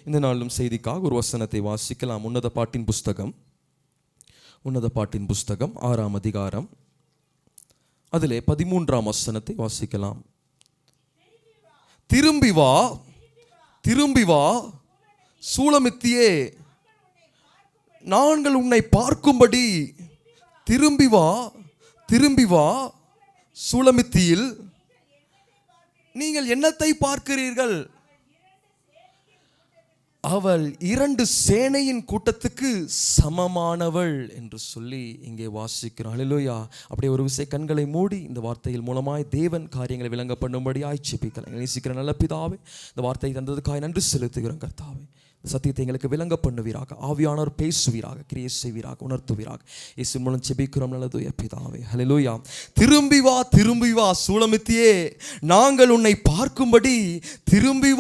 இந்த நாளும் செய்திக்காக ஒரு வசனத்தை வாசிக்கலாம். உன்னத பாட்டின் புஸ்தகம் 6ஆம் அதிகாரம் அதிலே 13ஆம் வசனத்தை வாசிக்கலாம். திரும்பி வா சூலமித்தியே, நாங்கள் உன்னை பார்க்கும்படி திரும்பி வா சூலமித்தியில் நீங்கள் என்னத்தை பார்க்கிறீர்கள்? அவள் 2 சேனையின் கூட்டத்துக்கு சமமானவள் என்று சொல்லி இங்கே வாசிக்கிறோம். ஹல்லேலூயா. அப்படியே ஒரு விசை கண்களை மூடி இந்த வார்த்தையில் மூலமாய் தேவன் காரியங்களை விளங்க பண்ணும்படியாய் ஜெபிக்கலாம். நேசிக்கிற நல்ல பிதாவே, இந்த வார்த்தையை தந்ததுக்காய் நன்றி செலுத்துகிறோம். கர்த்தாவே, சத்தியத்தை எங்களுக்கு விளங்க பண்ணுவீராக. ஆவியானவர் பேசுவீராக, கிரியை செய்வீராக, உணர்த்துவீராக. இயேசு மூலம் ஜெபிக்கிறோம் நல்லது பிதாவே. ஹல்லேலூயா. திரும்பி வா சூலமித்தியே, நாங்கள் உன்னை பார்க்கும்படி திரும்பி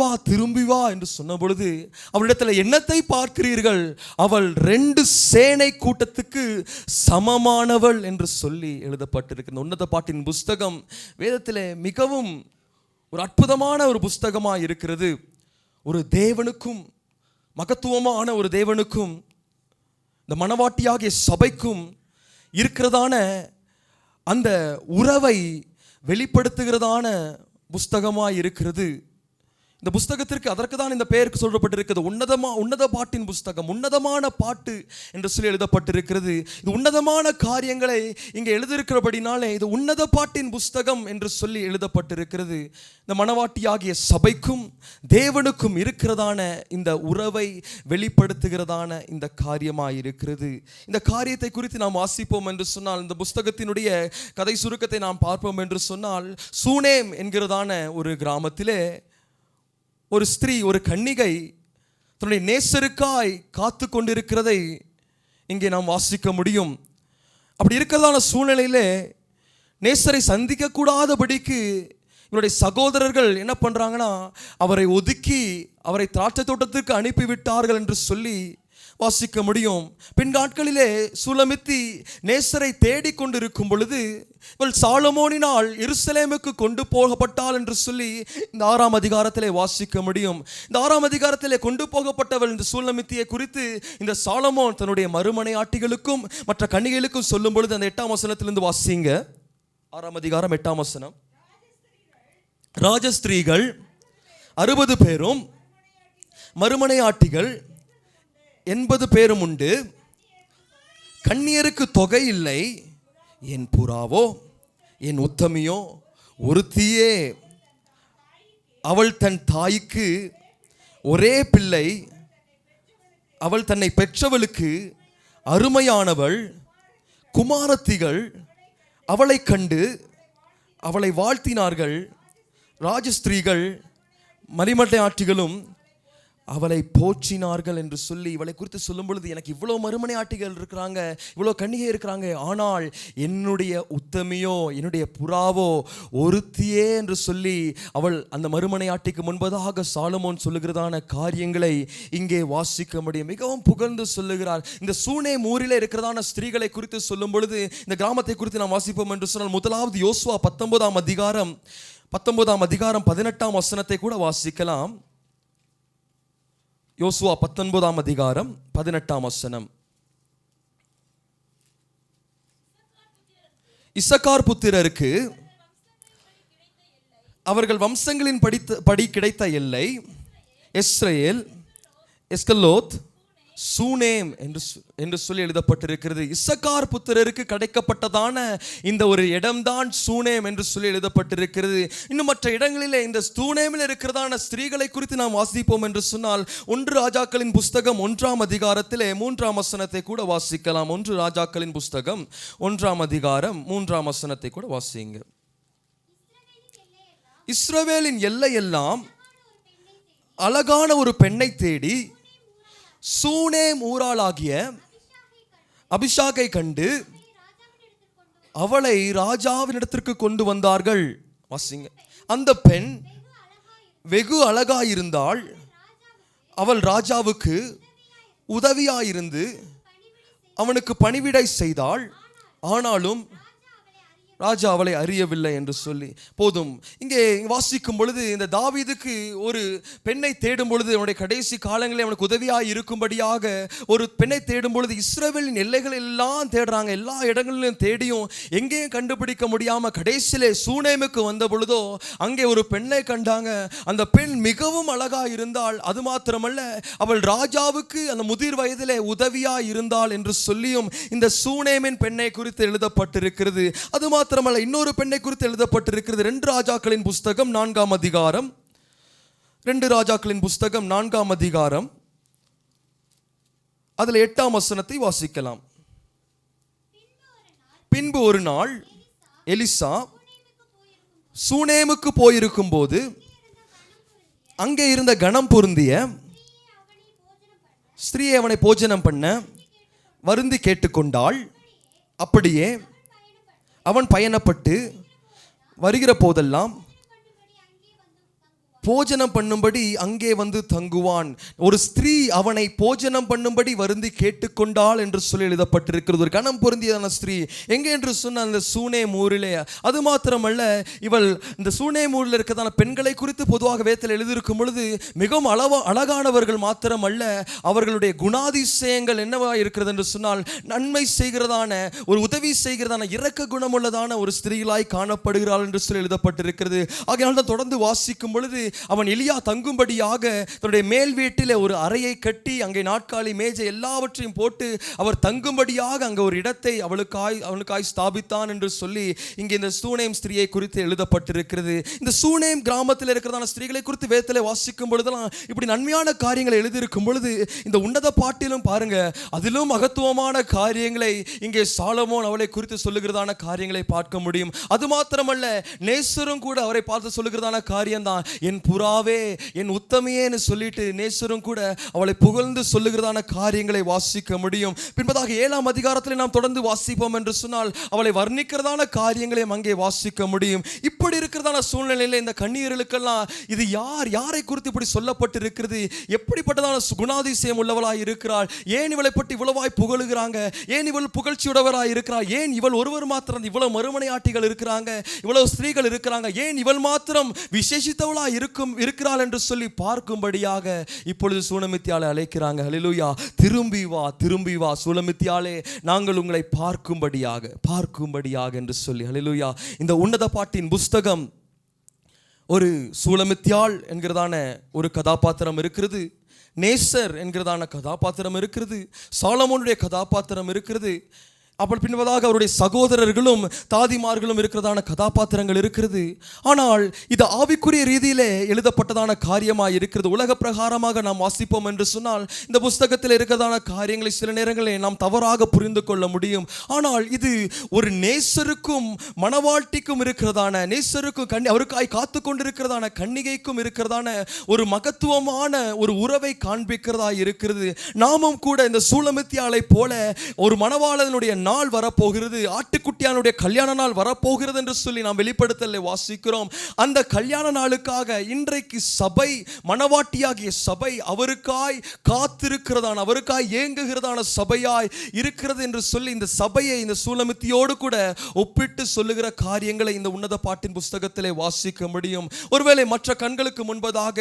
வா என்று சொன்ன பொழுது அவளிடத்தில் என்னத்தை பார்க்கிறீர்கள்? அவள் 2 சேனை கூட்டத்துக்கு சமமானவள் என்று சொல்லி எழுதப்பட்டிருக்கிற உன்னத பாட்டின் புஸ்தகம் வேதத்திலே மிகவும் ஒரு அற்புதமான ஒரு புஸ்தகமாக இருக்கிறது. ஒரு தேவனுக்கும், மகத்துவமான ஒரு தேவனுக்கும், இந்த மணவாட்டியாகிய சபைக்கும் இருக்கிறதான அந்த உறவை வெளிப்படுத்துகிறதான புஸ்தகமாக இருக்கிறது. இந்த புஸ்தகத்திற்கு அதற்கு தான் இந்த பெயருக்கு சொல்லப்பட்டிருக்கிறது. உன்னத பாட்டின் புஸ்தகம், உன்னதமான பாட்டு என்று சொல்லி எழுதப்பட்டிருக்கிறது. இது உன்னதமான காரியங்களை இங்கே எழுதியிருக்கிறபடினாலே இது உன்னத பாட்டின் புஸ்தகம் என்று சொல்லி எழுதப்பட்டிருக்கிறது. இந்த மணவாட்டியாகிய சபைக்கும் தேவனுக்கும் இருக்கிறதான இந்த உறவை வெளிப்படுத்துகிறதான இந்த காரியமாக இருக்கிறது. இந்த காரியத்தை குறித்து நாம் வாசிப்போம் என்று சொன்னால், இந்த புஸ்தகத்தினுடைய கதை சுருக்கத்தை நாம் பார்ப்போம் என்று சொன்னால், சூனேம் என்கிறதான ஒரு கிராமத்திலே ஒரு ஸ்திரீ, ஒரு கன்னிகை தன்னுடைய நேசருக்காய் காத்து கொண்டிருக்கிறதை இங்கே நாம் வாசிக்க முடியும். அப்படி இருக்கிறதான சூழ்நிலையிலே நேசரை சந்திக்க கூடாதபடிக்கு இவருடைய சகோதரர்கள் என்ன பண்றாங்கன்னா, அவரை ஒதுக்கி அவரை திராட்சை தோட்டத்திற்கு அனுப்பிவிட்டார்கள் என்று சொல்லி வாசிக்க முடியும். பின்நாட்களிலே சூலமித்தி நேசரை தேடிக்கொண்டிருக்கும் பொழுது இவள் சாலமோனினால் எருசலேமுக்கு கொண்டு போகப்பட்டாள் என்று சொல்லி இந்த 6ஆம் அதிகாரத்திலே வாசிக்க முடியும். இந்த 6ஆம் அதிகாரத்திலே கொண்டு போகப்பட்டவள் இந்த சூலமித்தியை குறித்து இந்த சாலமோன் தன்னுடைய மறுமனையாட்டிகளுக்கும் மற்ற கன்னிகைகளுக்கும் சொல்லும் பொழுது அந்த 8ஆம் வசனத்திலிருந்து வாசிங்க. 6ஆம் அதிகாரம் 8ஆம் வசனம். ராஜஸ்திரீகள் 60 பேரும் மறுமனையாட்டிகள் 80 பேரும் உண்டு. கன்னியருக்கு தொகை இல்லை. என் புறாவோ என் உத்தமியோ ஒருத்தியே. அவள் தன் தாய்க்கு ஒரே பிள்ளை. அவள் தன்னை பெற்றவளுக்கு அருமையானவள். குமாரத்திகள் அவளை கண்டு அவளை வாழ்த்தினார்கள். ராஜஸ்திரீகள் மறுமனையாட்டிகளும் அவளை போற்றினார்கள் என்று சொல்லி இவளை குறித்து சொல்லும் பொழுது, எனக்கு இவ்வளோ மறுமனை ஆட்டிகள் இருக்கிறாங்க, இவ்வளோ கன்னிகை இருக்கிறாங்க, ஆனால் என்னுடைய உத்தமியோ என்னுடைய புறாவோ ஒருத்தியே என்று சொல்லி அவள் அந்த மறுமனை ஆட்டிக்கு முன்பதாக சாலமோன் சொல்லுகிறதான காரியங்களை இங்கே வாசிக்க முடியும். மிகவும் புகழ்ந்து சொல்லுகிறார். இந்த சூனேம் ஊரில் இருக்கிறதான ஸ்திரீகளை குறித்து சொல்லும் பொழுது இந்த கிராமத்தை குறித்து நாம் வாசிப்போம் என்று சொன்னால், முதலாவது யோசுவா 19ஆம் அதிகாரம் 18ஆம் வசனத்தை கூட வாசிக்கலாம். யோசுவா 19ஆம் அதிகாரம் 18ஆம் வசனம். இசக்கார் புத்திரருக்கு அவர்கள் வம்சங்களின் படி கிடைத்த எல்லை எஸ்ரேல், எஸ்கலோத், சூனேம் என்று சொல்லி எழுதப்பட்டிருக்கிறது. இசக்கார் புத்திரருக்கு கிடைக்கப்பட்டதான இந்த ஒரு இடம்தான் சூனேம் என்று சொல்லி எழுதப்பட்டிருக்கிறது. இன்னும் மற்ற இடங்களிலே இந்த சூனேமில் இருக்கிறதான ஸ்திரீகளை குறித்து நாம் வாசிப்போம் என்று சொன்னால், 1 ராஜாக்களின் புஸ்தகம் 1ஆம் அதிகாரத்திலே 3ஆம் வசனத்தை கூட வாசிக்கலாம். 1 ராஜாக்களின் புஸ்தகம் 1ஆம் அதிகாரம் 3ஆம் வசனத்தை கூட வாசிங்க. இஸ்ரவேலின் எல்லையெல்லாம் அழகான ஒரு பெண்ணை தேடி சூனேம் ஊராளாகிய அபிஷாகை கண்டு அவளை ராஜாவினிடத்திற்கு கொண்டு வந்தார்கள். வாசிங்க. அந்த பெண் வெகு அழகாயிருந்தாள். அவள் ராஜாவுக்கு உதவியாயிருந்து அவனுக்கு பணிவிடை செய்தாள். ஆனாலும் ராஜா அவளை அறியவில்லை என்று சொல்லி போதும். இங்கே வாசிக்கும் பொழுது இந்த தாவீதுக்கு ஒரு பெண்ணை தேடும் பொழுது அவனுடைய கடைசி காலங்களில் அவனுக்கு உதவியாய் இருக்கும்படியாக ஒரு பெண்ணை தேடும் பொழுது இஸ்ரவேலின் எல்லைகள் எல்லாம் தேடுறாங்க. எல்லா இடங்களிலும் தேடியும் எங்கேயும் கண்டுபிடிக்க முடியாம கடைசியிலே சூனேமுக்கு வந்த பொழுதோ அங்கே ஒரு பெண்ணை கண்டாங்க. அந்த பெண் மிகவும் அழகா இருந்தாள். அது மாத்திரமல்ல, அவள் ராஜாவுக்கு அந்த முதிர் வயதிலே உதவியா இருந்தாள் என்று சொல்லியும் இந்த சூனேமின் பெண்ணை குறித்து எழுதப்பட்டிருக்கிறது. அது மாத்திரமல்ல, இன்னொரு பெண்ணை குறித்து எழுதப்பட்டிருக்கிறது. 2 ராஜாக்களின் புஸ்தகம் 4ஆம் அதிகாரம், 2 ராஜாக்களின் புஸ்தகம் 4ஆம் அதிகாரம், அதில் 8ஆம் வசனத்தை வாசிக்கலாம். பின்பு ஒரு நாள் எலிசா சூனேமுக்கு போயிருக்கும் போது அங்கே இருந்த கணம் பொருந்திய ஸ்திரீயை அவனை போஜனம் பண்ண வருந்தி கேட்டுக்கொண்டாள். அப்படியே அவன் பயணப்பட்டு வருகிற போதெல்லாம் போஜனம் பண்ணும்படி அங்கே வந்து தங்குவான். ஒரு ஸ்திரீ அவனை போஜனம் பண்ணும்படி வருந்தி கேட்டுக்கொண்டாள் என்று சொல்லி எழுதப்பட்டிருக்கிறது. ஒரு கணம் பொருந்தியதான ஸ்திரீ எங்கே என்று சொன்ன அந்த சூனேம் ஊரிலே. அது மாத்திரமல்ல, இவள் இந்த சூனேம் ஊரில் இருக்கிறதான பெண்களை குறித்து பொதுவாக வேதத்தில் எழுதியிருக்கும் பொழுது மிகவும் அழகானவர்கள் மாத்திரமல்ல, அவர்களுடைய குணாதிசயங்கள் என்னவா இருக்கிறது என்று சொன்னால் நன்மை செய்கிறதான ஒரு உதவி செய்கிறதான இரக்க குணமுள்ளதான ஒரு ஸ்திரீகளாய் காணப்படுகிறாள் என்று சொல்லி எழுதப்பட்டிருக்கிறது. ஆகையால் தான் தொடர்ந்து வாசிக்கும் பொழுது அவன் எலியா தங்கும்படியாக தன்னுடைய மேல் வீட்டிலே ஒரு அறையை கட்டி அங்கே நாட்காலி மேஜை எல்லாவற்றையும் போட்டு அவர் தங்கும்படியாக அங்கே ஒரு இடத்தை அவளுக்காய் ஸ்தாபித்தான் என்று சொல்லி இங்கே இந்த சூனேம் ஸ்திரீயை குறித்து எழுதப்பட்டிருக்கிறது. இந்த சூனேம் கிராமத்தில் இருக்கிறதான ஸ்திரீகளை குறித்து வேதத்திலே வாசிக்கும் பொழுதெல்லாம் இப்படி நன்மையான காரியங்களை எழுதியிருக்கும் பொழுது இந்த உன்னத பாட்டிலும் பாருங்க, அதிலும் மகத்துவமான காரியங்களை இங்கே சாலமோன் அவளை குறித்து சொல்லுகிறதான காரியங்களை பார்க்க முடியும். அது மாத்திரமல்ல, நேசரும் கூட அவரை பார்த்து சொல்லுகிறதான காரியம்தான், என் புறாவே, என் உத்தமையேன்னு சொல்லிட்டு நேசரும் கூட அவளை புகழ்ந்து சொல்லுகிறதான காரியங்களை வாசிக்க முடியும். பின்பதாக 7ஆம் அதிகாரத்தில் நாம் தொடர்ந்து வாசிப்போம் என்று சொன்னால் அவளை வர்ணிக்கிறதான காரியங்களையும் அங்கே வாசிக்க முடியும். இப்படி இருக்கிறதான சூழ்நிலையில் இந்த கன்னியர்களுக்கெல்லாம் இது யாரை குறித்து இப்படி சொல்லப்பட்டிருக்கிறது, எப்படிப்பட்டதான குணாதிசயம் உள்ளவளாய் இருக்கிறாள், ஏன் இவளை பற்றி இவ்வளவாய் புகழுகிறாங்க, ஏன் இவள் புகழ்ச்சியுடவராய் இருக்கிறாள், ஏன் இவள் ஒருவர் மாத்திரம் இவ்வளவு மறுமனையாட்டிகள் இருக்கிறாங்க, இவ்வளவு ஸ்திரீகள் இருக்கிறாங்க, ஏன் இவள் மாத்திரம் விசேஷித்தவளாய் இருக்கிறாள் என்று சொல்லி பார்க்கும்படியாக இப்பொழுது சூலமித்தியாளை அழைக்கிறாங்க. ஹல்லேலூயா. திரும்பி வா சூலமித்தியாளே, நாங்கள் உங்களை பார்க்கும்படியாக என்று சொல்லி. ஹல்லேலூயா. இந்த உன்னத பாட்டின் புஸ்தகம் ஒரு சூலமித்தியாள் என்கிறதான ஒரு கதாபாத்திரம் இருக்கிறது, நேசர் என்கிறதான கதாபாத்திரம் இருக்கிறது, சாலமோனுடைய கதாபாத்திரம் இருக்கிறது, அப்படி பின்பதாக அவருடைய சகோதரர்களும் தாதிமார்களும் இருக்கிறதான கதாபாத்திரங்கள் இருக்கிறது. ஆனால் இது ஆவிக்குரிய ரீதியிலே எழுதப்பட்டதான காரியமாக இருக்கிறது. உலக பிரகாரமாக நாம் வாசிப்போம் என்று சொன்னால் இந்த புஸ்தகத்தில் இருக்கிறதான காரியங்களை சில நேரங்களில் நாம் தவறாக புரிந்து கொள்ள முடியும். ஆனால் இது ஒரு நேசருக்கும் மணவாட்டிக்கும் இருக்கிறதான, நேசருக்கும் அவருக்காய் காத்து கொண்டிருக்கிறதான கன்னிகைக்கும் இருக்கிறதான ஒரு மகத்துவமான ஒரு உறவை காண்பிக்கிறதா இருக்கிறது. நாமும் கூட இந்த சூலமித்தியாளை போல ஒரு மணவாளனுடைய நாள் வரப்போகிறது, ஆட்டுக்குட்டியானுடைய கல்யாண நாள் வரப்போகிறது என்று சொல்லி நாம் வெளிப்படுத்தலை வாசிக்கிறோம். அந்த கல்யாண நாளுக்காக இன்றைக்கு சபை, மணவாட்டியாகிய சபை அவருக்காய் காத்திருக்கிறதான, அவருக்காய் ஏங்குகிறதான சபையாய் இருக்கிறது என்று சொல்லி இந்த சபையை இந்த சூலமித்தியோடு கூட ஒப்பிட்டு சொல்லுகிற காரியங்களை இந்த உன்னத பாட்டின் புஸ்தகத்திலே வாசிக்க முடியும். ஒருவேளை மற்ற கண்களுக்கு முன்பதாக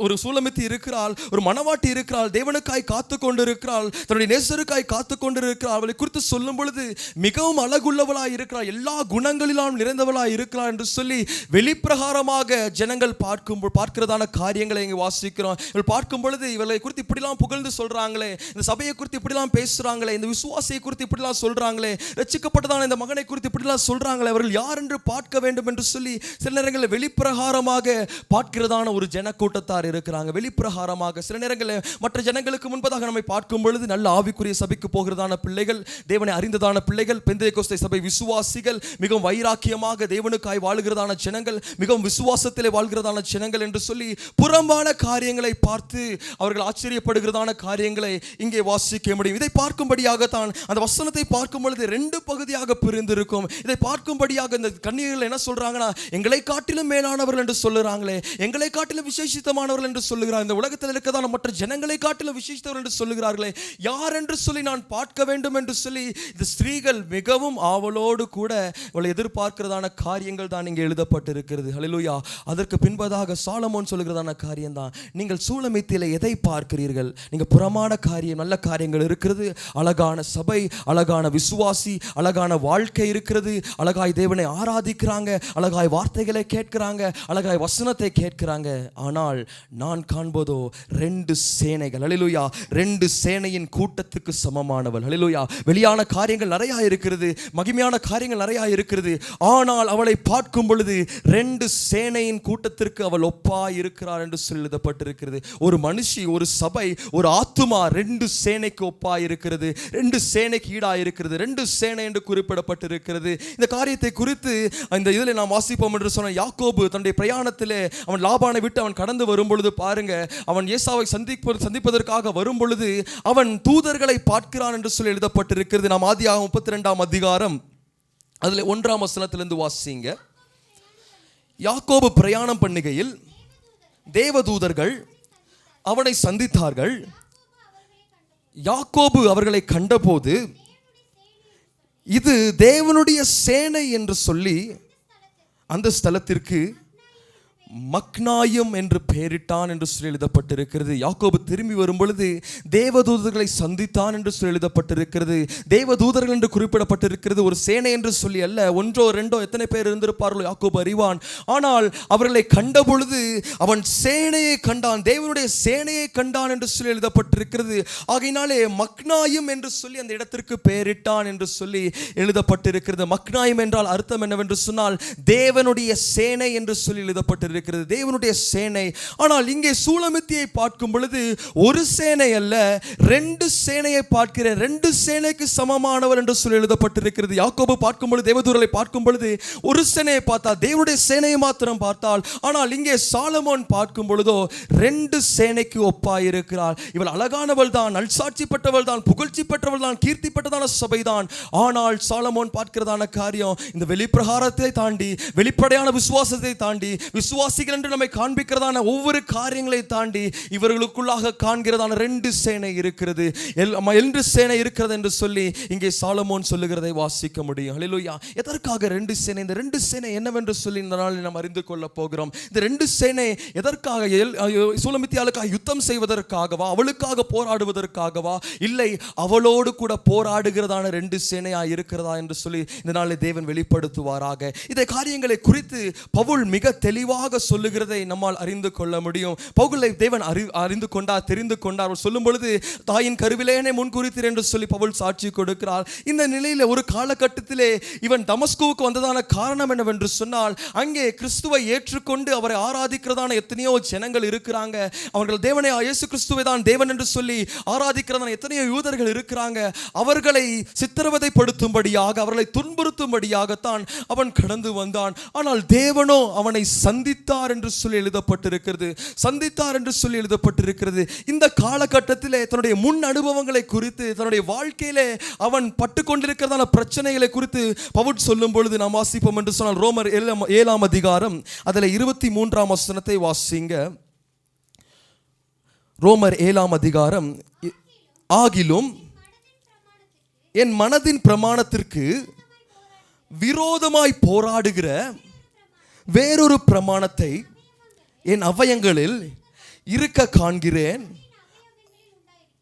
ஒரு சூலமித்தி இருக்கிறாள், ஒரு மணவாட்டி இருக்கிறாள், தேவனுக்காய் காத்து கொண்டிருக்கிறாள், தன்னுடைய நேசருக்காய் காத்து கொண்டிருக்கிறாள், அவளை குறித்து சொல்லும் பொழுது மிகவும் அழகுள்ளவளாய் இருக்கிறாள், எல்லா குணங்களிலும் நிறைந்தவளாய் இருக்கிறாள் என்று சொல்லி வெளிப்பிரகாரமாக ஜனங்கள் பார்க்கிறதான காரியங்களை இங்கே வாசிக்கிறோம். இவள் பார்க்கும் பொழுது இவளை குறித்து இப்படிலாம் புகழ்ந்து சொல்றாங்களே, இந்த சபையை குறித்து இப்படிலாம் பேசுறாங்களே, இந்த விசுவாசியை குறித்து இப்படிலாம் சொல்றாங்களே, ரட்சிக்கப்பட்டதான இந்த மகனை குறித்து இப்படிலாம் சொல்றாங்களே, அவர்கள் யார் என்று பார்க்க வேண்டும் என்று சொல்லி சில நேரங்களில் வெளிப்பிரகாரமாக பார்க்கிறதான ஒரு ஜனக்கூட்டத்தார் இருக்கிறாங்க. வெளிப்பிரகாரமாக சில நேரங்களில் மற்ற ஜனங்களுக்கு முன்பதாக நம்மை பார்க்கும் பொழுது நல்ல ஆவிக்குரிய சபைக்கு போகிறதான பிள்ளைகள், தேவனை அறிந்ததான பிள்ளைகள், பெந்தேகோஸ்தே சபை விசுவாசிகள், மிகவும் வைராக்கியமாக தேவனுக்காய் வாழ்கிறதான ஜனங்கள், மிகவும் விசுவாசத்திலே வாழ்கிறதான ஜனங்கள் என்று சொல்லி புறம்பான காரியங்களை பார்த்து அவர்கள் ஆச்சரியப்படுகிறதான காரியங்களை இங்கே வாசிக்க முடியும். இதை பார்க்கும்படியாகத்தான் அந்த வசனத்தை பார்க்கும் பொழுது 2 பகுதியாக பிரிந்திருக்கும். இதை பார்க்கும்படியாக இந்த கன்னியர்கள் என்ன சொல்றாங்கன்னா, எங்களை காட்டிலும் மேலானவர்கள் என்று சொல்லுறாங்களே, எங்களை காட்டிலும் விசேஷித்தமானவர்கள் என்று சொல்லுகிறார், இந்த உலகத்தில் இருக்கிறதான மற்ற ஜனங்களை காட்டிலும் விசேஷித்தவர்கள் என்று சொல்லுகிறார்களே, யார் என்று சொல்லி நான் பார்க்க வேண்டும் என்று என்று சொல்லி இந்த ஸ்திரீகள் மிகவும் ஆவலோடு கூட அவளை எதிர்பார்க்கிறதான காரியங்கள் தான் இங்கே எழுதப்பட்டிருக்கிறது. ஹல்லேலூயா. அதற்கு பின்பதாக சாலமோன் சொல்லுகிறதான காரியம் தான், நீங்கள் சூலமித்தியிலே எதை பார்க்கிறீர்கள்? நீங்கள் புறமான காரியம், நல்ல காரியங்கள் இருக்கிறது, அழகான சபை, அழகான விசுவாசி, அழகான வாழ்க்கை இருக்கிறது, அழகாய் தேவனை ஆராதிக்கிறாங்க, அழகாய் வார்த்தைகளை கேட்கிறாங்க, அழகாய் வசனத்தை கேட்கிறாங்க. ஆனால் நான் காண்பதோ 2 சேனைகள். ஹல்லேலூயா. 2 சேனையின் கூட்டத்துக்கு சமமானவள். ஹல்லேலூயா. வெளியான காரியங்கள் நிறைய இருக்கிறது, மகிமையான காரியங்கள் நிறைய இருக்கிறது. ஆனால் அவளை பார்க்கும் பொழுது 2 சேனையின் கூட்டத்திற்கு அவள் ஒப்பாய் இருக்கிறார் என்று எழுதப்பட்டிருக்கிறது. ஒரு மனுஷி, ஒரு சபை, ஒரு ஆத்துமா 2 சேனைக்கு ஒப்பாய் இருக்கிறது, 2 சேனைக்கு ஈடாய் இருக்கிறது, 2 சேனை என்று குறிப்பிடப்பட்டிருக்கிறது. இந்த காரியத்தை குறித்து இந்த இதில் நாம் வாசிப்போம் என்று சொன்ன யாக்கோபு தன்னுடைய பிரயாணத்திலே அவன் லாபானை விட்டு அவன் கடந்து வரும் பொழுது பாருங்க, அவன் ஏசாவை சந்திப்பதற்காக வரும் பொழுது அவன் தூதர்களை பார்க்கிறான் என்று சொல்லி எழுதப்பட்டிருக்கிறது. நாம் ஆதியாகமம் 32ஆம் அதிகாரம் அதில் 1ஆம் வசனத்திலிருந்து வாசிங்க. யாக்கோபு பிரயாணம் பண்ணுகையில் தேவதூதர்கள் அவனை சந்தித்தார்கள். யாக்கோபு அவர்களை கண்டபோது இது தேவனுடைய சேனை என்று சொல்லி அந்த ஸ்தலத்திற்கு மக்னாயும் என்று பெயரிட்டான் என்று சொல்லி எழுதப்பட்டிருக்கிறது. யாக்கோபு திரும்பி வரும் பொழுது தேவதூதர்களை சந்தித்தான் என்று சொல்லி எழுதப்பட்டிருக்கிறது. தேவதூதர்கள் என்று குறிப்பிடப்பட்டிருக்கிறது. ஒரு சேனை என்று சொல்லி அல்ல, 1 2 எத்தனை பேர் இருந்திருப்பார்களோ யாக்கோபு அறிவான். ஆனால் அவர்களை கண்ட பொழுது அவன் சேனையை கண்டான், தேவனுடைய சேனையை கண்டான் என்று சொல்லி எழுதப்பட்டிருக்கிறது. ஆகையினாலே மக்னாயும் என்று சொல்லி அந்த இடத்திற்கு பெயரிட்டான் என்று சொல்லி எழுதப்பட்டிருக்கிறது. மக்னாயும் என்றால் அர்த்தம் என்னவென்று சொன்னால் தேவனுடைய சேனை என்று சொல்லி எழுதப்பட்டிருக்கிறது, தேவனுடைய சேனை. ஆனால் இங்கே சூலமித்தியை பார்க்கும் பொழுது ஒரு சேனை அல்ல, 2 சேனையை பார்க்கிறேன், 2 சேனைக்கு சமமானவர் என்று சொல்லி எழுதப்பட்டிருக்கிறது. யாக்கோபு பார்க்கும் பொழுது, தேவதூதர்களை பார்க்கும் பொழுது ஒரு சேனையை பார்த்தால், தேவனுடைய சேனையை மாத்திரம் பார்த்தால். ஆனால் இங்கே சாலமோன் பார்க்கும் பொழுதோ 2 சேனைக்கு ஒப்பாயிருக்கிறாள். இவள் அழகானவள் தான், நல்சாட்சி பெற்றவள் தான், புகழ்ச்சி பெற்றவள் தான், கீர்த்தி பெற்றதான சபைதான். ஆனால் சாலமோன் பார்க்கிறதான காரியம் இந்த வெளிப்பிரகாரத்தை தாண்டி, வெளிப்படையான விசுவாசத்தை தாண்டி, விசுவாசிகள் என்று நம்மை காண்பிக்கிறதான ஒவ்வொரு காரியங்களை தாண்டி இவர்களுக்குள்ளாக காண்கிறதான 2 சேனை இருக்கிறது, 2 சேனை இருக்கிறது என்று சொல்லி இங்கே சாலமோன் சொல்லுகிறதை வாசிக்க முடியும். ஹல்லேலூயா. எதற்காக 2 சேனை? இந்த 2 சேனை என்னவென்று சொல்லி இந்த நாளில் நாம் அறிந்து கொள்ள போகிறோம். இந்த 2 சேனை எதற்காக? சூலமித்தியாளுக்காக யுத்தம் செய்வதற்காகவா? அவளுக்காக போராடுவதற்காகவா? இல்லை, அவளோடு கூட போராடுகிறதான 2 சேனையா இருக்கிறதா என்று சொல்லி இந்த நாளில் தேவன் வெளிப்படுத்துவாராக. இந்த காரியங்களை குறித்து பவுல் மிக தெளிவாக சொல்லுகிறதை நம்மால் அறிந்து கொள்ள முடியும். பவுலை தேவன் அறிந்து கொண்டார், தெரிந்து கொண்டார். அவர் சொல்லும் பொழுது தாயின் கருவிலேனே முன்குறித்தீர் என்று சொல்லி பவுல் சாட்சி கொடுக்கிறார். இந்த நிலையில் ஒரு காலகட்டத்திலே இவன் தமஸ்குவுக்கு வந்ததான காரணம் என்னவென்று சொன்னால், அங்கே கிறிஸ்துவை ஏற்றுக்கொண்டு அவரை ஆராதிக்கிறதான எத்தனையோ ஜனங்கள் இருக்கிறாங்க. அவர்கள் தேவனை, இயேசு கிறிஸ்துவை தான் தேவன் என்று சொல்லி ஆராதிக்கிறதான எத்தனையோ யூதர்கள் இருக்கிறாங்க. அவர்களை சித்திரவதைப்படுத்தும்படியாக, அவர்களை துன்புறுத்தும்படியாகத்தான் அவன் கடந்து வந்தான். ஆனால் தேவனோ அவனை சந்தித்தார் என்று சொல்லி எழுதப்பட்டிருக்கிறது. சந்தித்தார் என்று சொல்லி எழுதப்பட்டிருக்கிறது. இந்த காலகட்டத்திலே தன்னுடைய முன் அனுபவங்களை குறித்து, தன்னுடைய வாழ்க்கையிலே அவன் பட்டு கொண்டிருக்கிறதான பிரச்சனைகளை குறித்து பவுல் சொல்லும் பொழுது நாம் வாசிப்போம் என்று சொன்னால் ரோமர் 7ஆம் அதிகாரம் அதில் 23ஆம் வசனத்தை வாசிங்க. ரோமர் 7ஆம் அதிகாரம். ஆகிலும் என் மனதின் பிரமாணத்திற்கு விரோதமாய் போராடுகிற வேறொரு பிரமாணத்தை என் அவயங்களில் இருக்க காண்கிறேன்.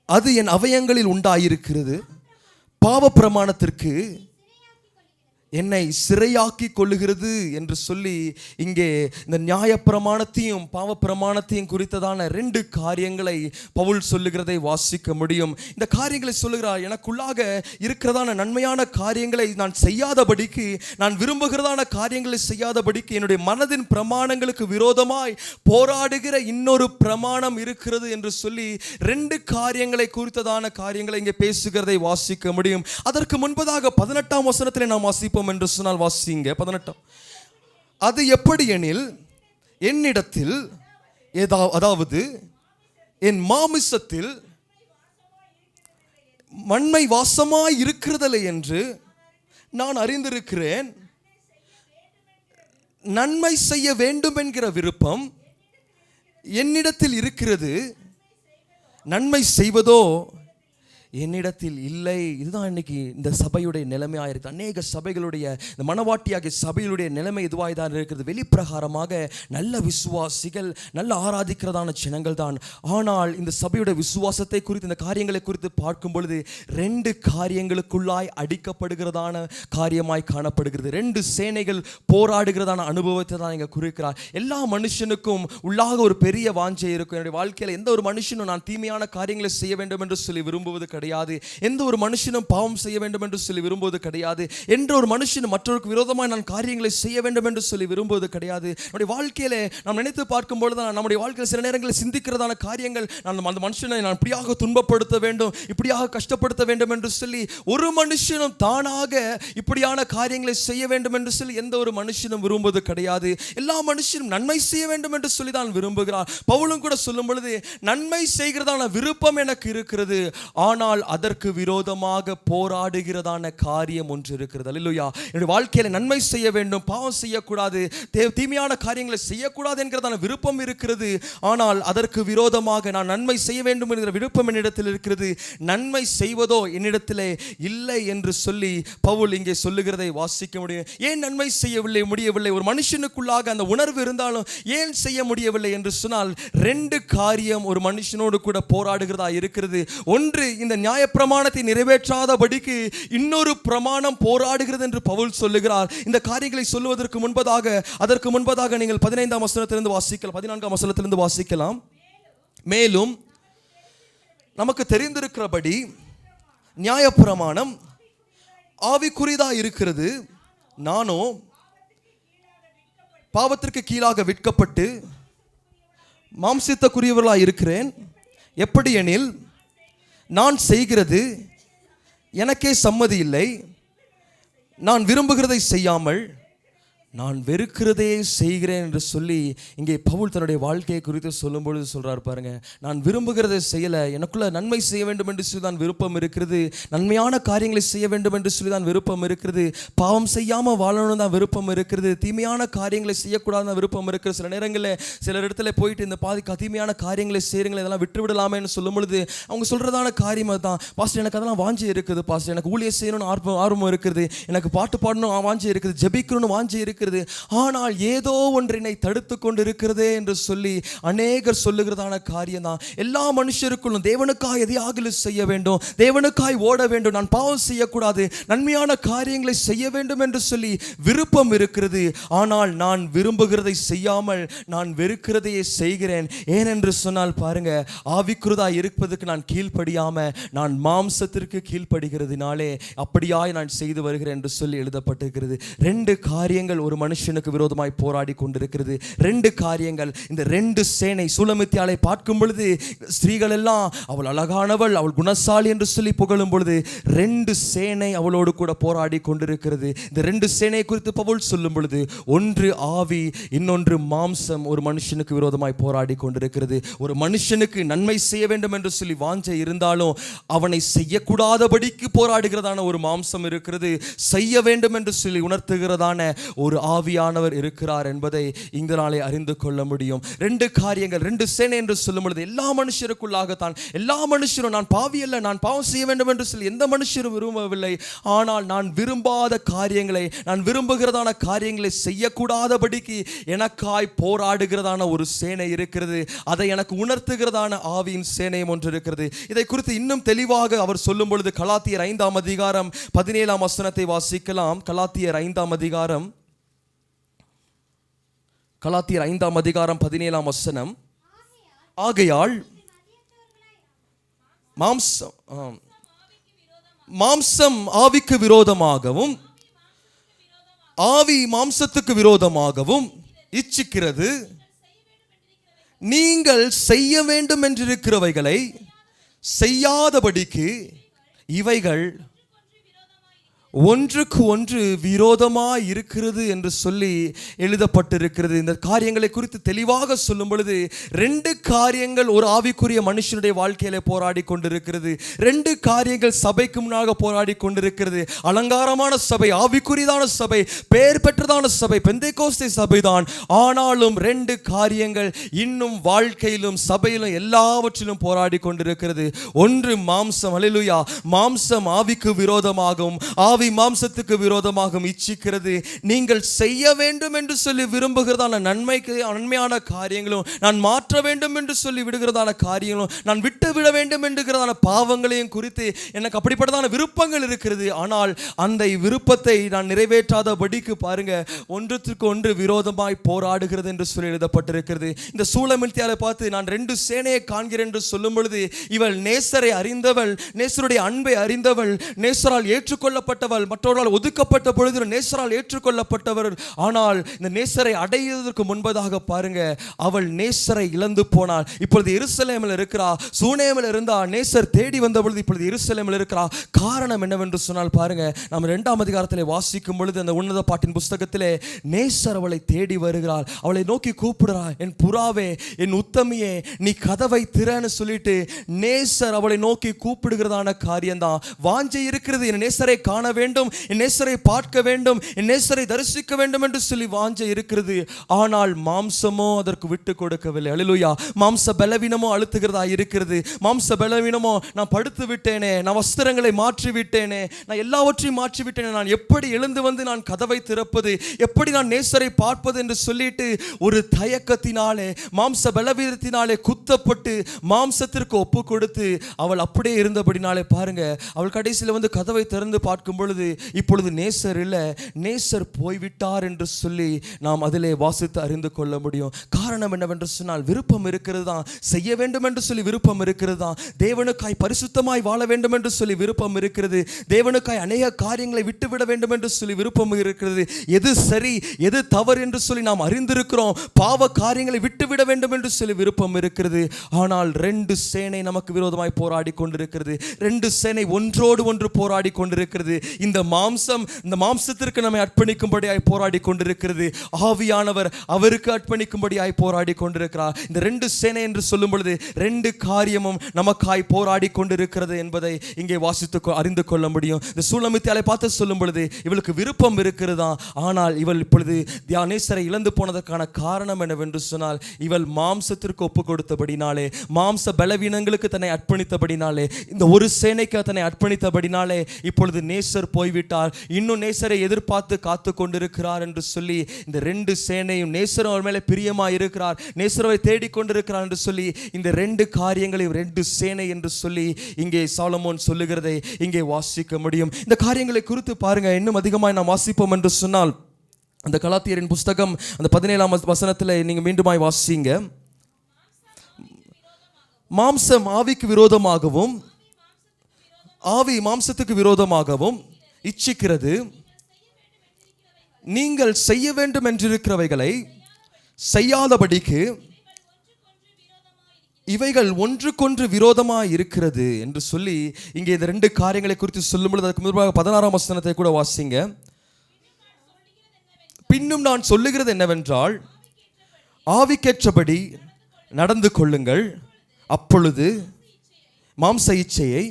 அது என் அவயங்களில் உண்டாயிருக்கிறது. பாவ பிரமாணத்திற்கு என்னை சிறையாக்கி கொள்ளுகிறது என்று சொல்லி இங்கே இந்த நியாய பிரமாணத்தையும் பாவ பிரமாணத்தையும் குறித்ததான 2 காரியங்களை பவுல் சொல்லுகிறதை வாசிக்க முடியும். இந்த காரியங்களை சொல்லுகிறார், எனக்குள்ளாக இருக்கிறதான நன்மையான காரியங்களை நான் செய்யாதபடிக்கு, நான் விரும்புகிறதான காரியங்களை செய்யாதபடிக்கு என்னுடைய மனதின் பிரமாணங்களுக்கு விரோதமாய் போராடுகிற இன்னொரு பிரமாணம் இருக்கிறது என்று சொல்லி 2 காரியங்களை குறித்ததான காரியங்களை இங்கே பேசுகிறதை வாசிக்க முடியும். அதற்கு முன்பதாக 18ஆம் வசனத்தில் நாம் வாசிப்போம் என்று சொன்னால் வாசிங்க 18. அது எப்படி எனில், என்னிடத்தில் அதாவது என் மாமிசத்தில் மண்மை வாசமாய் இருக்கிறதில்லை என்று நான் அறிந்திருக்கிறேன். நன்மை செய்ய வேண்டும் என்கிற விருப்பம் என்னிடத்தில் இருக்கிறது, நன்மை செய்வதோ என்னிடத்தில் இல்லை. இதுதான் இன்னைக்கு இந்த சபையுடைய நிலைமையாக இருக்குது. அநேக சபைகளுடைய இந்த மனவாட்டியாகிய சபையுடைய நிலைமை இதுவாக தான் இருக்கிறது. வெளிப்பிரகாரமாக நல்ல விசுவாசிகள், நல்ல ஆராதிக்கிறதான ஜனங்கள் தான். ஆனால் இந்த சபையுடைய விசுவாசத்தை குறித்து, இந்த காரியங்களை குறித்து பார்க்கும் பொழுது 2 காரியங்களுக்குள்ளாய் அடிக்கப்படுகிறதான காரியமாய் காணப்படுகிறது. 2 சேனைகள் போராடுகிறதான அனுபவத்தை தான் இங்கே குறிக்கிறார். எல்லா மனுஷனுக்கும் உள்ளாக ஒரு பெரிய வாஞ்சை இருக்கும். என்னுடைய வாழ்க்கையில் எந்த ஒரு மனுஷனும் நான் தீமையான காரியங்களை செய்ய வேண்டும் என்று சொல்லி விரும்புவது கிடையாது. எந்த ஒரு மனுஷனும் பாவம் செய்ய வேண்டும் என்று சொல்லி விரும்புவது கிடையாது. என்ற ஒரு மனுஷன் மற்றவருக்கு விரோதமாக நான் காரியங்களை செய்ய வேண்டும் என்று சொல்லி விரும்புவது கிடையாது. நம்முடைய வாழ்க்கையில நாம் நினைத்து பார்க்கும் பொழுது நம்முடைய வாழ்க்கையில் சில நேரங்களில் சிந்திக்கிறதான காரியங்கள், நான் அந்த மனுஷனை நான் இப்படியாக துன்பப்படுத்த வேண்டும், இப்படியாக கஷ்டப்படுத்த வேண்டும் என்று சொல்லி ஒரு மனுஷனும் தானாக இப்படியான காரியங்களை செய்ய வேண்டும் என்று சொல்லி எந்த ஒரு மனுஷனும் விரும்புவது கிடையாது. எல்லா மனுஷனும் நன்மை செய்ய வேண்டும் என்று சொல்லி தான் விரும்புகிறார். பவுலும் கூட சொல்லும் பொழுது, நன்மை செய்கிறதான விருப்பம் எனக்கு இருக்கிறது, ஆனால் அதற்கு விரோதமாக போராடுகிறதான காரியம் ஒன்று இருக்கிறது. அல்லேலூயா. என்னுடைய வாழ்க்கையில நன்மை செய்ய வேண்டும், பாவம் செய்யக்கூடாது, தீமையான காரியங்களை செய்யக்கூடாது என்கிறதான விருப்பம் இருக்கிறது. ஆனால் அதற்கு விரோதமாக நான் நன்மை செய்ய வேண்டும் என்கிற விருப்பம் என்னிடத்தில் இருக்கிறது. நன்மை செய்வதோ என்னிடத்திலே இல்லை என்று சொல்லி பவுல் இங்கே சொல்லுகிறதை வாசிக்க முடியும். ஏன் நன்மை செய்யவில்லை, முடியவில்லை? ஒரு மனுஷனுக்குள்ளாக அந்த உணர்வு இருந்தாலும் ஏன் செய்ய முடியவில்லை என்று சொன்னால் 2 காரியம் ஒரு மனுஷனோடு கூட போராடுகிறதா இருக்கிறது. ஒன்று, இந்த நியாயப்பிரமாணத்தை நிறைவேற்றாதபடிக்கு இன்னொரு பிரமாணம் போராடுகிறது என்று பவுல் சொல்லுகிறார். இந்த காரியங்களை சொல்லுவதற்கு முன்பதாக நீங்கள் 15ஆம் வசனத்திலிருந்து வாசிக்கலாம், 14ஆம் வசனத்திலிருந்து வாசிக்கலாம். மேலும் நமக்கு தெரிந்திருக்கிறபடி நியாயப்பிரமாணம் ஆவிக்குரியதா இருக்கிறது, நானோ பாவத்திற்கு கீழாக விற்கப்பட்டு மாம்சத்துக்குரியவர்களாக இருக்கிறேன். எப்படி எனில், நான் செய்கிறது எனக்கே சம்மதி இல்லை, நான் விரும்புகிறதை செய்யாமல் நான் வெறுக்கிறதே செய்கிறேன் என்று சொல்லி இங்கே பவுல் தன்னுடைய வாழ்க்கையை குறித்து சொல்லும் பொழுது சொல்றார் பாருங்க. நான் விரும்புகிறதை செய்யலை, எனக்குள்ள நன்மை செய்ய வேண்டும் என்று சொல்லி தான் விருப்பம் இருக்கிறது, நன்மையான காரியங்களை செய்ய வேண்டும் என்று சொல்லி தான் விருப்பம் இருக்கிறது, பாவம் செய்யாமல் வாழணும் தான் விருப்பம் இருக்கிறது, தீமையான காரியங்களை செய்யக்கூடாதுன்னு விருப்பம் இருக்கிறது. சில நேரங்களில் சிலர் இடத்துல போயிட்டு இந்த தீமையான காரியங்களை செய்கிறீங்களே, இதெல்லாம் விட்டு விடலாமேன்னு சொல்லும் பொழுது அவங்க சொல்றதான காரியம் தான், பாஸ்டர் எனக்கு அதெல்லாம் வாஞ்சி இருக்குது, பாஸ்டர் எனக்கு ஊழியம் செய்யணும்னு ஆர்வம் இருக்குது, எனக்கு பாட்டு பாடணும் வாஞ்சி இருக்குது, ஜெபிக்கணும்னு வாஞ்சி இருக்குது, ஆனால் ஏதோ ஒன்றினை தடுத்து கொண்டு இருக்கிறதே என்று சொல்லி அநேகர் சொல்லுகிறதான காரியம் தான். எல்லா மனுஷருக்குள்ளும் தேவனுக்காய் எதையாக செய்ய வேண்டும், தேவனுக்காய் ஓட வேண்டும், நான் பாவம் செய்யக்கூடாது, நன்மையான காரியங்களை செய்ய வேண்டும் என்று சொல்லி விருப்பம் இருக்கிறது. ஆனால் நான் விரும்புகிறதை செய்யாமல் நான் வெறுக்கிறதையே செய்கிறேன். ஏனென்று சொன்னால் பாருங்க, ஆவிக்குரியதாய் இருப்பதற்கு நான் கீழ்ப்படியாம நான் மாம்சத்திற்கு கீழ்ப்படுகிறதுனாலே அப்படியாய் நான் செய்து வருகிறேன் என்று சொல்லி எழுதப்பட்டிருக்கிறது. 2 காரியங்கள் ஒரு மனுஷனுக்கு விரோதமாய் போராடி கொண்டிருக்கிறது. 2 காரியங்கள். இந்த 2 சேனை, சூலமித்தியாளை பார்க்கும் பொழுது ஸ்திரீகள் எல்லாம் அவள் அழகானவள், அவள் குணசாலி என்று சொல்லி புகழும் பொழுது 2 சேனை அவளோடு கூட போராடி கொண்டிருக்கிறது. இந்த 2 சேனை குறித்து பவுல் சொல்லும் பொழுது, ஒன்று ஆவி, இன்னொன்று மாம்சம் ஒரு மனுஷனுக்கு விரோதமாய் போராடி கொண்டிருக்கிறது. ஒரு மனுஷனுக்கு நன்மை செய்ய வேண்டும் என்று சொல்லி வாஞ்சை இருந்தாலும் அவனை செய்யக்கூடாதபடிக்கு போராடுகிறதான ஒரு மாம்சம் இருக்கிறது, செய்ய வேண்டும் என்று சொல்லி உணர்த்துகிறதான ஒரு ஆவியானவர் இருக்கிறார் என்பதை இந்த நாளை அறிந்து கொள்ள முடியும். 2 காரியங்கள், 2 சேனை என்று சொல்லும் பொழுது எல்லா மனுஷருக்குள்ளாகத்தான், எல்லா மனுஷரும் நான் பாவி அல்ல, நான் பாவம் செய்ய வேண்டும் என்று சொல்லி எந்த மனுஷரும் விரும்பவில்லை. ஆனால் நான் விரும்பாத காரியங்களை, நான் விரும்புகிறதான காரியங்களை செய்யக்கூடாதபடிக்கு எனக்காய் போராடுகிறதான ஒரு சேனை இருக்கிறது. அதை எனக்கு உணர்த்துகிறதான ஆவியின் சேனையும் ஒன்று இருக்கிறது. இதை குறித்து இன்னும் தெளிவாக அவர் சொல்லும் பொழுது கலாத்தியர் 5ஆம் அதிகாரம் 17ஆம் வசனத்தை வாசிக்கலாம். கலாத்தியர் 5ஆம் அதிகாரம், கலாத்தியர் 5ஆம் அதிகாரம் 17ஆம் வசனம். ஆகையால் மாம்சம் ஆவிக்கு விரோதமாகவும் ஆவி மாம்சத்துக்கு விரோதமாகவும் இச்சிக்கிறது. நீங்கள் செய்ய வேண்டும் என்றிருக்கிறவைகளை செய்யாதபடிக்கு இவைகள் ஒன்றுக்கு ஒன்று விரோதமாய் இருக்கிறது என்று சொல்லி எழுதப்பட்டிருக்கிறது. இந்த காரியங்களை குறித்து தெளிவாக சொல்லும் பொழுது 2 காரியங்கள் ஒரு ஆவிக்குரிய மனுஷனுடைய வாழ்க்கையில போராடி கொண்டிருக்கிறது. 2 காரியங்கள் சபைக்கு முன்னாக போராடி கொண்டிருக்கிறது. அலங்காரமான சபை, ஆவிக்குரியதான சபை, பெயர் பெற்றதான சபை, பெந்தேகோஸ்தே சபைதான். ஆனாலும் 2 காரியங்கள் இன்னும் வாழ்க்கையிலும் சபையிலும் எல்லாவற்றிலும் போராடி கொண்டிருக்கிறது. ஒன்று மாம்சம். அல்லேலூயா. மாம்சம் ஆவிக்கு விரோதமாகவும் ஆவி மாம்சத்துக்கு விரோதமாக இச்சிக்கிறது. நீங்கள் செய்ய வேண்டும் என்று சொல்லி விரும்புகிறதான நன்மையான காரியங்களும், நான் மாற்ற வேண்டும் என்று சொல்லி விடுகிறதான காரியங்களும், நான் விட்டு விட வேண்டும் என்கிறதான பாவங்களையும் குறித்து எனக்கு அப்படிப்பட்டதான விருப்பங்கள் இருக்கிறது. ஆனால் அந்த விருப்பத்தை நான் நிறைவேற்றாதபடிக்கு பாருங்க, ஒன்றுக்கு ஒன்று விரோதமாய் போராடுகிறது என்று சொல்லி எழுதப்பட்டிருக்கிறது. இந்த சூலமித்தியாலை பார்த்து நான் 2 சேனையை காண்கிறேன் என்று சொல்லும் பொழுது, இவள் நேசரை அறிந்தவள், நேசருடைய அன்பை அறிந்தவள், நேசரால் ஏற்றுக்கொள்ளப்பட்ட மற்றவர்களால் ஒதுக்கப்பட்ட பொழுது நேசரால் ஏற்றுக்கொள்ளப்பட்டவர். ஆனால் இந்த நேசரை அடைவதற்கு முன்பதாக பாருங்க, அவள் நேசரை இழந்து போனாள். இப்பொழுது எருசலேமில் இருக்கிறார். சூனேமில் இருந்தா நேசர் தேடி வந்த பொழுது இப்பொழுது எருசலேமில் இருக்கிறார். காரணம் என்னவென்று சொன்னால் பாருங்க, நம்ம 2ஆம் அதிகாரத்திலே வாசிக்கும் பொழுது அந்த உன்னத பாட்டின் புஸ்தகத்திலே நேசர் அவளை தேடி வருகிறாள். அவளை நோக்கி கூப்பிடுறாள், என் புறாவே, என் உத்தமியே, நீ கதவை திறன்னு சொல்லிட்டு நேசர் அவளை நோக்கி கூப்பிடுகிறதான காரியம்தான். வாஞ்சை இருக்கிறது, என் நேசரை காண வேண்டும், என் நேசரை பார்க்க வேண்டும், என் நேசரை தரிசிக்க வேண்டும் என்று சொல்லி வாஞ்சை இருக்கிறது. ஆனால் மாம்சமோ அதற்கு விட்டு கொடுக்கவில்லை. அல்லேலூயா. மாம்ச பலவீனமோ அழுத்துகிறதா இருக்கிறது. மாம்ச பலவீனமோ, நான் படுத்து விட்டேனே, நான் வஸ்திரங்களை மாற்றி விட்டேனே, நான் எல்லாவற்றையும் மாற்றி விட்டேனே, நான் எப்படி எழுந்து வந்து நான் கதவை திறப்பது, எப்படி நான் நேசரை பார்ப்பது என்று சொல்லிட்டு ஒரு தயக்கத்தினாலே, மாம்ச பலவீனத்தினாலே குத்தப்பட்டு மாம்சத்திற்கு ஒப்பு கொடுத்து அவள் அப்படியே இருந்தபடினாலே பாருங்க, அவள் கடைசியில் வந்து கதவை திறந்து பார்க்கும் பொழுது இப்பொழுது நேசர் இல்லை, நேசர் போய்விட்டார் என்று சொல்லி நாம் அதிலே வாசித்து அறிந்து கொள்ள முடியும். காரணம் என்னவென்று சொன்னால், விருப்பம் இருக்கிறது தான், செய்ய வேண்டும் என்று சொல்லி விருப்பம் இருக்கிறது தான், தேவனுக்காய் பரிசுத்தமாய் வாழ வேண்டும் என்று சொல்லி விருப்பம் இருக்கிறது, தேவனுக்காய் அநேக காரியங்களை விட்டுவிட வேண்டும் என்று சொல்லி விருப்பம் இருக்கிறது. எது சரி எது தவறு என்று சொல்லி நாம் அறிந்திருக்கிறோம். பாவ காரியங்களை விட்டுவிட வேண்டும் என்று சொல்லி விருப்பம் இருக்கிறது. ஆனால் 2 சேனை நமக்கு விரோதமாய் போராடி கொண்டிருக்கிறது. 2 சேனை ஒன்றோடு ஒன்று போராடி கொண்டிருக்கிறது. இந்த மாம்சத்திற்கு நம்மை அர்ப்பணிக்கும்படியாய் போராடி கொண்டிருக்கிறது. ஆவியானவர் அவருக்கு அர்ப்பணிக்கும்படியாய் போராடி கொண்டிருக்கிறார். இந்த 2 சேனை என்று சொல்லும் பொழுது 2 காரியமும் நமக்காய் போராடி கொண்டிருக்கிறது என்பதை இங்கே வாசித்து அறிந்து கொள்ள முடியும். இந்த சூலமித்தியாலை பார்த்து சொல்லும் பொழுது இவளுக்கு விருப்பம் இருக்கிறதா, ஆனால் இவள் இப்பொழுது நேசரை இழந்து போனதற்கான காரணம் என்னவென்று சொன்னால், இவள் மாம்சத்திற்கு ஒப்பு கொடுத்தபடினாலே, மாம்ச பலவீனங்களுக்கு தன்னை அர்ப்பணித்தபடினாலே, இந்த ஒரு சேனைக்கு தன்னை அர்ப்பணித்தபடினாலே இப்பொழுது நேசர் போய்விட்டார். இன்னும் நேசரை எதிர்பார்த்து காத்து கொண்டிருக்கிறார் என்று சொல்லி இந்த 2 சேனையும், நேசரும் அவர் மேலே பிரியமாய் இருக்கிறார், நேசரை தேடிக்கொண்டிருக்கிறார் என்று சொல்லி இந்த 2 காரியங்களையும் 2 சேனை என்று சொல்லி இங்கே சாலமோன் சொல்லுகிறதை இங்கே வாசிக்க முடியும். இந்த காரியங்களை குறித்து பாருங்க, இன்னும் அதிகமாக நாம் வாசிப்போம் என்று சொன்னால், அந்த கலாத்தியரின் புஸ்தகம் அந்த 17ஆம் வசனத்தில் நீங்க மீண்டுமாய் வாசிங்க. மாம்சம் ஆவிக்கு விரோதமாகவும் ஆவி மாம்சத்துக்கு விரோதமாகவும் இச்சிக்கிறது. நீங்கள் செய்ய வேண்டும் என்றிருக்கிறவைகளை செய்யாதபடிக்கு இவைகள் ஒன்றுக்கொன்று விரோதமாய் இருக்கிறது என்று சொல்லி இங்கே இந்த 2 காரியங்களை குறித்து சொல்லும் பொழுது அதுக்கு முன்பாக 16ஆம் வசனத்தை கூட வாசிங்க. பின்னும் நான் சொல்லுகிறது என்னவென்றால், ஆவிக்கேற்றபடி நடந்து கொள்ளுங்கள், அப்பொழுது மாம்ச இச்சையை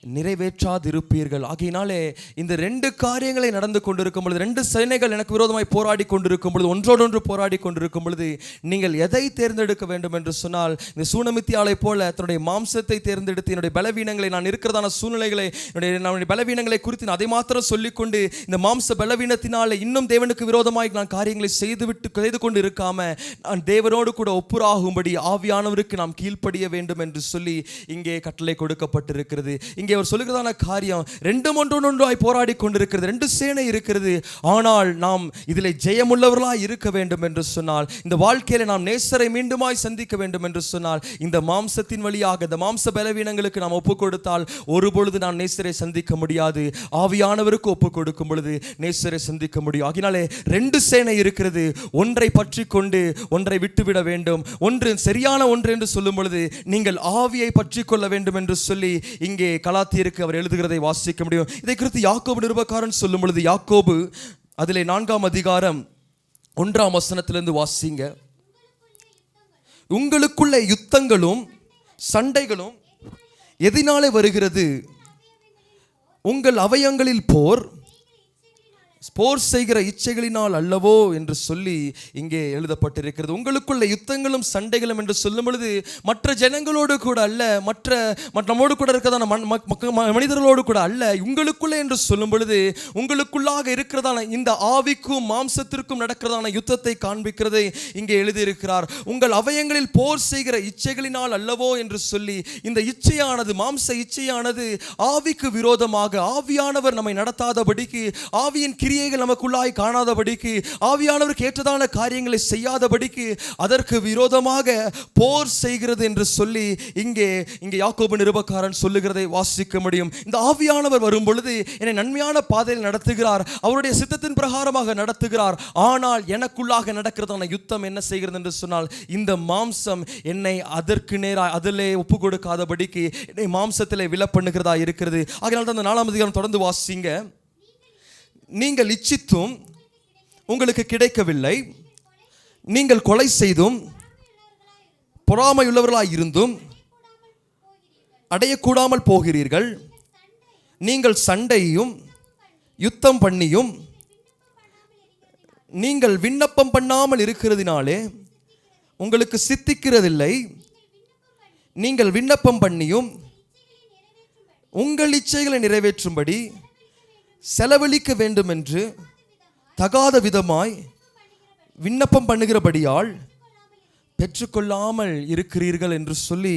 நிறைவேற்றாதிருப்பீர்கள். ஆகையினாலே இந்த 2 காரியங்களை நடந்து கொண்டிருக்கும் பொழுது, 2 சேனைகள் எனக்கு விரோதமாய் போராடி கொண்டிருக்கும் பொழுது, ஒன்றோடொன்று போராடி கொண்டிருக்கும் பொழுது, நீங்கள் எதை தேர்ந்தெடுக்க வேண்டும் என்று சொன்னால், இந்த சூனமித்தியாலை போல தன்னுடைய மாம்சத்தை தேர்ந்தெடுத்து என்னுடைய பலவீனங்களை, நான் இருக்கிறதான சூழ்நிலைகளை, என்னுடைய பலவீனங்களை குறித்து நான் அதை மாத்திரம் சொல்லிக்கொண்டு இந்த மாம்ச பலவீனத்தினாலே இன்னும் தேவனுக்கு விரோதமாய் நான் காரியங்களை செய்து கொண்டு இருக்காம, நான் தேவனோடு கூட ஒப்புராகும்படி ஆவியானவருக்கு நாம் கீழ்ப்படிய வேண்டும் என்று சொல்லி இங்கே கட்டளை கொடுக்கப்பட்டிருக்கிறது. இங்கே அவர் சொல்லுகிறதான காரியம், 2 ஒன்றொன்றாய் போராடி கொண்டிருக்கிறது, 2 சேனை இருக்கிறது. ஆனால் நாம் இதில் ஜெயமுள்ளவர்களாய் இருக்க வேண்டும் என்று சொன்னால், இந்த வாழ்க்கையில நாம் நேசரை மீண்டுமாய் சந்திக்க வேண்டும் என்று சொன்னால், இந்த மாம்சத்தின் வழியாக இந்த மாம்ச பலவீனங்களுக்கு நாம் ஒப்பு கொடுத்தால் ஒருபொழுது நாம் நேசரை சந்திக்க முடியாது. ஆவியானவருக்கு ஒப்பு கொடுக்கும் பொழுது நேசரை சந்திக்க முடியும். ஆகினாலே 2 சேனை இருக்கிறது. ஒன்றை பற்றி கொண்டு ஒன்றை விட்டுவிட வேண்டும். ஒன்று சரியான ஒன்று என்று சொல்லும் பொழுது நீங்கள் ஆவியை பற்றி கொள்ள வேண்டும் என்று சொல்லி இங்கே கலாத்தியருக்கு அவர் எழுதுகிறதை வாசிக்க முடியும். இதை குறித்து யாக்கோபு நிருபக்காரன் சொல்லும் பொழுது, யாக்கோபு அதிலே 4ஆம் அதிகாரம் 1ஆம் வசனத்திலிருந்து வாசிங்க. உங்களுக்குள்ள யுத்தங்களும் சண்டைகளும் எதினாலே வருகிறது? உங்கள் அவயங்களில் போர் செய்கிற இச்சைகளினால் அல்லவோ என்று சொல்லி இங்கே எழுதப்பட்டிருக்கிறது. உங்களுக்குள்ள யுத்தங்களும் சண்டைகளும் என்று சொல்லும் பொழுது மற்ற ஜனங்களோடு கூட அல்ல, மற்ற நம்மோடு கூட இருக்கிறதான மனிதர்களோடு கூட அல்ல, உங்களுக்குள்ளே என்று சொல்லும் பொழுது உங்களுக்குள்ளாக இருக்கிறதான இந்த ஆவிக்கும் மாம்சத்திற்கும் நடக்கிறதான யுத்தத்தை காண்பிக்கிறதை இங்கே எழுதியிருக்கிறார். உங்கள் அவயங்களில் போர் செய்கிற இச்சைகளினால் அல்லவோ என்று சொல்லி, இந்த இச்சையானது, மாம்ச இச்சையானது ஆவிக்கு விரோதமாக, ஆவியானவர் நம்மை நடத்தாதபடிக்கு, ஆவியின் கிரியைகள் நமக்குள்ளாய் காணாதபடிக்கு, ஆவியானவருக்கு ஏற்றதான காரியங்களை செய்யாதபடிக்கு அதற்கு விரோதமாக போர் செய்கிறது என்று சொல்லி இங்கே யாக்கோபு நிருபக்காரன் சொல்லுகிறதை வாசிக்க முடியும். இந்த ஆவியானவர் வரும் பொழுது என்னை நன்மையான பாதையில் நடத்துகிறார், அவருடைய சித்தத்தின் பிரகாரமாக நடத்துகிறார். ஆனால் எனக்குள்ளாக நடக்கிறதான யுத்தம் என்ன செய்கிறது என்று சொன்னால், இந்த மாம்சம் என்னை அதற்கு நேராக அதிலே ஒப்பு கொடுக்காதபடிக்கு என்னை மாம்சத்திலே விழ பண்ணுகிறதா இருக்கிறது. ஆகையால் தான் அந்த 4ஆம் அதிகாரம் தொடர்ந்து வாசிங்க. நீங்கள் இச்சித்தும் உங்களுக்கு கிடைக்கவில்லை, நீங்கள் கொலை செய்தும் பொறாமையுள்ளவர்களாய் இருந்தும் அடையக்கூடாமல் போகிறீர்கள். நீங்கள் சண்டையும் யுத்தம் பண்ணியும் நீங்கள் விண்ணப்பம் பண்ணாமல் இருக்கிறதினாலே உங்களுக்கு சித்திக்கிறதில்லை. நீங்கள் விண்ணப்பம் பண்ணியும் உங்கள் இச்சைகளை நிறைவேற்றும்படி செலவழிக்க வேண்டும் என்று தகாத விதமாய் விண்ணப்பம் பண்ணுகிறபடியால் பெற்றுக்கொள்ளாமல் இருக்கிறீர்கள் என்று சொல்லி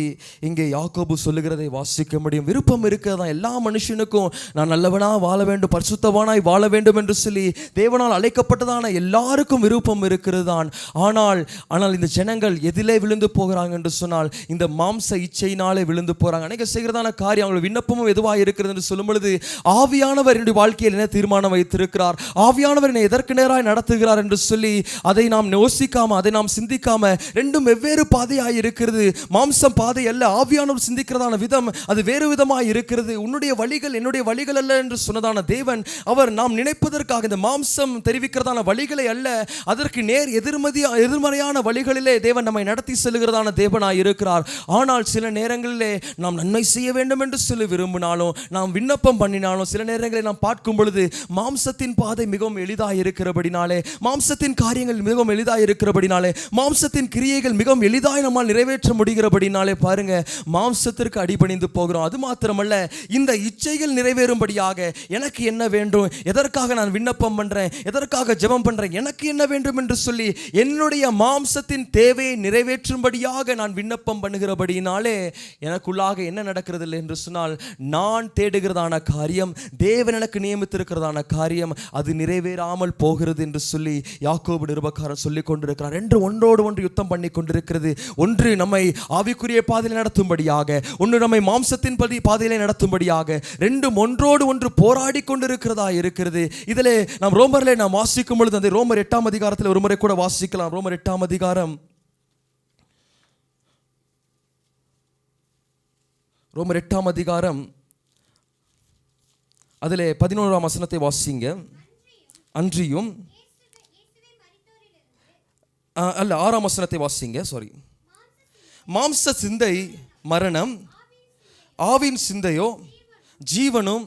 இங்கே யாக்கோபு சொல்லுகிறதை வாசிக்க முடியும். விருப்பம் இருக்கிறதா எல்லா மனுஷனுக்கும், நான் நல்லவனாக வாழ வேண்டும், பரிசுத்தவானாய் வாழ வேண்டும் என்று சொல்லி தேவனால் அழைக்கப்பட்டதான எல்லாருக்கும் விருப்பம் இருக்கிறது தான். ஆனால் இந்த ஜனங்கள் எதிலே விழுந்து போகிறாங்க என்று சொன்னால், இந்த மாம்ச இச்சையினாலே விழுந்து போகிறாங்க. அநேக செய்கிறதான காரியம், அவங்கள் விண்ணப்பமும் எதுவாக இருக்கிறது என்று சொல்லும் பொழுது, ஆவியானவர் என்னுடைய வாழ்க்கையில் என்ன தீர்மானம் வைத்திருக்கிறார், ஆவியானவர் என்னை எதற்கு நேராக நடத்துகிறார் என்று சொல்லி அதை நாம் யோசிக்காம, அதை நாம் சிந்திக்காம, ரெண்டும் வெவ்வேறு பாதையாய் இருக்கிறது. மாம்சம் பாதை அல்ல, ஆவியானவர் சிந்திக்கிறதான விதம் அது வேறு விதமாய் இருக்கிறது. உன்னுடைய வழிகள் என்னுடைய வழிகள் அல்ல என்று சொன்னதான தேவன், அவர் நாம் நினைப்பதற்காக இந்த மாம்சம் தெரிவிக்கிறதான வழிகளை அல்ல, அதற்கு நேர் எதிர்மறையான வழிகளிலே தேவன் நம்மை நடத்தி செல்கிறதான தேவனாய் இருக்கிறார். ஆனால் சில நேரங்களிலே நாம் நன்மை செய்ய வேண்டும் என்று சொல்லி விரும்பினாலும், நாம் விண்ணப்பம் பண்ணினாலும், சில நேரங்களில் நாம் பார்க்கும் பொழுது மாம்சத்தின் பாதை மிகவும் எளிதாக இருக்கிறபடினாலே, மாம்சத்தின் காரியங்கள் மிகவும் எளிதாக இருக்கிறபடினாலே, மாம்சத்தின் கிரியைகள் மிகவும் எளிதாய் நம்மால் நிறைவேற்ற முடிகிறபடினாலே பாருங்க, மாம்சத்திற்கு அடிபணிந்து போகிறோம். அது மாத்திரமல்ல, இந்த இச்சைகள் நிறைவேறும்படியாக எனக்கு என்ன வேண்டும், எதற்காக நான் விண்ணப்பம் பண்றேன், எதற்காக ஜெபம் பண்றேன், எனக்கு என்ன வேண்டும் என்று சொல்லி என்னுடைய மாம்சத்தின் தேவையை நிறைவேற்றும்படியாக நான் விண்ணப்பம் பண்ணுகிறபடினாலே எனக்குள்ளாக என்ன நடக்கிறது என்று சொன்னால், நான் தேடுகிறதான காரியம், தேவன் எனக்கு நியமித்திருக்கிறதான காரியம் அது நிறைவேறாமல் போகிறது என்று சொல்லி யாக்கோபு நிருபக்காரன் சொல்லிக் கொண்டிருக்கிறார். ஒன்றோடு ஒன்று யுத்தம் பண்ணி கொண்டிருக்கிறது. ஒன்று நம்மை ஆவிக்குரிய பாதையில் நடத்தும்படியாக, ஒன்று நம்மை மாம்சத்தின் பாதையிலே நடத்தும்படியாக, ரெண்டும் ஒன்றோடு ஒன்று போராடி கொண்டிருக்கிறதா இருக்கிறது. இதிலே நாம் ரோமரிலே நாம் வாசிக்கும் பொழுது, அந்த ரோமர் 8ஆம் அதிகாரத்தில் ஒரு முறை கூட வாசிக்கலாம். ரோமர் 8ஆம் அதிகாரம், ரோமர் 8ஆம் அதிகாரம் அதிலே 11ஆம் வசனத்தை வாசிங்க. அன்றியும் அல்ல 6ஆம் வசனத்தை வாசிங்க. மாம்ச சிந்தை மரணம், ஆவின் சிந்தையோ ஜீவனும்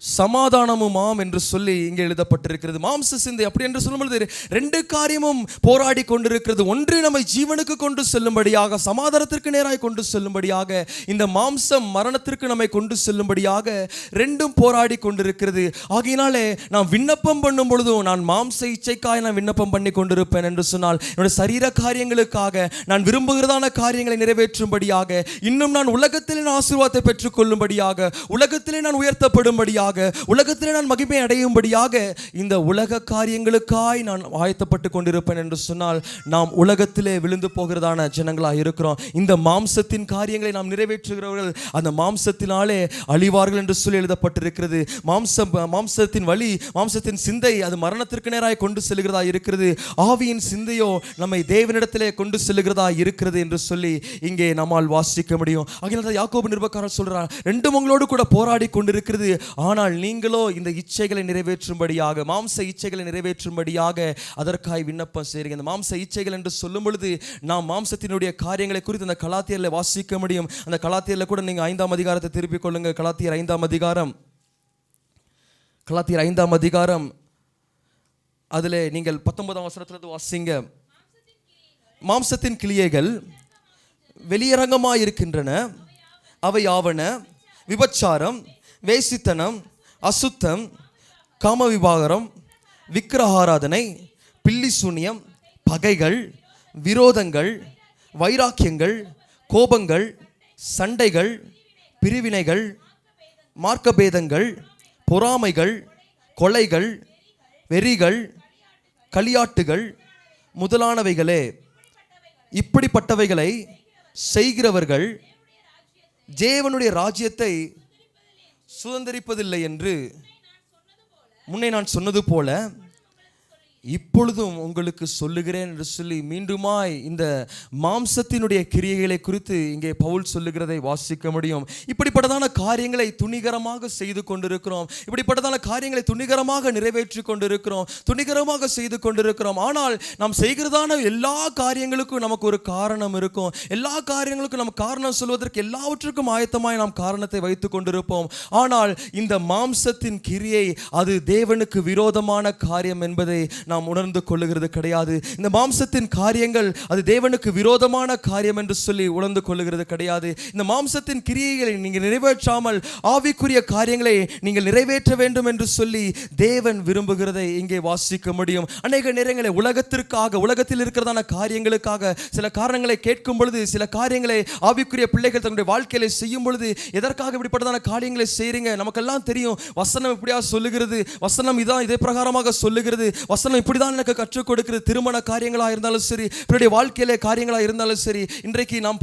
சமாதானமுமாம் என்று சொல்லி இங்கே எழுதப்பட்டிருக்கிறது. மாம்ச சிந்தை அப்படி என்று சொல்லும்பொழுது ரெண்டு காரியமும் போராடி கொண்டிருக்கிறது. ஒன்று நம்மை ஜீவனுக்கு கொண்டு செல்லும்படியாக, சமாதானத்திற்கு நேராய் கொண்டு செல்லும்படியாக, இந்த மாம்சம் மரணத்திற்கு நம்மை கொண்டு செல்லும்படியாக ரெண்டும் போராடி கொண்டிருக்கிறது. ஆகையினாலே நாம் விண்ணப்பம் பண்ணும் பொழுதும், நான் மாம்ச இச்சைக்காய் நான் விண்ணப்பம் பண்ணி கொண்டிருப்பேன் என்று சொன்னால், என்னுடைய சரீர காரியங்களுக்காக, நான் விரும்புகிறதான காரியங்களை நிறைவேற்றும்படியாக, இன்னும் நான் உலகத்திலே ஆசீர்வாதத்தை பெற்றுக் கொள்ளும்படியாக, உலகத்திலே நான் உயர்த்தப்படும்படியாக, அடையும்படியாக, உலகத்திலே நான் மகிமை அடையும்படியாக இந்த உலக காரியங்களுக்காய் நான் ஆயத்தப்பட்டு கொண்டிருப்பேன் என்று சொன்னால் நாம் உலகத்திலே விழுந்து போகிறதான ஜனங்களாக இருக்கிறோம். இந்த மாம்சத்தின் காரியங்களை நாம் நிறைவேற்றுகிறவர்கள் அந்த மாம்சத்தினாலே அழிவார்கள் என்று சொல்லி எழுதப்பட்டிருக்கிறது. மாம்சத்தின் வழி, மாம்சத்தின் சிந்தை அது மரணத்திற்கு நேராக கொண்டு செல்கிறதா இருக்கிறது. ஆவியின் சிந்தையோ நம்மை தேவனிடத்திலே கொண்டு செல்கிறதா இருக்கிறது என்று சொல்லி இங்கே நம்மால் வாசிக்க முடியும். ஆகையால் யாக்கோபு நிருபக்காரர் சொல்றார், ரெண்டும் உங்களோடு கூட போராடி கொண்டிருக்கிறது, ஆனால் நீங்களோ இந்த இச்சைகளை நிறைவேற்றும்படியாக, மாம்ச இச்சைகளை நிறைவேற்றும்படியாக அதற்காய் விண்ணப்பம் செய்கிறீங்க. இந்த மாம்ச இச்சைகள் என்று சொல்லும் பொழுது நாம் மாம்சத்தினுடைய காரியங்களை குறித்து அந்த கலாத்தியரில் வாசிக்க முடியும். அந்த கலாத்தியரில் கூட நீங்கள் 5ஆம் அதிகாரத்தை திருப்பிக் கொள்ளுங்க. கலாத்தியர் 5ஆம் அதிகாரம் அதிலே நீங்கள் 19ஆம் வசனத்திலிருந்து வாசிங்க. மாம்சத்தின் கிரியைகள் வெளியரங்கமாய் இருக்கின்றன. அவை ஆவன: விபச்சாரம், வேசித்தனம், அசுத்தம், காம விபாகரம், விக்கிரகாராதனை, பில்லி சூனியம், பகைகள், விரோதங்கள், வைராக்கியங்கள், கோபங்கள், சண்டைகள், பிரிவினைகள், மார்க்கபேதங்கள், பொறாமைகள், கொலைகள், வெறிகள், களியாட்டுகள் முதலானவைகளே. இப்படிப்பட்டவைகளை செய்கிறவர்கள் தேவனுடைய ராஜ்யத்தை சுதந்தரிப்பதில்லை என்று முன்னே நான் சொன்னது போல இப்பொழுதும் உங்களுக்கு சொல்லுகிறேன் என்று சொல்லி மீண்டுமாய் இந்த மாம்சத்தினுடைய கிரியைகளை குறித்து இங்கே பவுல் சொல்லுகிறதை வாசிக்க முடியும். இப்படிப்பட்டதான காரியங்களை துணிகரமாக செய்து கொண்டிருக்கிறோம். இப்படிப்பட்டதான காரியங்களை துணிகரமாக நிறைவேற்றி கொண்டிருக்கிறோம், துணிகரமாக செய்து கொண்டிருக்கிறோம். ஆனால் நாம் செய்கிறதான எல்லா காரியங்களுக்கும் நமக்கு ஒரு காரணம் இருக்கும். எல்லா காரியங்களுக்கும் நம்ம காரணம் சொல்வதற்கு எல்லாவற்றுக்கும் ஆயத்தமாய் நாம் காரணத்தை வைத்து கொண்டிருப்போம். ஆனால் இந்த மாம்சத்தின் கிரியை அது தேவனுக்கு விரோதமான காரியம் என்பதை நாம் உணர்ந்து கொள்ளுகிறது கிடையாது. இந்த மாம்சத்தின் காரியங்கள் அது தேவனுக்கு விரோதமான காரியம் என்று சொல்லி உணர்ந்து கொள்ளுகிறது கிடையாது. இந்த மாம்சத்தின் கிரியைகளை நீங்கள் நிறைவேற்றாமல் ஆவிக்குரிய காரியங்களை நீங்கள் நிறைவேற்ற வேண்டும் என்று சொல்லி தேவன் விரும்புகிறதை இங்கே வாசிக்க முடியும். அநேக நேரங்களில் உலகத்திற்காக, உலகத்தில் இருக்கிறதான காரியங்களுக்காக சில காரணங்களை கேட்கும் பொழுது, சில காரியங்களை ஆவிக்குரிய பிள்ளைகள் தங்களுடைய வாழ்க்கையில செய்யும் பொழுது, எதற்காக இப்படிப்பட்டதான காரியங்களை செய்றீங்க? நமக்கெல்லாம் தெரியும், வசனம் இப்படியா சொல்லுகிறது, வசனம் இதான் இதே பிரகாரமாக சொல்லுகிறது, வசனம் இப்படிதான் எனக்கு கற்றுக் கொடுக்கிறது. திருமண காரியங்களா இருந்தாலும் சரி, இவருடைய வாழ்க்கையிலே காரியங்களா இருந்தாலும் சரி, இன்றைக்கு நாம்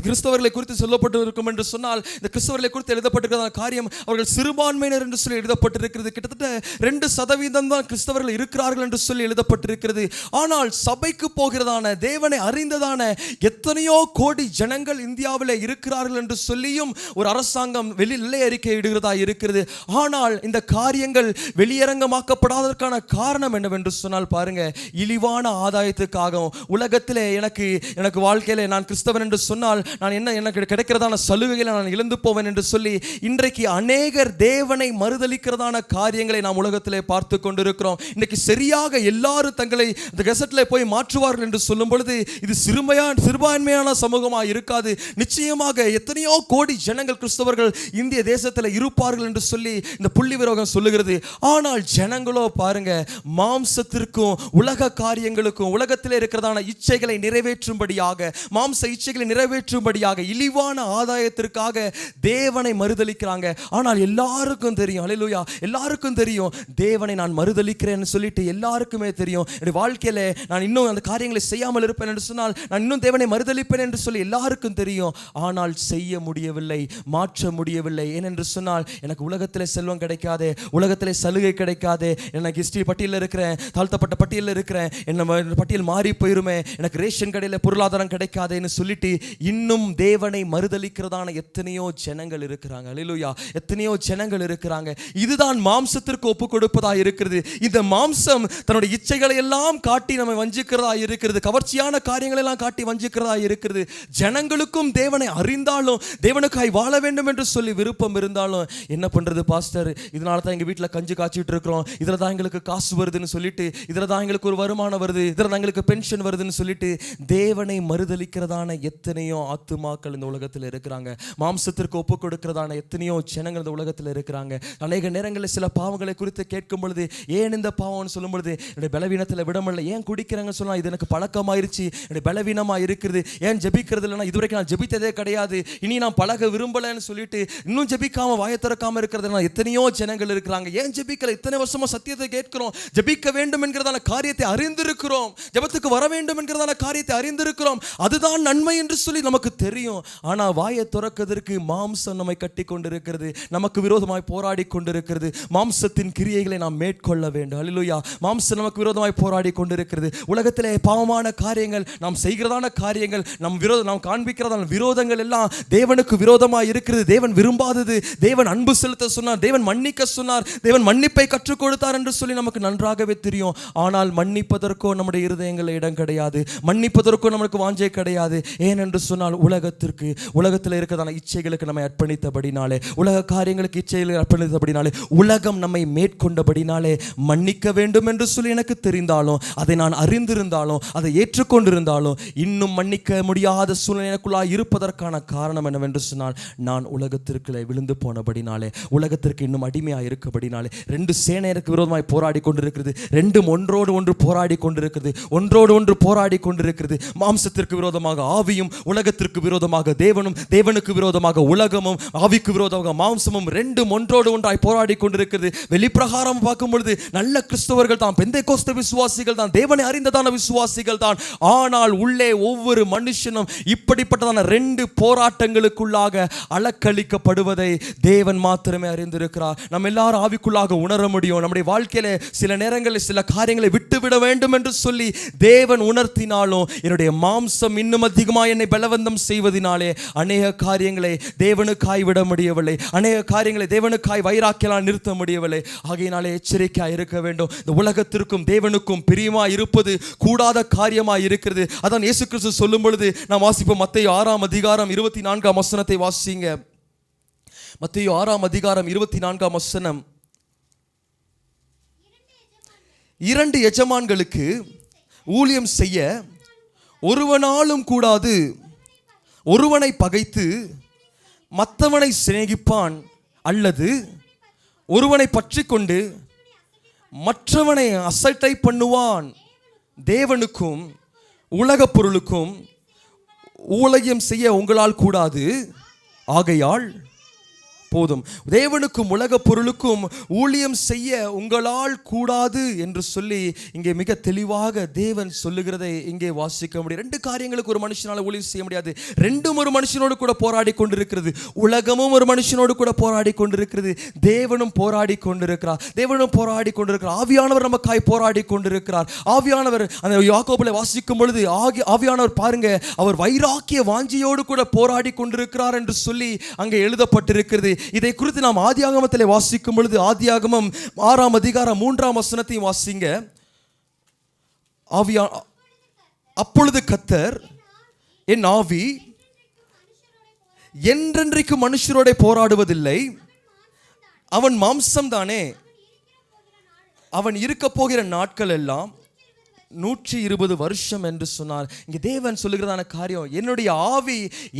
கிறிஸ்தவர்களை குறித்து சொல்லப்பட்டு இருக்கும் என்று சொன்னால், இந்த கிறிஸ்தவர்களை குறித்து எழுதப்பட்டிருக்கிற காரியம் அவர்கள் சிறுபான்மையினர் என்று சொல்லி எழுதப்பட்டிருக்கிறது. கிட்டத்தட்ட 2% தான் கிறிஸ்தவர்கள் இருக்கிறார்கள் என்று சொல்லி எழுதப்பட்டிருக்கிறது. ஆனால் சபைக்கு போகிறதான, தேவனை அறிந்ததான எத்தனையோ கோடி ஜனங்கள் இந்தியாவில் இருக்கிறார்கள் என்று சொல்லியும் ஒரு அரசாங்கம் வெள்ளை அறிக்கை இடுகிறதா இருக்கிறது. ஆனால் இந்த காரியங்கள் வெளியரங்கமாக்கப்படாததற்கான காரணம் என்னவென்று சொன்னால் பாருங்க, இழிவான ஆதாயத்துக்காகவும், உலகத்திலே எனக்கு வாழ்க்கையில நான் கிறிஸ்தவன் என்று சொன்னால் நான் என்ன, எனக்கு கிடைக்கிறதான சலுகைகளை நான் இழந்து போவேன் என்று சொல்லி இன்றைக்கு அநேகர் தேவனை மறுதலிக்கிறதான காரியங்களை நாம் உலகத்திலே பார்த்து கொண்டிருக்கிறோம். இன்னைக்கு சரியாக எல்லாரும் தங்களை இந்த கெசட்ல போய் மாற்றுவார்கள் என்று சொல்லும் பொழுது இது சிறுபான்மையான சமூகமாக இருக்காது. நிச்சயமாக எத்தனையோ கோடி ஜனங்கள் கிறிஸ்தவர்கள் இந்திய தேசத்தில் இருப்பார்கள் என்று சொல்லி இந்த புள்ளி விரோகம் சொல்லுகிறது. ஆனால் ஜனங்களோ பாருங்க, மாம்சத்திற்கும் உலக காரியங்களுக்கும், உலகத்தில் இருக்கிறதான இச்சைகளை நிறைவேற்றும்படியாக, மாம்ச இச்சைகளை நிறைவேற்றும்படியாக, இழிவான ஆதாயத்திற்காக தேவனை மறுதலிக்கிறாங்க. ஆனால் எல்லாருக்கும் தெரியும், அல்லேலூயா, எல்லாருக்கும் தெரியும், தேவனை நான் மறுதலிக்கிறேன்னு சொல்லிட்டு எல்லாருக்குமே தெரியும். என்னுடைய வாழ்க்கையில நான் இன்னும் அந்த காரியங்களை செய்யாமல் இருப்பேன் என்று சொன்னால் நான் இன்னும் தேவனை மறுதலிப்பேன் என்று சொல்லி எல்லாருக்கும் தெரியும். ஆனால் செய்ய முடியவில்லை, மாற்ற முடியவில்லை. ஏனென்று சொன்னால் எனக்கு உலகத்தில் செல்வம் கிடைக்காது, உலகத்தில் சலுகை கிடைக்காது, எனக்கு ஹிஸ்டரி பட்டியலில் இருக்கிறேன், தாழ்த்தப்பட்ட பட்டியலில் இருக்கிறேன், என்ன பட்டியல் மாறி போயிருமே, எனக்கு ரேஷன் கடையில் பொருளாதாரம் கிடைக்காதுன்னு சொல்லிட்டு இன்னும் தேவனை மறுதலிக்கிறதான எத்தனையோ ஜனங்கள் இருக்கிறாங்க. அல்லேலூயா, எத்தனையோ ஜனங்கள் இருக்கிறாங்க. இதுதான் மாம்சத்திற்கு ஒப்பு கொடுப்பதா இருக்கிறது. இந்த மாம்சம் தன்னுடைய இச்சைகளை எல்லாம் காட்டி நம்மை வஞ்சிக்கிறதா இருக்கிறது, கவர்ச்சியான காரியங்களை எல்லாம் காட்டி வஞ்சிக்கிறதா இருக்கிறது. ஜனங்களுக்கும் தேவனை அறிந்தாலும், தேவனுக்காய் வாழ வேண்டும் என்று சொல்லி விருப்பம் இருந்தாலும் என்ன பண்றது பாஸ்டர், இதனால தான் எங்க வீட்டில் கஞ்சி காய்ச்சிட்டு இருக்கிறோம், இதுல தான் எங்களுக்கு காசு வருதுன்னு சொல்லி சொல்லிட்டு, இதில் தான் எங்களுக்கு ஒரு வருமானம் வருது, இதில் தான் எங்களுக்கு பென்ஷன் வருதுன்னு சொல்லிட்டு தேவனை மறுதலிக்கிறதான எத்தனையோ ஆத்துமாக்கள் இந்த உலகத்தில் இருக்கிறாங்க. மாம்சத்திற்கு ஒப்பு கொடுக்கிறதான எத்தனையோ ஜனங்கள் இந்த உலகத்தில் இருக்கிறாங்க. அநேக நேரங்களில் சில பாவங்களை குறித்து கேட்கும் பொழுது, ஏன் இந்த பாவம்னு சொல்லும் பொழுது, என்னுடைய பலவீனத்தில் விடமில்லை, ஏன் குடிக்கிறாங்கன்னு சொல்லலாம், இது எனக்கு பழக்கமாயிருச்சு, என்னுடைய பலவீனமாக இருக்குது, ஏன் ஜெபிக்கிறது இல்லைன்னா இதுவரைக்கும் நான் ஜெபித்ததே கிடையாது, இனி நான் பழக விரும்பலைன்னு சொல்லிட்டு இன்னும் ஜெபிக்காம வாயை திறக்காம இருக்கிறதுனா எத்தனையோ ஜனங்கள் இருக்கிறாங்க. ஏன் ஜெபிக்கல? இத்தனை வருஷமா சத்தியத்தை கேட்கிறோம், ஜெபிக்க வேண்டும் என்கிறதான காரியத்தை அறிந்திருக்கிறோம், ஜெபத்துக்கு வர வேண்டும் என்கிறதான காரியத்தை அறிந்திருக்கிறோம், அதுதான் நன்மை என்று சொல்லி நமக்கு தெரியும். ஆனால் வாயை திறக்கிறதற்கு மாம்சம் நம்மை கட்டி கொண்டிருக்கிறது, நமக்கு விரோதமாய் போராடி கொண்டிருக்கிறது. மாம்சத்தின் கிரியைகளை நாம் மேற்கொள்ள வேண்டும். அல்லேலூயா. மாம்சம் நமக்கு விரோதமாய் போராடி கொண்டிருக்கிறது. உலகத்திலே பாவமான காரியங்கள், நாம் செய்கிறதான காரியங்கள், நாம் காண்பிக்கிறதான விரோதங்கள் எல்லாம் தேவனுக்கு விரோதமாய் இருக்கிறது. தேவன் விரும்பாதது. தேவன் அன்பு செலுத்த சொன்னார், தேவன் மன்னிக்க சொன்னார், தேவன் மன்னிப்பை கற்றுக் கொடுத்தார் என்று சொல்லி நமக்கு நன்றாகவே தெரியும். ஆனால் மன்னிப்பதற்கோ நம்முடைய இருதயங்களில் இடம் கிடையாது, மன்னிப்பதற்கோ நமக்கு வாஞ்சை கிடையாது. ஏனென்று சொன்னால் உலகத்தில் இருக்கிறதான இச்சைகளுக்கு நம்மை அர்ப்பணித்தபடினாலே, உலக காரியங்களுக்கு இச்சைகளை அர்ப்பணித்தபடினாலே, உலகம் நம்மை மேற்கொண்டபடினாலே மன்னிக்க வேண்டும் என்று சொல்லி எனக்கு தெரிந்தாலும், அதை நான் அறிந்திருந்தாலும், அதை ஏற்றுக்கொண்டிருந்தாலும் இன்னும் மன்னிக்க முடியாத சூழ்நிலைக்குள்ளாக இருப்பதற்கான காரணம் என்னவென்று சொன்னால், நான் உலகத்திற்குள்ளே விழுந்து போனபடினாலே, உலகத்திற்கு இன்னும் அடிமையாக இருக்கபடினாலே. ரெண்டு சேனையருக்கு விரோதமாய் போராடி கொண்டிருக்கிறது, ரெண்டும் ஒன்றோடு ஒன்று போராடி கொண்டிருக்கிறது, ஒன்றோடு ஒன்று போராடி கொண்டிருக்கிறது. மாம்சத்திற்கு விரோதமாக ஆவியும், உலகத்திற்கு விரோதமாக தேவனும், தேவனுக்கு விரோதமாக உலகமும், ஆவிக்கு விரோதமாக மாம்சமும் ரெண்டும் ஒன்றோடு ஒன்றாய் போராடி கொண்டிருக்கிறது. வெளிப்பிரகாரம் பார்க்கும் பொழுது நல்ல கிறிஸ்தவர்கள் தான், பெந்தேகோஸ்தே விசுவாசிகள் தான், தேவனை அறிந்ததான விசுவாசிகள் தான். ஆனால் உள்ளே ஒவ்வொரு மனுஷனும் இப்படிப்பட்டதான ரெண்டு போராட்டங்களுக்குள்ளாக அலக்களிக்கப்படுவதை தேவன் மாத்திரமே அறிந்திருக்கிறார். நம்ம எல்லாரும் ஆவிக்குள்ளாக உணர முடியும். நம்முடைய வாழ்க்கையில சில நேரங்களில் சில காரியங்களை விட்டுவிட வேண்டும் என்று சொல்லி தேவன் உணர்த்தினாலும், என்னுடைய மாம்சம் இன்னும் அதிகமாக என்னை பலவந்தம் செய்வதனாலே அநேக காரியங்களை தேவனுக்காய் விட முடியவில்லை, அநேக காரியங்களை தேவனுக்காய் வைராக்கியலால் நிறுத்த முடியவில்லை. ஆகையினாலே எச்சரிக்கையாக இருக்க வேண்டும். இந்த உலகத்திற்கும் தேவனுக்கும் பிரியமாய் இருப்பது கூடாத காரியமாய் இருக்கிறது. அதான் இயேசு கிறிஸ்து சொல்லும் பொழுது நாம் வாசிப்போம். மத்தேயு 6:24 வாசிங்க. மத்தேயு 6:24 இரண்டு எஜமான்களுக்கு ஊழியம் செய்ய ஒருவனாலும் கூடாது, ஒருவனை பகைத்து மற்றவனை சிநேகிப்பான், அல்லது ஒருவனை பற்றி கொண்டு மற்றவனை அசட்டை பண்ணுவான். தேவனுக்கும் உலக பொருளுக்கும் ஊழியம் செய்ய உங்களால் கூடாது, ஆகையால் போதும். தேவனுக்கும் உலக பொருளுக்கும் ஊழியம் செய்ய உங்களால் கூடாது என்று சொல்லி இங்கே மிக தெளிவாக தேவன் சொல்லுகிறதை இங்கே வாசிக்க முடியும். ரெண்டு காரியங்களுக்கு ஒரு மனுஷனால் ஊழியம் செய்ய முடியாது. ரெண்டும் ஒரு மனுஷனோடு கூட போராடி கொண்டிருக்கிறது. உலகமும் ஒரு மனுஷனோடு கூட போராடி கொண்டிருக்கிறது, தேவனும் போராடி கொண்டிருக்கிறார். ஆவியானவர் நமக்காய் போராடி கொண்டிருக்கிறார். ஆவியானவர் அந்த யாக்கோபிலே வாசிக்கும் பொழுது ஆவியானவர் பாருங்க, அவர் வைராக்கிய வாஞ்சியோடு கூட போராடி கொண்டிருக்கிறார் என்று சொல்லி அங்கே எழுதப்பட்டிருக்கிறது. இதை குறித்து நாம் ஆதியாகமத்திலே வாசிக்கும் பொழுது, ஆதியாகமம் 6:3 வாசிங்க. அப்பொழுது கர்த்தர், என் ஆவி என்றென்றைக்கு மனுஷரோட போராடுவதில்லை, அவன் மாம்சம் தானே, அவன் இருக்க போகிற நாட்கள் எல்லாம் 120 வருஷம் என்று சொன்னார். இங்கே தேவன் சொல்லுகிறதான காரியம், என்னுடைய ஆவி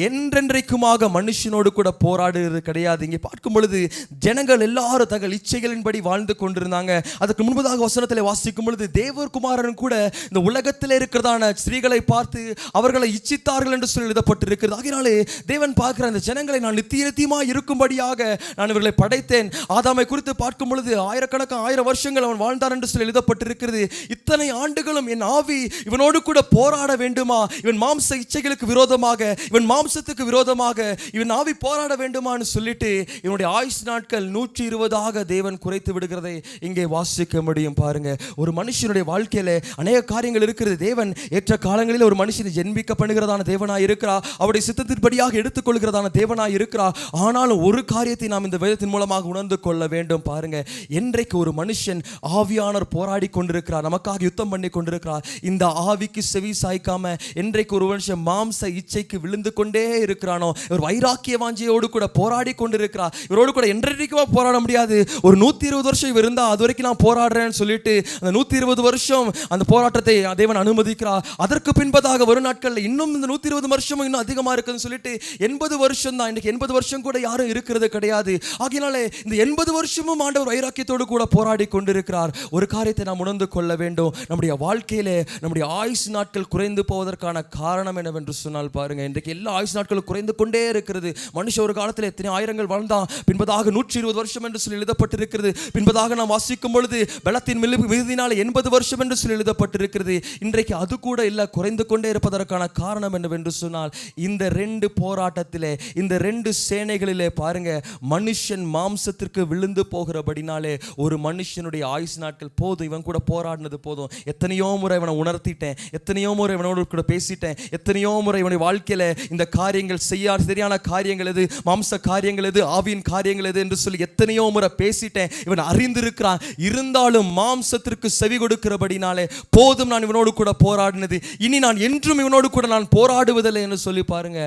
என்றென்றைக்குமாக மனுஷனோடு கூட போராடுகிறது கிடையாது. இங்கே பார்க்கும் பொழுது ஜனங்கள் எல்லாரும் தங்கள் இச்சைகளின்படி வாழ்ந்து கொண்டிருந்தாங்க. அதுக்கு முன்பதாக வசனத்தில் வாசிக்கும் பொழுது தேவகுமாரன் கூட இந்த உலகத்தில் இருக்கிறதான ஸ்திரீகளை பார்த்து அவர்களை இச்சித்தார்கள் என்று சொல்லி எழுதப்பட்டிருக்கிறது. ஆகையினாலே தேவன் பார்க்கிற அந்த ஜனங்களை நான் நித்தியமாக இருக்கும்படியாக நான் இவர்களை படைத்தேன். ஆதாமை குறித்து பார்க்கும் பொழுது 1000 வருஷங்கள் அவன் வாழ்ந்தான் என்று சொல்லி எழுதப்பட்டிருக்கிறது. இத்தனை ஆண்டுகளும் என் ஆவி இவனோடு கூட போராட வேண்டுமா? இவன் மாம்ச இச்சைகளுக்கு விரோதமாக, இவன் மாம்சத்துக்கு விரோதமாக இவன் ஆவி போராட வேண்டுமான்னு சொல்லிட்டு இவனுடைய ஆயுஷ் நாட்கள் 120 தேவன் குறைத்து விடுகிறதை இங்கே வாசிக்க முடியும். பாருங்க, ஒரு மனுஷனுடைய வாழ்க்கையில அநேக காரியங்கள் இருக்கிறது. தேவன் ஏற்ற காலங்களில் ஒரு மனுஷனை ஜென்மிக்க பண்ணுகிறதான தேவனாய் இருக்கிறார், அவருடைய சித்தத்தின்படியாக எடுத்துக்கொள்கிறதான தேவனாய் இருக்கிறார். ஆனாலும் ஒரு காரியத்தை நாம் இந்த வேதத்தின் மூலமாக உணர்ந்து கொள்ள வேண்டும். பாருங்க, என்றைக்கு ஒரு மனுஷன் ஆவியானவர் போராடி கொண்டிருக்கிறார், நமக்காக யுத்தம் பண்ணி கொண்டிருக்கிறார், கொண்டிருக்கிறார். இந்த ஆவிக்கு செவி சாய்க்காம என்றைக்கு ஒரு மனுஷன் மாம்ச இச்சைக்கு விழுந்து கொண்டே இருக்கிறானோ, இவர் வைராக்கிய வாஞ்சையோடு கூட போராடி கொண்டிருக்கிறார். இவரோடு கூட என்றைக்குமா போராட முடியாது. ஒரு 120 வருஷம் இவர் இருந்தா அது வரைக்கும் நான் போராடுறேன்னு சொல்லிட்டு அந்த 120 வருஷம் அந்த போராட்டத்தை தேவன் அனுமதிக்கிறார். அதற்கு பின்பதாக வரும் நாட்கள்ல இன்னும் இந்த 120 வருஷமும் இன்னும் அதிகமா இருக்குன்னு சொல்லிட்டு 80 வருஷம் தான். இன்னைக்கு 80 வருஷம் கூட யாரும் இருக்கிறது கிடையாது. ஆகையினாலே இந்த 80 வருஷமும் ஆண்டவர் வைராக்கியத்தோடு கூட போராடி கொண்டிருக்கிறார். ஒரு காரியத்தை நாம் உணர்ந்து கொள்ள வேண்டும். நம்முடைய வாழ்க்கையிலே நம்முடைய ஆயுசு நாட்கள் குறைந்து போவதற்கான காரணம் என்னவென்று சொன்னால் பாருங்க, இன்றைக்கு எல்லா ஆயுசு நாட்களும் குறைந்து கொண்டே இருக்கிறது. மனுஷன் ஒரு காலத்தில் எத்தனை ஆயிரங்கள் வாழ்ந்தான், பின்பதாக 120 வருஷம் என்று சொல்லி எழுதப்பட்டிருக்கிறது. பின்பதாக நாம் வாசிக்கும் பொழுது பலத்தின் மிகுதியினால 80 வருஷம் என்று சொல்லி எழுதப்பட்டிருக்கிறது. இன்றைக்கு அது கூட இல்லை, குறைந்து கொண்டே இருப்பதற்கான காரணம் என்னவென்று சொன்னால் இந்த 2 போராட்டத்திலே, இந்த 2 சேனைகளிலே பாருங்க, மனுஷன் மாம்சத்திற்கு விழுந்து போகிறபடினாலே ஒரு மனுஷனுடைய ஆயுசு நாட்கள் போதும், இவன் கூட போராடினது போதும். எத்தனையோ முறை இவனை உணர்த்திட்டேன், எத்தனையோ முறை இவனோடு கூட பேசிட்டேன், எத்தனையோ முறை இவனுடைய வாழ்க்கையில இந்த காரியங்கள் சரியான காரியங்கள் எது, மாம்ச காரியங்கள் எது, ஆவியின் காரியங்கள் எது என்று சொல்லி எத்தனையோ முறை பேசிட்டேன். இவன் அறிந்திருக்கிறான். இருந்தாலும் மாம்சத்திற்கு செவி கொடுக்கிறபடினாலே போதும், நான் இவனோடு கூட போராடினது, இனி நான் என்றும் இவனோடு கூட நான் போராடுவதில்லை என்று சொல்லி பாருங்க,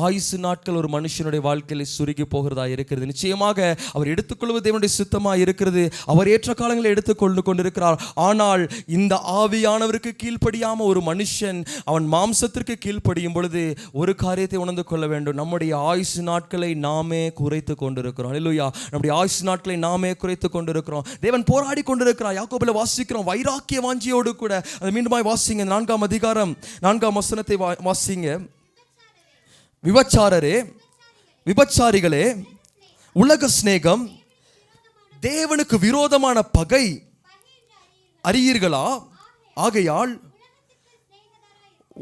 ஆயுசு நாட்கள் ஒரு மனுஷனுடைய வாழ்க்கையில் சுருகி போகிறதா இருக்கிறது. நிச்சயமாக அவர் எடுத்துக்கொள்வது தேவனுடைய சித்தமாக இருக்கிறது. அவர் ஏற்ற காலங்களை எடுத்துக்கொண்டு கொண்டிருக்கிறார். ஆனால் இந்த ஆவியானவருக்கு கீழ்ப்படியாம ஒரு மனுஷன் அவன் மாம்சத்திற்கு கீழ்ப்படியும் பொழுது ஒரு காரியத்தை உணர்ந்து கொள்ள வேண்டும். நம்முடைய ஆயுசு நாட்களை நாமே குறைத்து கொண்டிருக்கிறோம். அல்லேலூயா. நம்முடைய ஆயுசு நாட்களை நாமே குறைத்து கொண்டிருக்கிறோம். தேவன் போராடி கொண்டிருக்கிறார். யாக்கோபில் வாசிக்கிறோம், வைராக்கிய வாஞ்சியோடு கூட. அது மீண்டுமாய் வாசிங்க, 4ஆம் அதிகாரம் 4ஆம் வசனத்தை வாசிங்க. விபச்சாரரே, விபச்சாரிகளே, உலக சிநேகம் தேவனுக்கு விரோதமான பகை அறியீர்களா? ஆகையால்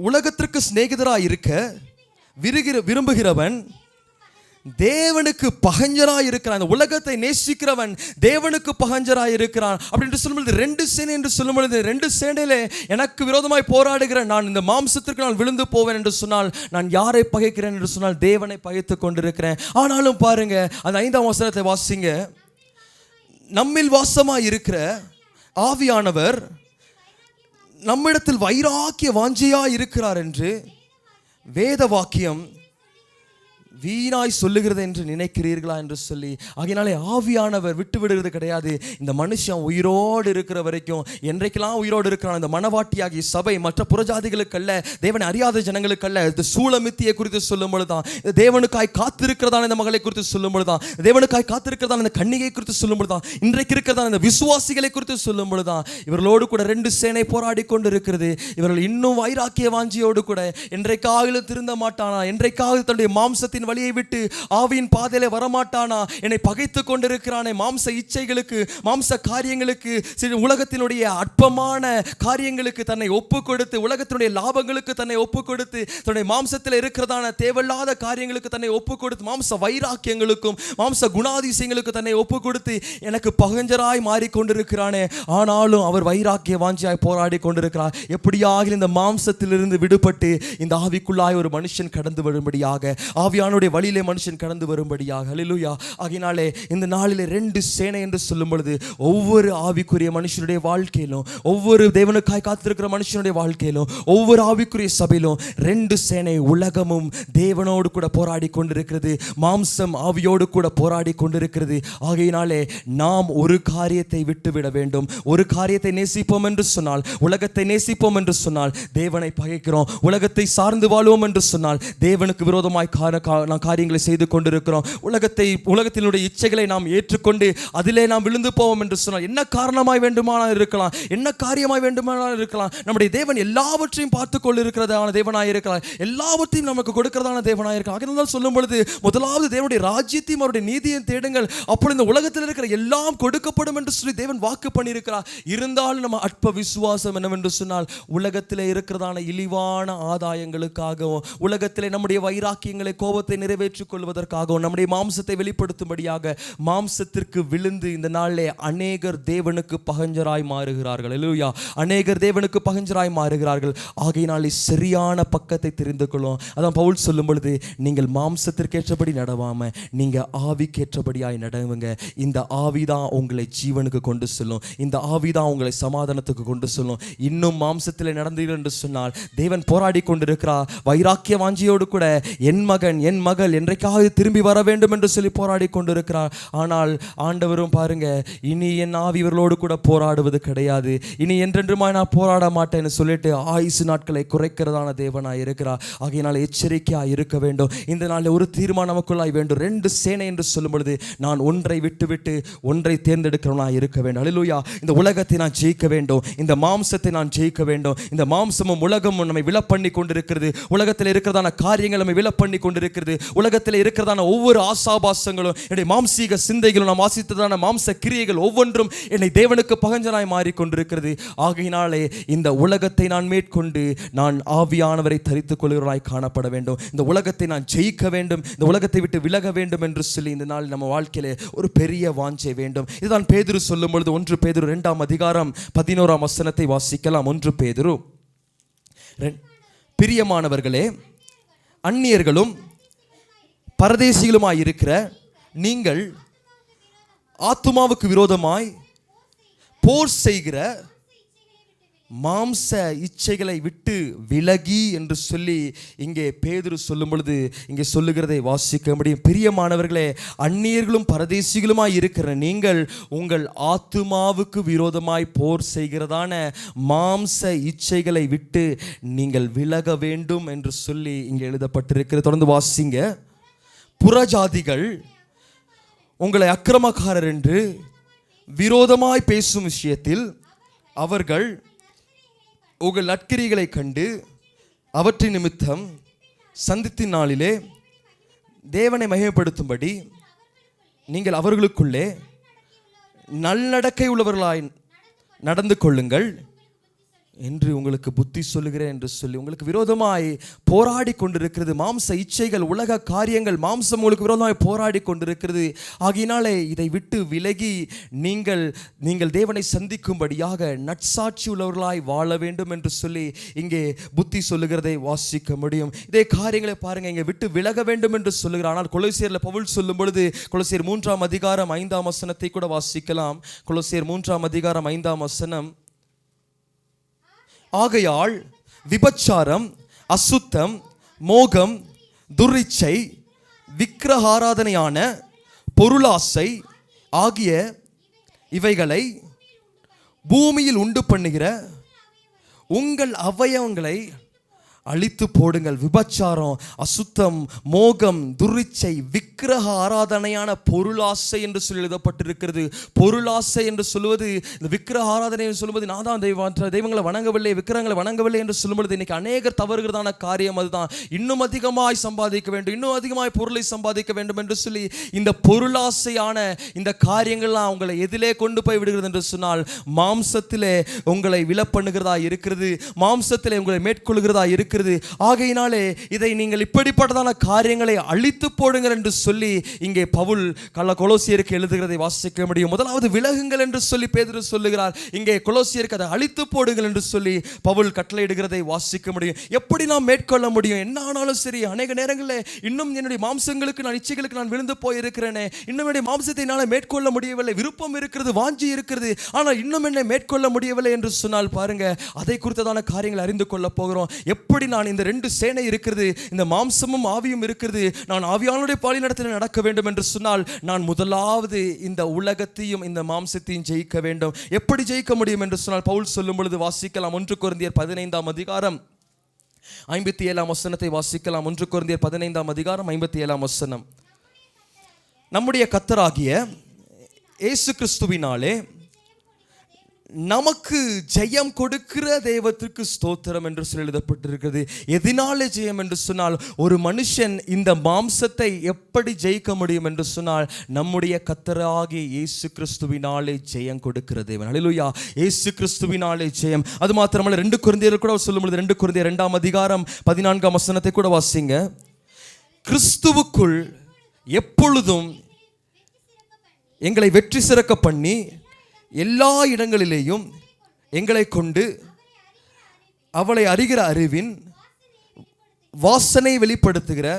உலகத்திற்கு சிநேகிதராய் இருக்க விரும்புகிறவன் தேவனுக்கு பகஞ்சராய் இருக்கிறான். இந்த உலகத்தை நேசிக்கிறவன் தேவனுக்கு பகஞ்சராய் இருக்கிறான். அப்படின்னு சொல்லும்போது 2 சேனை என்று சொல்லும்பொழுது 2 சேனையிலே எனக்கு விரோதமாய் போராடுகிறேன், நான் இந்த மாம்சத்திற்கு நான் விழுந்து போவேன் என்று சொன்னால் நான் யாரை பகைக்கிறேன் என்று சொன்னால் தேவனை பகைத்து கொண்டிருக்கிறேன். ஆனாலும் பாருங்க, அந்த 5ஆம் வசனத்தை வாசிங்க. நம்மில் வாசமாய் இருக்கிற ஆவியானவர் நம்மிடத்தில் வைராக்கிய வாஞ்சையாய் இருக்கிறார் என்று வேத வாக்கியம் வீணாய் சொல்லுகிறது என்று நினைக்கிறீர்களா என்று சொல்லி. ஆகையினாலே ஆவியானவர் விட்டு விடுகிறது கிடையாது. இந்த மனுஷன் உயிரோடு இருக்கிற வரைக்கும், என்றைக்கெல்லாம் உயிரோடு இருக்கிறான், இந்த மனவாட்டியாகிய சபை மற்ற புறஜாதிகளுக்கல்ல, தேவனை அறியாத ஜனங்களுக்கல்ல, இந்த சூலமித்தியை குறித்து சொல்லும் பொழுதுதான், தேவனுக்காய் காத்திருக்கிறதான இந்த மகளை குறித்து சொல்லும் பொழுதுதான், தேவனுக்காய் காத்திருக்கிறதான இந்த கன்னிகை குறித்து சொல்லும் பொழுதுதான், இன்றைக்கு இருக்கிறதான இந்த விசுவாசிகளை குறித்து சொல்லும் பொழுதுதான் இவர்களோடு கூட 2 சேனை போராடி கொண்டு இருக்கிறது. இவர்கள் இன்னும் வைராக்கிய வாஞ்சியோடு கூட என்றைக்காக திருந்த மாட்டானா, என்றைக்காக தன்னுடைய மாம்சத்தின் வழியை விட்டு ஆவியின் பாதையிலே வரமாட்டானா, என்னை பகைத்து கொண்டிருக்கிறானே, மாம்ச இச்சைகளுக்கு, மாம்ச காரியங்களுக்கு, உலகத்தினுடைய அற்பமான காரியங்களுக்கு தன்னை ஒப்பு கொடுத்து, உலகத்தினுடைய லாபங்களுக்கு தன்னை ஒப்பு கொடுத்து, தன்னுடைய மாம்சத்தில் இருக்கிறதான தேவையில்லாத காரியங்களுக்கு தன்னை ஒப்பு கொடுத்து, மாம்ச வைராக்கியங்களுக்கும் மாம்ச குணாதிசயங்களுக்கு தன்னை ஒப்பு கொடுத்து எனக்கு பகஞ்சராய் மாறிக்கொண்டிருக்கிறானே. ஆனாலும் அவர் வைராக்கிய வாஞ்சியாய் போராடி கொண்டிருக்கிறார். எப்படியாக இந்த மாம்சத்திலிருந்து விடுபட்டு இந்த ஆவிக்குள்ளாய் ஒரு மனுஷன் கடந்து வரும்படியாக, ஆவியானுடைய வழியிலே மனுஷன் கடந்து வரும்படியாக. அல்லேலூயா. ஆகையினாலே இந்த நாளிலே 2 சேனை என்று சொல்லும் பொழுது ஒவ்வொரு ஆவிக்குரிய மனுஷனுடைய வாழ்க்கையிலும், ஒவ்வொரு தேவனுக்காய் காத்திருக்கிற மனுஷனுடைய வாழ்க்கையிலும், ஒவ்வொரு ஆவிக்குரிய சபையிலும் 2 சேனை, உலகமும் தேவனோடு கூட போராடி கொண்டிருக்கிறது, மாம்சம் ஆவியோடு கூட போராடி கொண்டிருக்கிறது. ஆகையினாலே நாம் ஒரு காரியத்தை விட்டுவிட வேண்டும். ஒரு காரியத்தை நேசிப்போம் என்று சொன்னால், உலகத்தை நேசிப்போம் என்று சொன்னால் தேவனை பகைக்கிறோம். உலகத்தை சார்ந்து வாழ்வோம் என்று சொன்னால் தேவனுக்கு விரோதமாய் நாம் காரியங்களை செய்து கொண்டிருக்கிறோம். உலகத்தினுடைய இச்சைகளை நாம் ஏற்றுக்கொண்டு அதிலே நாம் விழுந்து போவோம் என்று சொன்னால் என்ன காரணமாய் வேண்டுமானால் இருக்கலாம், என்ன காரியமாய் வேண்டுமானால் இருக்கலாம், நம்முடைய தேவன் எல்லாவற்றையும் பார்த்து கொண்டிருக்கிறதான தேவனாய் இருக்கிறார், எல்லாவற்றையும் நமக்கு கொடுக்கிறதான தேவனாய் இருக்கிறார். அதனால் சொல்லும் பொழுது முதலாவது தேவனுடைய ராஜ்யத்தையும் அவருடைய நீதியையும் தேடுங்கள், அப்பொழுது இந்த உலகத்தில் இருக்கிற எல்லாம் கொடுக்கப்படும் என்று சொல்லி தேவன் வாக்கு பண்ணியிருக்கிறார். இருந்தாலும் நம்ம அற்ப விசுவாசம் என்னவென்று சொன்னால் உலகத்திலே இருக்கிறதான இழிவான ஆதாயங்களுக்காகவும், உலகத்திலே நம்முடைய வைராக்கியங்களை, கோபத்தை விருப்பத்தை நிறைவேற்றிக் கொள்வதற்காகவும் நம்முடைய மாம்சத்தை வெளிப்படுத்தும்படியாக மாம்சத்திற்கு விழுந்து இந்த நாளிலே அநேகர் தேவனுக்கு பகஞ்சராய் மாறுகிறார்கள். அல்லேலூயா. அநேகர் தேவனுக்கு பகஞ்சராய் மாறுகிறார்கள். ஆகையினாலே சரியான பக்கத்தை தெரிந்து கொள்ளும். அதான் பவுல் சொல்லும் பொழுது, நீங்கள் மாம்சத்திற்கேற்றபடி நடவாம நீங்க ஆவிக்கேற்றபடியாய் நடவுங்க. இந்த ஆவிதான் உங்களை ஜீவனுக்கு கொண்டு செல்லும். இந்த ஆவிதான் உங்களை சமாதானத்துக்கு கொண்டு செல்லும். இன்னும் மாம்சத்தில் நடந்தீர்கள் என்று சொன்னால் தேவன் போராடி கொண்டிருக்கிறார். வைராக்கிய வாஞ்சியோடு கூட என் மகன் என் மகள் என்றைக்காவது திரும்பி வர வேண்டும் என்று சொல்லி போராடி கொண்டிருக்கிறார். ஆனால் ஆண்டவரும் பாருங்க, இனி என் ஆவி இவர்களோடு கூட போராடுவது கிடையாது, இனி என்றென்றுமாய் நான் போராட மாட்டேன்னு சொல்லிட்டு ஆயுசு நாட்களை குறைக்கிறதான தேவனாய் இருக்கிறார். ஆகையினால் எச்சரிக்கையாக இருக்க வேண்டும். இந்த நாளில் ஒரு தீர்மானம் நமக்குள்ளாய் வேண்டும். 2 சேனை என்று சொல்லும் பொழுது நான் ஒன்றை விட்டு ஒன்றை தேர்ந்தெடுக்கிறவனாய் இருக்க வேண்டும். அல்லேலூயா. இந்த உலகத்தை நான் ஜெயிக்க வேண்டும், இந்த மாம்சத்தை நான் ஜெயிக்க வேண்டும். இந்த மாம்சமும் உலகமும் நம்மை விலப்பண்ணி கொண்டிருக்கிறது. உலகத்தில் இருக்கிறதான காரியங்கள் நம்மை விலப்பண்ணி கொண்டிருக்கிறது. உலகத்தில் இருக்கிறதான ஒவ்வொரு ஆசாபாசங்களும், என்னுடைய மாம்சீக சிந்தைகளும், நாம் ஆசித்ததான மாம்ச கிரியைகள் ஒவ்வொன்றும் என்னை தேவனுக்கு பகஞ்சனாய் மாறிக்கொண்டிருக்கிறது. ஆகையினாலே இந்த உலகத்தை நான் மேற்கொண்டு நான் ஆவியானவரை தரித்துக் கொள்கிறவராய் காணப்பட வேண்டும். இந்த உலகத்தை நான் ஜெயிக்க வேண்டும், இந்த உலகத்தை விட்டு விலக வேண்டும் என்று சொல்லி இந்த நாள் நம்ம வாழ்க்கையிலே ஒரு பெரிய வாஞ்சை வேண்டும். இதுதான் பேதுரு சொல்லும் பொழுது 1 பேதுரு 2ஆம் அதிகாரம் 11ஆம் வசனத்தை வாசிக்கலாம். 1 பேதுரு, பிரியமானவர்களே, அந்நியர்களும் பரதேசிகளுமாய் இருக்கிற நீங்கள் ஆத்துமாவுக்கு விரோதமாய் போர் செய்கிற மாம்ச இச்சைகளை விட்டு விலகி என்று சொல்லி இங்கே பேதுரு சொல்லும் பொழுது இங்கே சொல்லுகிறதை வாசிக்க முடியும். பிரியமானவர்களே, அந்நியர்களும் பரதேசிகளுமாய் இருக்கிற நீங்கள் உங்கள் ஆத்துமாவுக்கு விரோதமாய் போர் செய்கிறதான மாம்ச இச்சைகளை விட்டு நீங்கள் விலக வேண்டும் என்று சொல்லி இங்கே எழுதப்பட்டிருக்கிறது. தொடர்ந்து வாசிங்க. புறஜாதிகள் உங்களை அக்கிரமக்காரர் என்று விரோதமாய் பேசும் விஷயத்தில் அவர்கள் உங்கள் நற்கிரிகளை கண்டு அவற்றின் நிமித்தம் சந்தித்தின் நாளிலே தேவனை மகிமைப்படுத்தும்படி நீங்கள் அவர்களுக்குள்ளே நல்லடக்கை உள்ளவர்களாய் நடந்து கொள்ளுங்கள் என்று உங்களுக்கு புத்தி சொல்லுகிறேன் என்று சொல்லி உங்களுக்கு விரோதமாய் போராடி கொண்டிருக்கிறது. மாம்ச இச்சைகள், உலக காரியங்கள், மாம்சம் உங்களுக்கு விரோதமாய் போராடி கொண்டிருக்கிறது. ஆகையினாலே இதை விட்டு விலகி நீங்கள் தேவனை சந்திக்கும்படியாக நற்சாட்சி உள்ளவர்களாய் வாழ வேண்டும் என்று சொல்லி இங்கே புத்தி சொல்லுகிறதை வாசிக்க முடியும். இதே காரியங்களை பாருங்க, இங்கே விட்டு விலக வேண்டும் என்று சொல்லுகிறார். ஆனால் கொலோசியரில் பவுல் சொல்லும் பொழுது கொலோசியர் 3ஆம் அதிகாரம் 5ஆம் வசனத்தை கூட வாசிக்கலாம். கொலோசியர் 3ஆம் அதிகாரம் 5ஆம் வசனம், ஆகையால் விபச்சாரம், அசுத்தம், மோகம், துரிச்சை, விக்கிரகாராதனையான பொருளாசை ஆகிய இவைகளை பூமியில் உண்டு பண்ணுகிற உங்கள் அவயவங்களை அழித்து போடுங்கள். விபச்சாரம், அசுத்தம், மோகம், துரிச்சை, விக்கிரக ஆராதனையான பொருளாசை என்று சொல்லி எழுதப்பட்டிருக்கிறது. பொருளாசை என்று சொல்வது, இந்த விக்கிரக ஆராதனை என்று சொல்வது, நான் தான் தெய்வங்களை வணங்கவில்லை, விக்கிரகங்களை வணங்கவில்லை என்று சொல்லும்பொழுது இன்னைக்கு அநேகர் தவறுகிறதான காரியம் அதுதான். இன்னும் அதிகமாய் சம்பாதிக்க வேண்டும், இன்னும் அதிகமாய் பொருளை சம்பாதிக்க வேண்டும் என்று சொல்லி இந்த பொருளாசையான இந்த காரியங்கள்லாம் உங்களை எதிலே கொண்டு போய் விடுகிறது என்று சொன்னால் மாம்சத்திலே உங்களை விலப்பண்ணுகிறதா இருக்கிறது, மாம்சத்திலே உங்களை மேற்கொள்கிறதா இருக்கிறது. ஆகையினாலே இதை நீங்கள் இப்படிப்பட்டதான காரியங்களை அழித்து போடுங்கள் என்று சொல்லி இங்கே பவுல் கொலோசியருக்கு எழுதுகிறதை வாசிக்க முடியும். முதலாவது விலகுங்கள் என்று சொல்லி பேதுரு சொல்லுகிறார். இங்கே கொலோசியருக்கு அதை அழித்து போடுங்கள் என்று சொல்லி பவுல் கட்டளையிடுகிறதை வாசிக்க முடியும். எப்படி நாம் மேற்கொள்ள முடியும்? என்ன ஆனாலும் சரி, அநேக நேரங்களில் இன்னும் என்னுடைய மாம்சங்களுக்கு, நான் இச்சைகளுக்கு நான் விழுந்து போயிருக்கிறேனே, இன்னும் என்னுடைய மாம்சத்தை என்னால் மேற்கொள்ள முடியவில்லை, விருப்பம் இருக்கிறது, வாஞ்சி இருக்கிறது, ஆனால் இன்னும் என்னை மேற்கொள்ள முடியவில்லை என்று சொன்னால் பாருங்க, அதை குறித்ததான காரியங்களை அறிந்து கொள்ள போகிறோம். எப்படி நான் இந்த 2 சேனை இருக்கிறது, இந்த மாம்சமும் ஆவியும் இருக்கிறது, நான் ஆவியானுடைய பாலினத்தில் நடக்க வேண்டும் என்று சொன்னால் நான் முதலாவது இந்த உலகத்தையும் இந்த மாம்சத்தையும் ஜெயிக்க வேண்டும். எப்படி ஜெயிக்க முடியும் என்று சொன்னால் பவுல் சொல்லும் பொழுது வாசிக்கலாம். 1 கொரிந்தியர் 15ஆம் அதிகாரம் 57ஆம் வசனத்தை வாசிக்கலாம். 1 கொரிந்தியர் 15ஆம் அதிகாரம் 57ஆம் வசனம், நம்முடைய கர்த்தராகிய இயேசு கிறிஸ்துவினாலே நமக்கு ஜெயம் கொடுக்கிற தெய்வத்திற்கு ஸ்தோத்திரம் என்று சொல்லி எழுதப்பட்டிருக்கிறது. எதனாலே ஜெயம் என்று சொன்னால், ஒரு மனுஷன் இந்த மாம்சத்தை எப்படி ஜெயிக்க முடியும் என்று சொன்னால் நம்முடைய கர்த்தராகிய இயேசு கிறிஸ்துவினாலே ஜெயம் கொடுக்கிற தேவன். ஹல்லேலூயா. இயேசு கிறிஸ்துவினாலே ஜெயம். அது மாத்திரமல்ல, 2 கொரிந்தியர் கூட சொல்லும்போது 2 கொரிந்தியர் 2ஆம் அதிகாரம் 14ஆம் வசனத்தை கூட வாசிங்க. கிறிஸ்துவுக்குள் எப்பொழுதும் எங்களை வெற்றி சிறக்க பண்ணி எல்லா இடங்களிலேயும் எங்களை கொண்டு அவளை அறிகிற அறிவின் வாசனை வெளிப்படுத்துகிற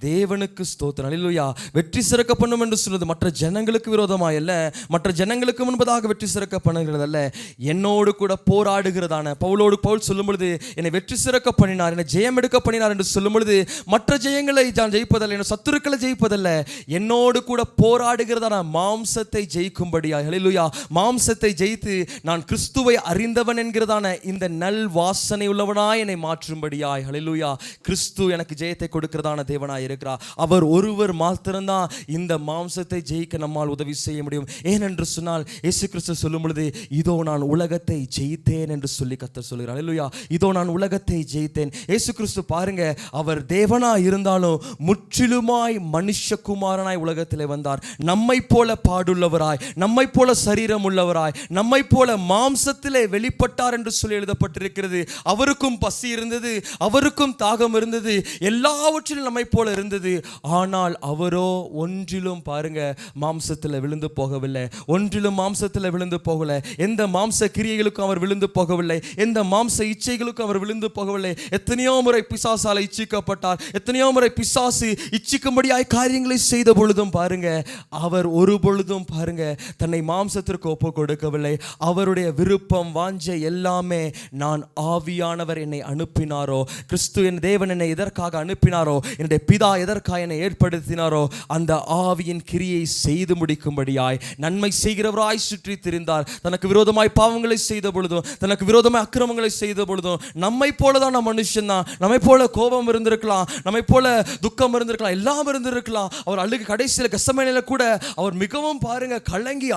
தேவனுக்கு ஸ்தோத்திரம். அல்லேலூயா. வெற்றி சிறக்க பண்ணும் என்று சொல்வது மற்ற ஜனங்களுக்கு விரோதமாய் அல்ல, மற்ற ஜனங்களுக்கு முன்பதாக வெற்றி சிறக்க பண்ணுகிறதல்ல, என்னோடு கூட போராடுகிறதான பவுல் சொல்லும் பொழுது என்னை வெற்றி சிறக்க பண்ணினார், என்னை ஜெயம் எடுக்க பண்ணினார் என்று சொல்லும் பொழுது மற்ற ஜெயங்களை நான் ஜெயிப்பதல்ல, என் சத்துருக்களை ஜெயிப்பதல்ல, என்னோடு கூட போராடுகிறதான மாம்சத்தை ஜெயிக்கும்படியாய். அல்லேலூயா. மாம்சத்தை ஜெயித்து நான் கிறிஸ்துவை அறிந்தவன் என்கிறதான இந்த நல் வாசனை உள்ளவனாய் என்னை மாற்றும்படியாய். அல்லேலூயா. கிறிஸ்து எனக்கு ஜெயத்தை கொடுக்கிறதான தேவனாய் இருக்கிறார். அவர் ஒருவர் மாத்திரம்தான் இந்த மாம்சத்தை ஜெயிக்க நம்மால் உதவி செய்ய முடியும். ஏனென்று சொன்னால் இயேசு கிறிஸ்து சொல்லும் பொழுது இதோ நான் உலகத்தை ஜெயித்தேன் என்று சொல்லி கர்த்தர் சொல்கிறார். அல்லேலூயா. இதோ நான் உலகத்தை ஜெயித்தேன். இயேசு கிறிஸ்து பாருங்க, அவர் தேவனாய் இருந்தாலும் முற்றிலுமாய் மனுஷகுமாரனாய் உலகத்திலே வந்தார். நம்மை போல பாடுள்ளவராய், நம்மை போல சரீரம் உள்ளவராய், நம்மை போல மாம்சத்திலே வெளிப்பட்டார் என்று சொல்லி எழுதப்பட்டிருக்கிறது. அவருக்கும் பசி இருந்தது, அவருக்கும் தாகம் இருந்தது, எல்லாவற்றிலும் நம்மை போல இருந்தது. ஆனால் அவரோ ஒன்றிலும் பாருங்க மாம்சத்தில் விழுந்து போகவில்லை, ஒன்றிலும் மாம்சத்தில் விழுந்து போகவில்லை, எந்த மாம்ச கிரியைகளுக்கும் அவர் விழுந்து போகவில்லை, எந்த மாம்ச இச்சைகளுக்கும் அவர் விழுந்து போகவில்லை. எத்தனையோ முறை பிசாசால இச்சிக்கப்பட்டார், எத்தனையோ முறை பிசாசு இச்சிக்கும்படியாய் காரியங்களை செய்த பொழுதும் பாருங்க அவர் ஒரு பொழுதும் பாருங்க தன்னை மாம்சத்திற்கு ஒப்பு கொடுக்கவில்லை. அவருடைய விருப்பம் வாஞ்சை எல்லாமே நான் ஆவியானவர் என்னை அனுப்பினாரோ, கிறிஸ்து என் தேவன் என்னை எதற்காக அனுப்பினாரோ, என்னுடைய பிதா எதற்காக என்னை ஏற்படுத்தினாரோ அந்த ஆவியின் கிரியை செய்து முடிக்கும்படியாய் நன்மை செய்கிறவராய் சுற்றி திரிந்தார். தனக்கு விரோதமாய் பாவங்களை செய்த பொழுதும், தனக்கு விரோதமாய் அக்கிரமங்களை செய்த பொழுதும், நம்மை போலதான் நம்ம மனுஷன் தான், நம்மை போல கோபம் இருந்திருக்கலாம், நம்மை போல துக்கம் இருந்திருக்கலாம், எல்லாம் இருந்திருக்கலாம். அவர் அழுகு கடைசியில் கெத்செமனேல கூட அவர் மிகவும் பாருங்க கலங்கி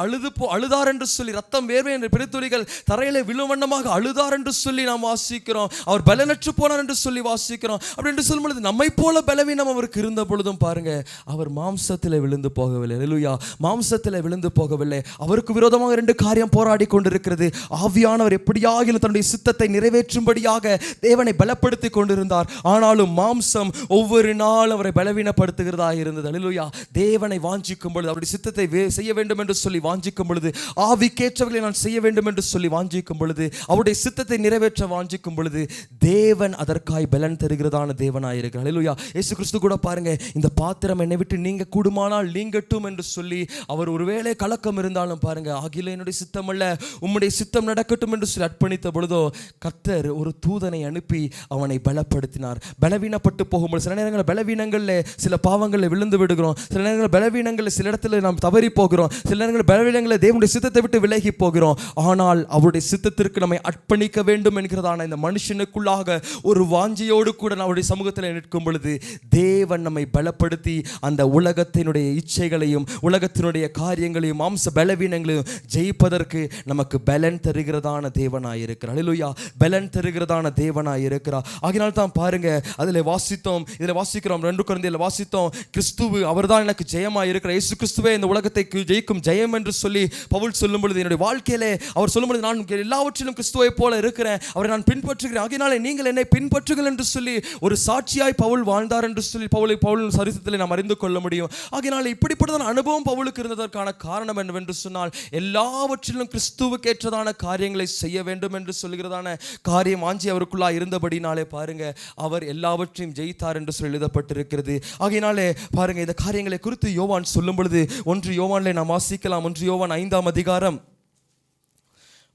அழுதார் என்று சொல்லி, ரத்தம் வேர்வை என்ற பெருத்துளிகள் தரையில விழும் வண்ணமாக அழுதார் என்று சொல்லி நாம் வாசிக்கிறோம். அவர் பலனற்று போனார் என்று சொல்லி வாசிக்கிறோம். அப்படி என்று சொல்லும் பொழுது நம்மை போல பலவீனம் அவருக்கு இருந்த பொழுதும் பாருங்க அவர் மாம்சத்தில் விழுந்து போகவில்லை. அல்லேலூயா. மாம்சத்தில் விழுந்து போகவில்லை. அவருக்கு விரோதமாக ரெண்டு காரியம் போராடி கொண்டிருக்கிறது. ஆவியானவர் எப்படியாகிலும் தன்னுடைய சித்தத்தை நிறைவேற்றும்படியாக தேவனை பலப்படுத்தி கொண்டிருந்தார். ஆனாலும் மாம்சம் ஒவ்வொரு நாளும் அவரை பலவீனப்படுத்துகிறதாக இருந்தது. அல்லேலூயா. தேவனை வாஞ்சிக்கும் பொழுது, அவருடைய சித்தத்தை செய்ய வேண்டும் என்று சொல்லி வாஞ்சிக்கும் பொழுது, ஆவிக்கேற்றவர்களை நான் செய்ய வேண்டும் என்று சொல்லி வாஞ்சிக்கும் பொழுது, அவருடைய சித்தத்தை நிறைவேற்ற வாஞ்சிக்கும் பொழுது தேவன் அதற்காய் பலன் தருகிறதான தேவனாய் இருக்கிறார். அல்லேலூயா. இயேசு கிறிஸ்து கூட பாருங்க, இந்த பாத்திரம் என்னை விட்டு நீங்க கூடுமானால் நீங்கட்டும் என்று சொல்லி அவர் ஒருவேளை கலக்கம் இருந்தாலும் பாருங்க, ஆகில என்னுடைய சித்தம் அல்ல உம்முடைய சித்தம் நடக்கட்டும் என்று சொல்லி அர்ப்பணித்த பொழுதோ கர்த்தர் ஒரு தூதனை அனுப்பி அவனை பலப்படுத்தினார். பலவீனப்பட்டு போகும்போது சில நேரங்களில் பலவீனங்களில் சில பாவங்களில் விழுந்து விடுகிறோம், சில நேரங்களில் பலவீனங்களில் சில இடத்துல நாம் தவறி போகிறோம், சில நேரங்களில் பலவீனங்களில் தேவனுடைய சித்தத்தை விட்டு விலகி போகிறோம். ஆனால் அவருடைய சித்தத்திற்கு நம்மை அர்ப்பணிக்க வேண்டும் என்கிறதான இந்த மனுஷனுக்குள்ளாக ஒரு வாஞ்சியோடு கூட நம்முடைய சமூகத்தில் நிற்கும் பொழுது தேவன் நம்மை பலப்படுத்தி அந்த உலகத்தினுடைய இச்சைகளையும் உலகத்தினுடைய காரியங்களையும் மாம்ச பலவீனங்களையும் ஜெயிப்பதற்கு நமக்கு பலன் தருகிறதான தேவனாய் இருக்கிறார். அல்லேலூயா. பலன் தருகிறதான தேவனாய் இருக்கிறார். ஆகினால் தான் பாருங்க அதில் வாசித்தோம், இதில் வாசிக்கிறோம், 2 கொரிந்தியரில் வாசித்தோம், கிறிஸ்துவு அவர்தான் எனக்கு ஜெயமாய் இருக்கிறார், இயேசு கிறிஸ்துவே இந்த உலகத்தை ஜெயிக்கும் ஜெயம் என்று சொல்லி பவுல் சொல்லும் பொழுது, என்னுடைய வாழ்க்கையிலே அவர் சொல்லும் பொழுது நான் எல்லாவற்றிலும் கிறிஸ்துவை போல இருக்கிறேன், அவரை நான் பின்பற்றுகிறேன், ஆகினாலே நீங்கள் என்னை பின்பற்றுங்கள் என்று சொல்லி ஒரு சாட்சியாய் பவுல் வாழ்ந்தார் என்று சொல்லி பவுல் சரித்திரத்தில் நாம் அறிந்து கொள்ள முடியும். ஆகினால் இப்படிப்பட்டதான அனுபவம் பவுலுக்கு இருந்ததற்கான காரணம் என்னவென்று சொன்னால் எல்லாவற்றிலும் கிறிஸ்துவுக்கு ஏற்றதான காரியங்களை செய்ய வேண்டும் என்று சொல்கிறதான காரியம் வாஞ்சி அவருக்குள்ளா இருந்தபடினாலே பாருங்க அவர் எல்லாவற்றையும் ஜெயித்தார் என்று சொல்லி எழுதப்பட்டிருக்கிறது. ஆகினாலே பாருங்க இந்த காரியங்களை குறித்து யோவான் சொல்லும் பொழுது 1 யோவானிலே நாம் வாசிக்கலாம். 1 யோவான் 5ஆம் அதிகாரம்,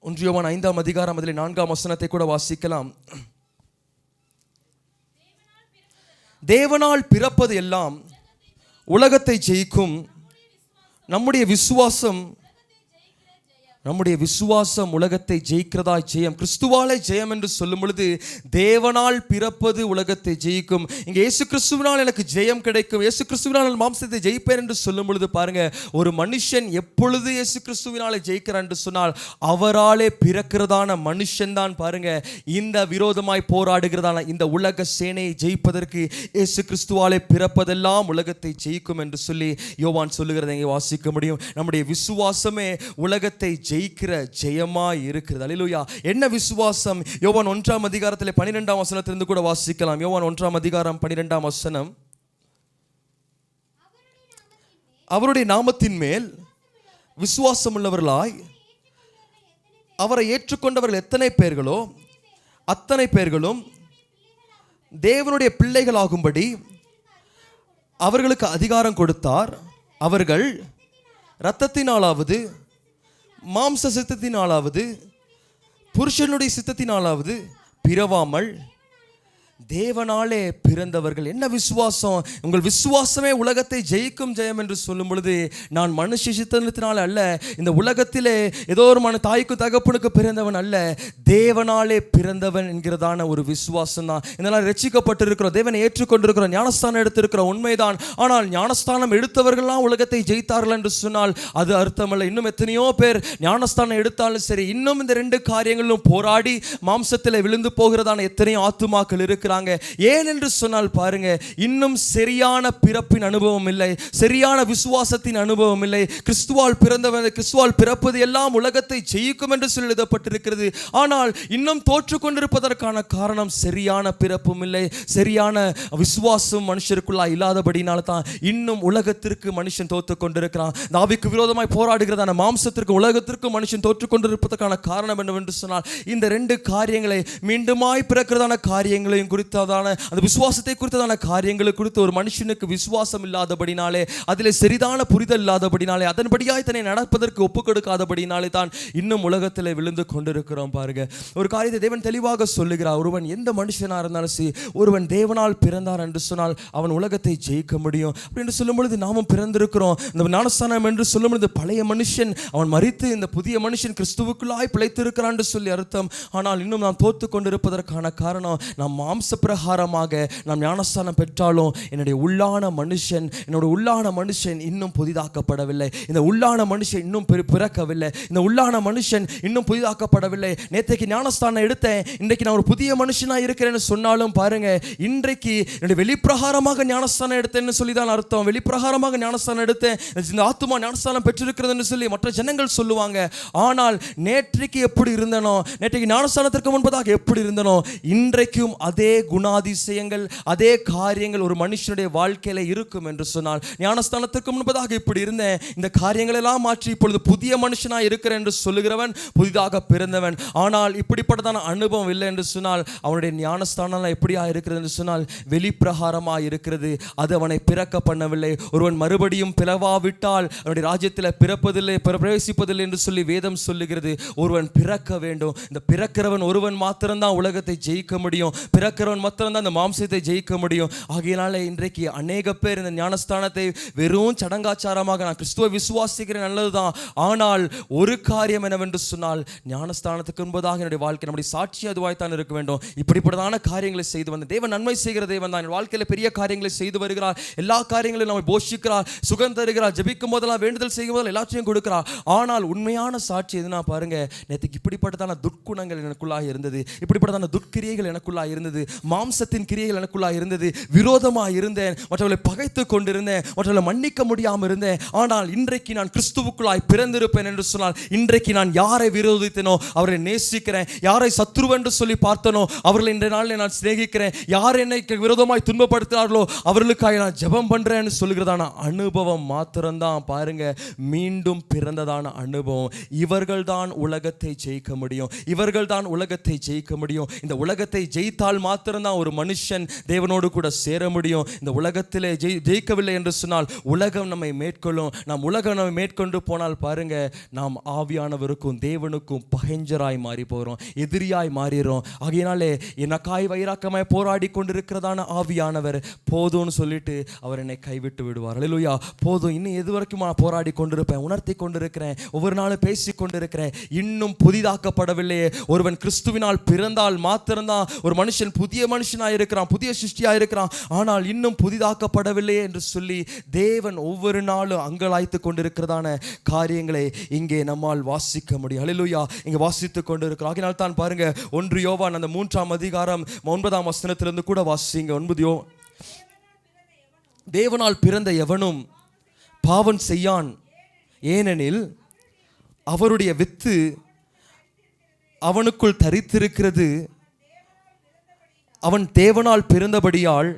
1 யோவான் 5ஆம் அதிகாரம் அதில் 4ஆம் வசனத்தை கூட வாசிக்கலாம். தேவனால் பிறப்பது எல்லாம் உலகத்தை ஜெயிக்கும், நம்முடைய விசுவாசம் உலகத்தை ஜெயிக்கிறதா ஜெயம், கிறிஸ்துவாலே ஜெயம் என்று சொல்லும் பொழுது தேவனால் பிறப்பது உலகத்தை ஜெயிக்கும். இங்கே இயேசு கிறிஸ்துவினால் எனக்கு ஜெயம் கிடைக்கும், இயேசு கிறிஸ்துவினால் மாம்சத்தை ஜெயிப்பேன் என்று சொல்லும் பொழுது பாருங்க ஒரு மனுஷன் எப்பொழுது இயேசு கிறிஸ்துவினாலே ஜெயிக்கிறான் என்று சொன்னால் அவராலே பிறக்கிறதான மனுஷன் தான் பாருங்க இந்த விரோதமாய் போராடுகிறதான இந்த உலக சேனையை ஜெயிப்பதற்கு இயேசு கிறிஸ்துவாலே பிறப்பதெல்லாம் உலகத்தை ஜெயிக்கும் என்று சொல்லி யோவான் சொல்லுகிறதை இங்கே வாசிக்க முடியும். நம்முடைய விசுவாசமே உலகத்தை ஜெயிக்கிற ஜெயமாய் இருக்கிறது. அல்லேலூயா. என்ன விசுவாசம்? யோவான் 1ஆம் அதிகாரத்தில் 12ஆம் வசனத்திலிருந்து கூட வாசிக்கலாம். யோவான் 1ஆம் அதிகாரம் 12ஆம் வசனம். அவருடைய நாமத்தின் மேல் விசுவாசம் உள்ளவர்களாய் அவரை ஏற்றுக்கொண்டவர்கள் எத்தனை பேர்களோ அத்தனை பேர்களும் தேவனுடைய பிள்ளைகளாகும்படி அவர்களுக்கு அதிகாரம் கொடுத்தார். அவர்கள் இரத்தத்தினாலாவது மாம்ச சித்தத்தினாலாவது புருஷனுடைய சித்தத்தினாலாவது பிறவாமல் தேவனாலே பிறந்தவர்கள். என்ன விசுவாசம்! உங்கள் விசுவாசமே உலகத்தை ஜெயிக்கும் ஜெயம் என்று சொல்லும் பொழுது, நான் மனுஷ சித்தத்தினால அல்ல, இந்த உலகத்திலே ஏதோ ஒரு தாய்க்கு தகப்பனுக்கு பிறந்தவன் அல்ல, தேவனாலே பிறந்தவன் என்கிறதான ஒரு விசுவாசம் தான். இதனால் ரட்சிக்கப்பட்டிருக்கிறோம், தேவனை ஏற்றுக்கொண்டிருக்கிறோம், ஞானஸ்தானம் எடுத்திருக்கிறோம், உண்மைதான். ஆனால் ஞானஸ்தானம் எடுத்தவர்கள்லாம் உலகத்தை ஜெயித்தார்கள் என்று சொன்னால் அது அர்த்தமல்ல. இன்னும் எத்தனையோ பேர் ஞானஸ்தானம் எடுத்தாலும் சரி, இன்னும் இந்த ரெண்டு காரியங்களும் போராடி மாம்சத்தில் விழுந்து போகிறதான எத்தனையோ ஆத்துமாக்கள் இருக்கிறாங்க. ஏன் என்று சொன்னால் பாருங்க, இன்னும் சரியான பிறப்பின் அனுபவம் இல்லை, சரியான விசுவாசத்தின் அனுபவம் இல்லை. கிறிஸ்துவால் பிறந்தவன், கிறிஸ்துவால் பிறப்பது எல்லாம் உலகத்தை ஜெயிக்கும் என்று சொல்லி எழுதப்பட்டிருக்கிறது. ஆனால் இன்னும் தோற்று கொண்டிருப்பதற்கான காரணம் சரியான பிறப்பும் இல்லை, சரியான விசுவாசம் மனுஷருக்குள்ளா இல்லாதபடினால தான் இன்னும் உலகத்திற்கு மனுஷன் தோற்று கொண்டிருக்கிறான். ஆவிக்கு விரோதமாய் போராடுகிறதான மாம்சத்திற்கு உலகத்திற்கு மனுஷன் தோற்று கொண்டிருப்பதற்கான காரணம் என்னவென்று சொன்னால், இந்த ரெண்டு காரியங்களை மீண்டுமாய் பிறக்கிறதான காரியங்களையும் குறித்ததான அந்த விசுவாசத்தை குறித்ததான காரியங்களை குறித்து ஒரு மனுஷனுக்கு விசுவாசம் இல்லாதபடினாலே, அதிலே சரிதான புரிதல் இல்லாதபடினாலே, அதன்படியாய் தன்னை நடப்பதற்கு ஒப்புக் கொடுக்காதபடினாலே தான் இன்னும் உலகத்தில் விழுந்து கொண்டிருக்கிறோம். பாருங்க, ஒரு காரியத்தை தேவன் தெளிவாக சொல்லுகிறார். ஒருவன் எந்த மனுஷனாக இருந்தாலும் சரி, ஒருவன் தேவனால் பிறந்தார் என்று சொன்னால் அவன் உலகத்தை ஜெயிக்க முடியும் அப்படின்னு சொல்லும் பொழுது நாமும் பிறந்திருக்கிறோம். இந்த ஞானஸ்தானம் என்று சொல்லும் பொழுது பழைய மனுஷன் அவன் மரித்து இந்த புதிய மனுஷன் கிறிஸ்துவுக்குள்ளாய் பிழைத்திருக்கிறான் என்று சொல்லி அர்த்தம். ஆனால் இன்னும் நாம் தோற்று கொண்டிருப்பதற்கான காரணம், நாம் மாம்ச பிரகாரமாக நாம் ஞானஸ்தானம் பெற்றாலும் என்னுடைய உள்ளான மனுஷன் இன்னும் புதிதாக்கப்படவில்லை. இந்த உள்ளான மனுஷன் இன்னும் பிறக்கவில்லை. இந்த உள்ளான மனுஷன் இன்னும் புதிதாக்கப்படவில்லை. நேற்றைக்கு ஞானஸ்தானம் எடுத்தேன், இன்றைக்கு நான் ஒரு புதிய மனுஷனாக இருக்கிறேன்னு சொன்னாலும் பாருங்க, இன்றைக்கு என்னுடைய வெளிப்பிரகாரமாக ஞானஸ்தானம் எடுத்தேன்னு சொல்லி தான் அர்த்தம். வெளிப்பிரகாரமாக ஞானஸ்தானம் எடுத்தேன், இந்த ஆத்துமா ஞானஸ்தானம் பெற்றிருக்கிறதுன்னு சொல்லி மற்ற ஜனங்கள் சொல்லுவாங்க. ஆனால் நேற்றைக்கு எப்படி இருந்தனோ, நேற்றைக்கு ஞானஸ்தானத்திற்கு முன்பதாக எப்படி இருந்தனோ, இன்றைக்கும் அதே குணாதிசயங்கள், அதே காரியங்கள் ஒரு மனுஷனுடைய வாழ்க்கையில இருக்கும் என்று சொன்னால், ஞானஸ்தானத்திற்கு முன்பதாக இப்படி இருந்தேன், இந்த காரியங்கள் எல்லாம் மாற்றி இப்பொழுது புதிய மனுஷனாக இருக்கிறேன் என்று சொல்லுகிறவன் புதிதாக பிறந்தவன். ஆனால் இப்படிப்பட்டதான அனுபவம் இல்லை என்று சொன்னால், அவனுடைய ஞானஸ்தானம் எப்படியா இருக்கிறது என்று சொன்னால் வெளிப்பிரகாரமாக இருக்கிறது, அது அவனை பிறக்க பண்ணவில்லை. ஒருவன் மறுபடியும் பிறவாவிட்டால் அவனுடைய ராஜ்யத்தில் பிறப்பதில்லை, பிரவேசிப்பதில்லை என்று சொல்லி வேதம் சொல்லுகிறது. ஒருவன் பிறக்க வேண்டும். இந்த பிறக்கிறவன் ஒருவன் மாத்திரம்தான் உலகத்தை ஜெயிக்க முடியும், பிறக்கிறவன் மாத்திரம்தான் இந்த மாம்சத்தை ஜெயிக்க முடியும். ஆகையினால இன்றைக்கு அநேக பேர் இந்த ஞானஸ்தானத்தை வெறும் சடங்காச்சாரமாக, நான் கிறிஸ்துவை விசுவாசிக்கிறேன், நல்லதுதான், ஆனால் ஒரு காரியம் என்னவென்று சொன்னால், ஞானஸ்தானத்துக்கு முன்பதாக என்னுடைய வாழ்க்கை நம்முடைய சாட்சி அதுவாய்த்தான் இருக்க வேண்டும். இப்படிப்பட்டதான காரியங்களை செய்து வந்த தேவன், நன்மை செய்கிற தேவன் தான். என் வாழ்க்கையில் பெரிய காரியங்களை செய்து வருகிறார், எல்லா காரியங்களையும் நம்மை போஷிக்கிறார், சுகம் தருகிறார், ஜெபிக்கும் போதெல்லாம் வேண்டுதல் செய்யும் போதெல்லாம் எல்லாத்தையும் கொடுக்கிறார். ஆனால் உண்மையான சாட்சி எதுனா பாருங்க, நேற்றுக்கு இப்படிப்பட்டதான துர்க்குணங்கள் எனக்குள்ளாக இருந்தது, இப்படிப்பட்டதான துர்க்கிரியைகள் எனக்குள்ளாக இருந்தது, மாம்சத்தின் கிரியைகள் எனக்குள்ளாக இருந்தது, விரோதமாக இருந்தேன், மற்றவர்களை பகைத்து கொண்டிருந்தேன், மற்றவர்களை மன்னிக்க முடியாமல் இருந்தேன். ஆனால் இன்றைக்கு நான் கிறிஸ்துவுக்குள்ளாய் பிறந்திருப்பேன் என்று சொன்னால், இன்றைக்கு நான் யாரை விரோதித்தனோ அவரை நேசிக்கிறேன், யாரை சத்ரு என்று சொல்லி பார்த்தனோ அவர்களை இன்றைய நாளில் நான் சிநேகிக்கிறேன், யார் என்னை விரோதமாய் துன்பப்படுத்தினார்களோ அவர்களுக்காக நான் ஜெபம் பண்றேன்னு சொல்லுகிறதான அனுபவம் மாத்திரம்தான் பாருங்க மீண்டும் பிறந்ததான அனுபவம். இவர்கள் தான் உலகத்தை ஜெயிக்க முடியும், இவர்கள் தான் உலகத்தை ஜெயிக்க முடியும். இந்த உலகத்தை ஜெயித்தால் மாத்திரம்தான் ஒரு மனுஷன் தேவனோடு கூட சேர முடியும். இந்த உலகத்திலே ஜெயிக்கவில்லை என்று சொன்னால் உலகம் நம்மை மேற்கொள்ளும். நாம் உலகம் நம்மை மேற்கொண்டு போனால் பாருங்க, நாம் ஆவியானவருக்கும் தேவனுக்கும் பகைஞ்சராய் மாறி போகிறோம், எதிரியாய் மாறிடுறோம். ஆகையினாலே எனக்காய் வைராக்கமாய் போராடி கொண்டிருக்கிறதான ஆவியானவர் போதும்னு சொல்லிட்டு அவர் என்னை கைவிட்டு விடுவார். அல்லேலூயா. போதும், இன்னும் எது வரைக்கும் நான் போராடி கொண்டிருப்பேன், உணர்த்தி கொண்டிருக்கிறேன், ஒவ்வொரு நாளும் பேசி கொண்டிருக்கிறேன், இன்னும் புதிதாக்கப்படவில்லையே. ஒருவன் கிறிஸ்துவினால் பிறந்தால் மாத்திரம்தான் ஒரு மனுஷன் புதிய மனுஷனாக இருக்கிறான், புதிய சிருஷ்டியாக இருக்கிறான். ஆனால் இன்னும் புதிதாக்கப்படவில்லையே என்று சொல்லி தேவன் ஒவ்வொரு நாளும் அங்கலாய்த்து கொண்டிருக்கிறதான காரியங்களை இங்கே நம்மால் வாசிக்க முடியும். அல்லேலூயா. இங்கே வாசித்து கொண்டிருக்கிறோம். ஆகையினால் தான் பாருங்க, 1 யோவான் அந்த 3ஆம் அதிகாரம் 9ஆம் வசனத்திலிருந்து கூட வாசிங்க. 9 யோவான், தேவனால் பிறந்த எவனும் பாவம் செய்யான், ஏனெனில் அவருடைய வித்து அவனுக்குள் தரித்திருக்கிறது, அவன் தேவனால் பிறந்தபடியால்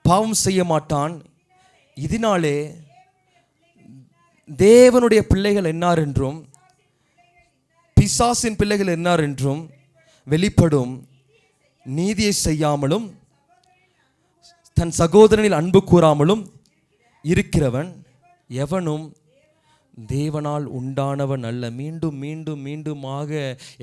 பாவம் செய்ய மாட்டான். இதனாலே தேவனுடைய பிள்ளைகள் என்னார் என்றும் பிசாசின் பிள்ளைகள் என்னார் என்றும் வெளிப்படும். நீதியை செய்யாமலும் தன் சகோதரனில் அன்பு கூறாமலும் இருக்கிறவன் எவனும் தேவனால் உண்டானவன் அல்ல. மீண்டும் மீண்டும் மீண்டுமாக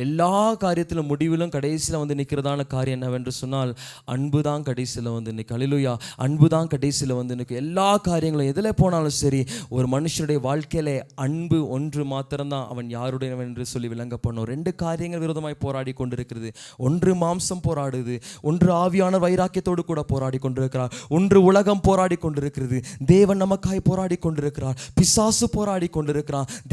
எல்லா காரியத்திலும் முடிவிலும் கடைசியில் வந்து நிற்கிறதான காரியம் என்னவென்று சொன்னால் அன்பு தான் கடைசியில் வந்து நிற்கும். அல்லேலூயா. அன்பு தான் கடைசியில் வந்து நிற்கும். எல்லா காரியங்களும் எதில் போனாலும் சரி, ஒரு மனுஷனுடைய வாழ்க்கையில அன்பு ஒன்று மாத்திரம்தான் அவன் யாருடையவன் என்று சொல்லி விளங்க பண்ணும். ரெண்டு காரியங்கள் விரோதமாய் போராடி கொண்டிருக்கிறது. ஒன்று மாம்சம் போராடுது, ஒன்று ஆவியான வைராக்கியத்தோடு கூட போராடி கொண்டிருக்கிறார், ஒன்று உலகம் போராடி கொண்டிருக்கிறது. தேவன் நமக்காய் போராடி கொண்டிருக்கிறார், பிசாசு போராடி கொண்டிருக்கிறான்,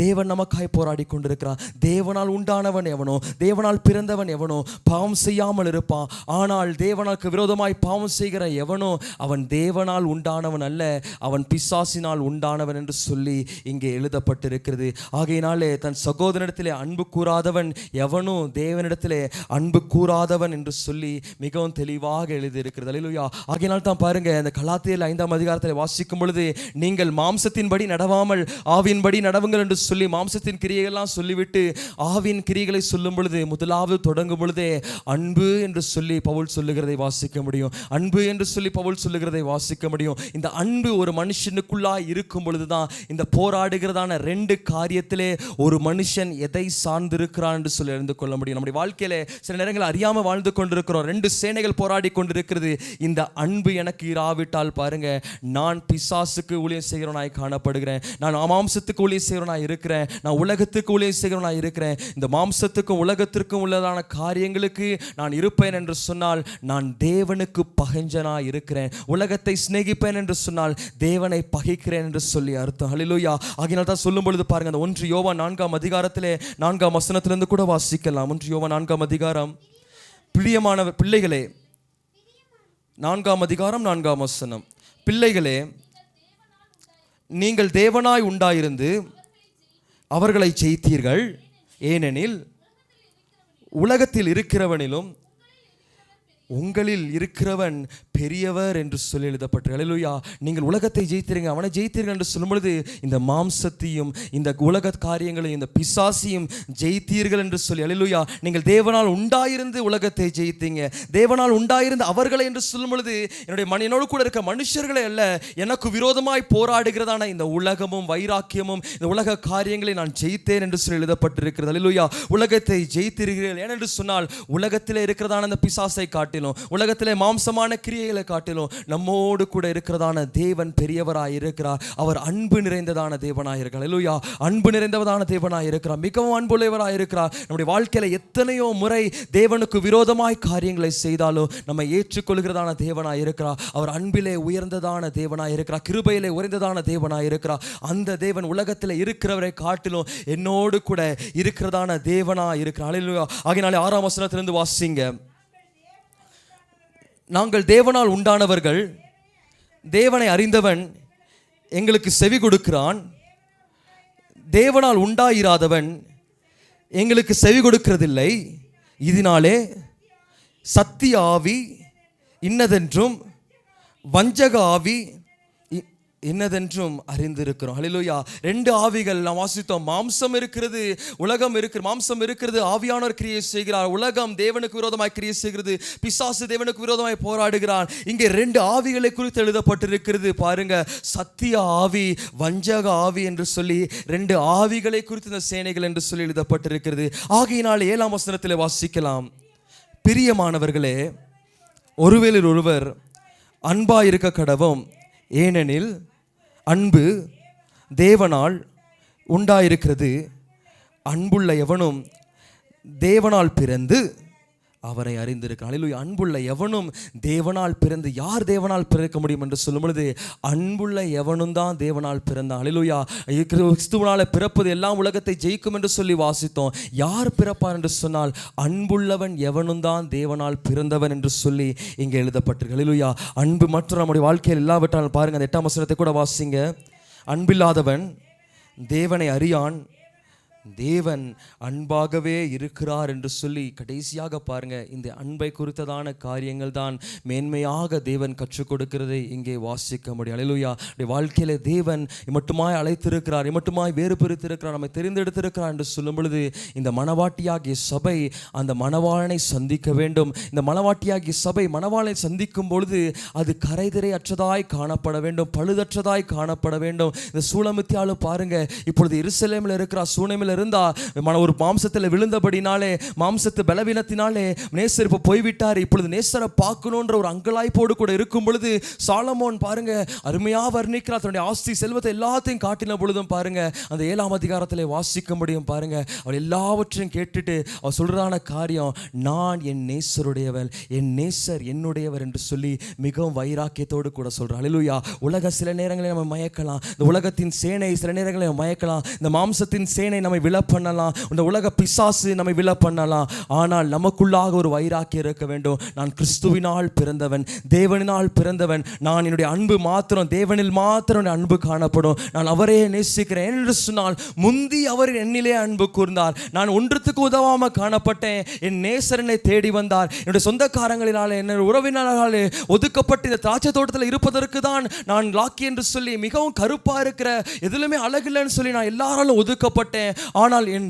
தேவன் நமக்காய் போராடி கொண்டிருக்கிறார். தேவனால் உண்டானவன் எவனோ, தேவனால் பிறந்தவன் எவனோ பாவம் செய்யாமல் இருப்பான். ஆனால் தேவனுக்கு விரோதமாய் பாவம் செய்கிற எவனோ அவன் தேவனால் உண்டானவன் அல்ல, அவன் பிசாசினால் உண்டானவன் என்று சொல்லி இங்கே எழுதப்பட்டிருக்கிறது. ஆகையினாலே தன் சகோதரனிடத்திலே அன்பு கூறாதவன் எவனோ தேவனிடத்திலே அன்பு கூறாதவன் என்று சொல்லி மிகவும் தெளிவாக எழுதியிருக்கிறது. அல்லேலூயா. ஆகையினால் தான் பாருங்க, இந்த கலாத்தியர் 5ஆம் அதிகாரத்தில் வாசிக்கும் பொழுது, நீங்கள் மாம்சத்தின்படி நடவாமல் ஆவியின்படி நடவுங்கள் என்று சொல்லி மாம்சத்தின் கிரியைகள்லாம் சொல்லிவிட்டு ஆவியின் கிரியைகளை சொல்லும் பொழுது முதலாவது தொடங்கும் பொழுதே அன்பு என்று சொல்லி பவுல் சொல்லுகிறதை வாசிக்க முடியும். அன்பு என்று சொல்லி பவுல் சொல்லுகிறதை வாசிக்க முடியும். இந்த அன்பு ஒரு மனுஷனுக்குள்ளாய் இருக்கும் பொழுதுதான் இந்த போராடுகிறதான ரெண்டு காரியத்திலே ஒரு மனுஷன் எதை சார்ந்திருக்கிறான் என்று சொல்லி அறிந்து கொள்ள முடியும். நம்முடைய வாழ்க்கையில சில நேரங்கள் அறியாம வாழ்ந்து கொண்டிருக்கிறோம். ரெண்டு சேனைகள் போராடி கொண்டிருக்கிறது. இந்த அன்பு எனக்கு இராவிட்டால் பாருங்க, நான் பிசாசுக்கு ஊழியம் செய்கிறவனாய் காணப்படுகிறேன், நான் மாம்சத்துக்கு ஊழியம் செய்கிறவனாய் இருக்கிறேன், நான் உலகத்துக்கு ஊழியம் செய்கிறவனாய் இருக்கிறேன். இந்த மாம்சத்துக்கும் உலகத்திற்கும் உள்ளதான காரியங்களுக்கு நான் இருப்பேன் என்று சொன்னால் நான் தேவனுக்கு பகைஞ்சனாய் இருக்கிறேன். உலகத்தை சிநேகிப்பேன் என்று சொன்னால் தேவனை பகைக்கிறேன் என்று சொல்லி அர்த்தம். ஹல்லேலூயா. ஆகையினால் தான் சொல்லும் பொழுது பாருங்க, அந்த 1 யோவான் 4ஆம் அதிகாரத்திலே 4ஆம் வசனத்திலிருந்து கூட வாசிக்கலாம். 1 யோவான் 4ஆம் அதிகாரம், பிரியமான பிள்ளைகளே, 4ஆம் அதிகாரம் 4ஆம் வசனம், பிள்ளைகளே, நீங்கள் தேவனாய் உண்டாயிருந்து அவர்களை ஜெயித்தீர்கள், ஏனெனில் உலகத்தில் இருக்கிறவனிலும் உங்களில் இருக்கிறவன் பெரியவர் என்று சொல்லி எழுதப்பட்டு. அல்லேலூயா. நீங்கள் உலகத்தை ஜெயித்தீர்கள், அவனை ஜெயித்தீர்கள் என்று சொல்லும் பொழுது இந்த மாம்சத்தையும் இந்த உலக காரியங்களையும் இந்த பிசாசையும் ஜெயித்தீர்கள் என்று சொல்லி. அல்லேலூயா. நீங்கள் தேவனால் உண்டாயிருந்து உலகத்தை ஜெயித்தீங்க, தேவனால் உண்டாயிருந்து அவர்களை என்று சொல்லும் பொழுது என்னோடு கூட இருக்க மனுஷர்களை அல்ல, எனக்கு விரோதமாய் போராடுகிறதான இந்த உலகமும் வைராக்கியமும் இந்த உலக காரியங்களை நான் ஜெயித்தேன் என்று சொல்லி எழுதப்பட்டிருக்கிறது. அல்லேலூயா. உலகத்தை ஜெயித்தீர்கள். ஏனென்று சொன்னால் உலகத்தில் இருக்கிறதான அந்த பிசாசை காட்டிலும், உலகத்திலே மாம்சமான கிரியைகளை காட்டிலும் நம்மோடு கூட இருக்கிறதான தேவன் பெரியவராய் இருக்கிறார். அவர் அன்பு நிறைந்ததான தேவனாய் இருக்கிறார். அல்லேலூயா. அன்பு நிறைந்ததான தேவனாய் இருக்கிறார், மிகவும் அன்புள்ளவராய் இருக்கிறார். நம்முடைய வாழ்க்கையில எத்தனையோ முறை தேவனுக்கு விரோதமாய் காரியங்களை செய்தாலும் நம்மை ஏற்றுக்கொள்கிறதான தேவனாய் இருக்கிறார். அவர் அன்பிலே உயர்ந்ததான தேவனாய் இருக்கிறார், கிருபையிலே உயர்ந்ததான தேவனாய் இருக்கிறார். அந்த தேவன் உலகத்தில் இருக்கிறவரை காட்டிலும் என்னோடு கூட இருக்கிறதான தேவனாய் இருக்கிறார். அல்லேலூயா. ஆகையினாலே 6ஆம் வசனத்திலிருந்து வாசிங்க. நாங்கள் தேவனால் உண்டானவர்கள், தேவனை அறிந்தவன் எங்களுக்கு செவி கொடுக்கிறான், தேவனால் உண்டாயிராதவன் எங்களுக்கு செவி கொடுக்கிறதில்லை. இதனாலே சத்திய ஆவி இன்னதென்றும் வஞ்சக ஆவி என்னதென்றும் அறிந்திருக்கிறோம். ஹல்லேலூயா. ரெண்டு ஆவிகள் நாம் வாசித்தோம். மாம்சம் இருக்கிறது, உலகம் இருக்கிறது. மாம்சம் இருக்கிறது, ஆவியானவர் கிரியை செய்கிறார். உலகம் தேவனுக்கு விரோதமாய் கிரியை செய்கிறது, பிசாசு தேவனுக்கு விரோதமாய் போராடுகிறான். இங்கே ரெண்டு ஆவிகளை குறித்து எழுதப்பட்டிருக்கிறது பாருங்க. சத்திய ஆவி, வஞ்சக ஆவி என்று சொல்லி ரெண்டு ஆவிகளை குறித்து இந்த சேனைகள் என்று சொல்லி எழுதப்பட்டிருக்கிறது. ஆகையினால் 7ஆம் வசனத்தில் வாசிக்கலாம். பிரியமானவர்களே, ஒருவேளை ஒருவர் அன்பாயிருக்க கடவும், ஏனெனில் அன்பு தேவனால் உண்டாயிருக்கிறது. அன்புள்ள எவனும் தேவனால் பிறந்து அவரை அறிந்திருக்கிறார். அல்லேலூயா. அன்புள்ள எவனும் தேவனால் பிறந்து, யார் தேவனால் பிறக்க முடியும் என்று சொல்லும் பொழுது அன்புள்ள எவனும் தான் தேவனால் பிறந்தான். அல்லேலூயா. கிறிஸ்துவினால பிறப்பது எல்லாம் உலகத்தை ஜெயிக்கும் என்று சொல்லி வாசித்தோம். யார் பிறப்பார் என்று சொன்னால் அன்புள்ளவன் எவனும் தான் தேவனால் பிறந்தவன் என்று சொல்லி இங்கே எழுதப்பட்டிருக்கு. அல்லேலூயா. அன்பு மற்றும் நம்முடைய வாழ்க்கையில் இல்லாவிட்டால் பாருங்க, அந்த 8ஆம் வசனத்தை கூட வாசிங்க. அன்பில்லாதவன் தேவனை அறியான், தேவன் அன்பாகவே இருக்கிறார் என்று சொல்லி கடைசியாக பாருங்க, இந்த அன்பை குறித்ததான காரியங்கள் தான் மேன்மையாக தேவன் கற்றுக் கொடுக்கிறதை இங்கே வாசிக்க முடியும். அல்லேலூயா. வாழ்க்கையில தேவன் மட்டுமாய் அழைத்திருக்கிறார், மட்டுமாய் வேறு பிரித்திருக்கிறார், நம்மை தெரிந்தெடுத்திருக்கிறார் என்று சொல்லும் பொழுது இந்த மணவாட்டியாகிய சபை அந்த மணவாளனை சந்திக்க வேண்டும். இந்த மணவாட்டியாகிய சபை மணவாளனை சந்திக்கும் பொழுது அது கரைதிரை அற்றதாய் காணப்பட வேண்டும், பழுதற்றதாய் காணப்பட வேண்டும். இந்த சூலமித்தியாலும் பாருங்க, இப்பொழுது எருசலேமில் இருக்கிறார், சூனேமில் இருந்தா ஒரு மாம்சத்தில் விழுந்தபடினாலே, மாம்சத்து பலவீனத்தினாலே நேசர் இப்ப போய்விட்டார். இப்பொழுது நேசரை பார்க்கணுன்ற ஒரு அங்கலாய்ப்போடு கூட இருக்கும் பொழுது சாலமோன் பாருங்க அருமையா வர்ணிக்கிறார். தன்னுடைய ஆஸ்தி செல்வத்தை எல்லாத்தையும் காட்டின பொழுதும் பாருங்க அந்த 7ஆம் அதிகாரத்திலே வாசிக்க முடியும். பாருங்க அவர் எல்லாவற்றையும் கேட்டுட்டு அவர் சொல்றான காரியம், நான் என் நேசருடையவள், என் நேசர் என்னுடையவர் என்று சொல்லி மிகவும் வைராக்கியத்தோடு கூட சொல்றார். அல்லேலூயா. உலக சில நேரங்களில் நம்ம மயக்கலாம், இந்த உலகத்தின் சேனை சில நேரங்களில் மயக்கலாம், இந்த மாம்சத்தின் சேனை நம்மை விழ பண்ணலாம், இந்த உலக பிசாசு நம்மை விழ பண்ணலாம். ஆனால் நமக்குள்ளாக ஒரு வைராக்கியம் இருக்க வேண்டும். நான் கிறிஸ்துவினால் பிறந்தவன், தேவனினால் பிறந்தவன், நான் என்னுடைய அன்பு மாத்திரம் தேவனில் மாத்திரம் அன்பு காணப்படும், நான் அவரே நேசிக்கிறேன் என்று சொன்னால் முந்தி அவர் என்னிலே அன்பு கூர்ந்தார், நான் ஒன்றுத்துக்கு உதவாம காணப்பட்டேன், என் நேசரனை தேடி வந்தார், என்னுடைய சொந்தக்காரங்களினாலே என்னுடைய உறவினர்களாலே ஒதுக்கப்பட்டு இந்த திராட்சை தோட்டத்தில் இருப்பதற்கு தான் நான் லாக்கி என்று சொல்லி மிகவும் கருப்பா இருக்கிற எதுலுமே அழகில்லைன்னு சொல்லி நான் எல்லாராலும் ஒதுக்கப்பட்டேன். ஆனால் என்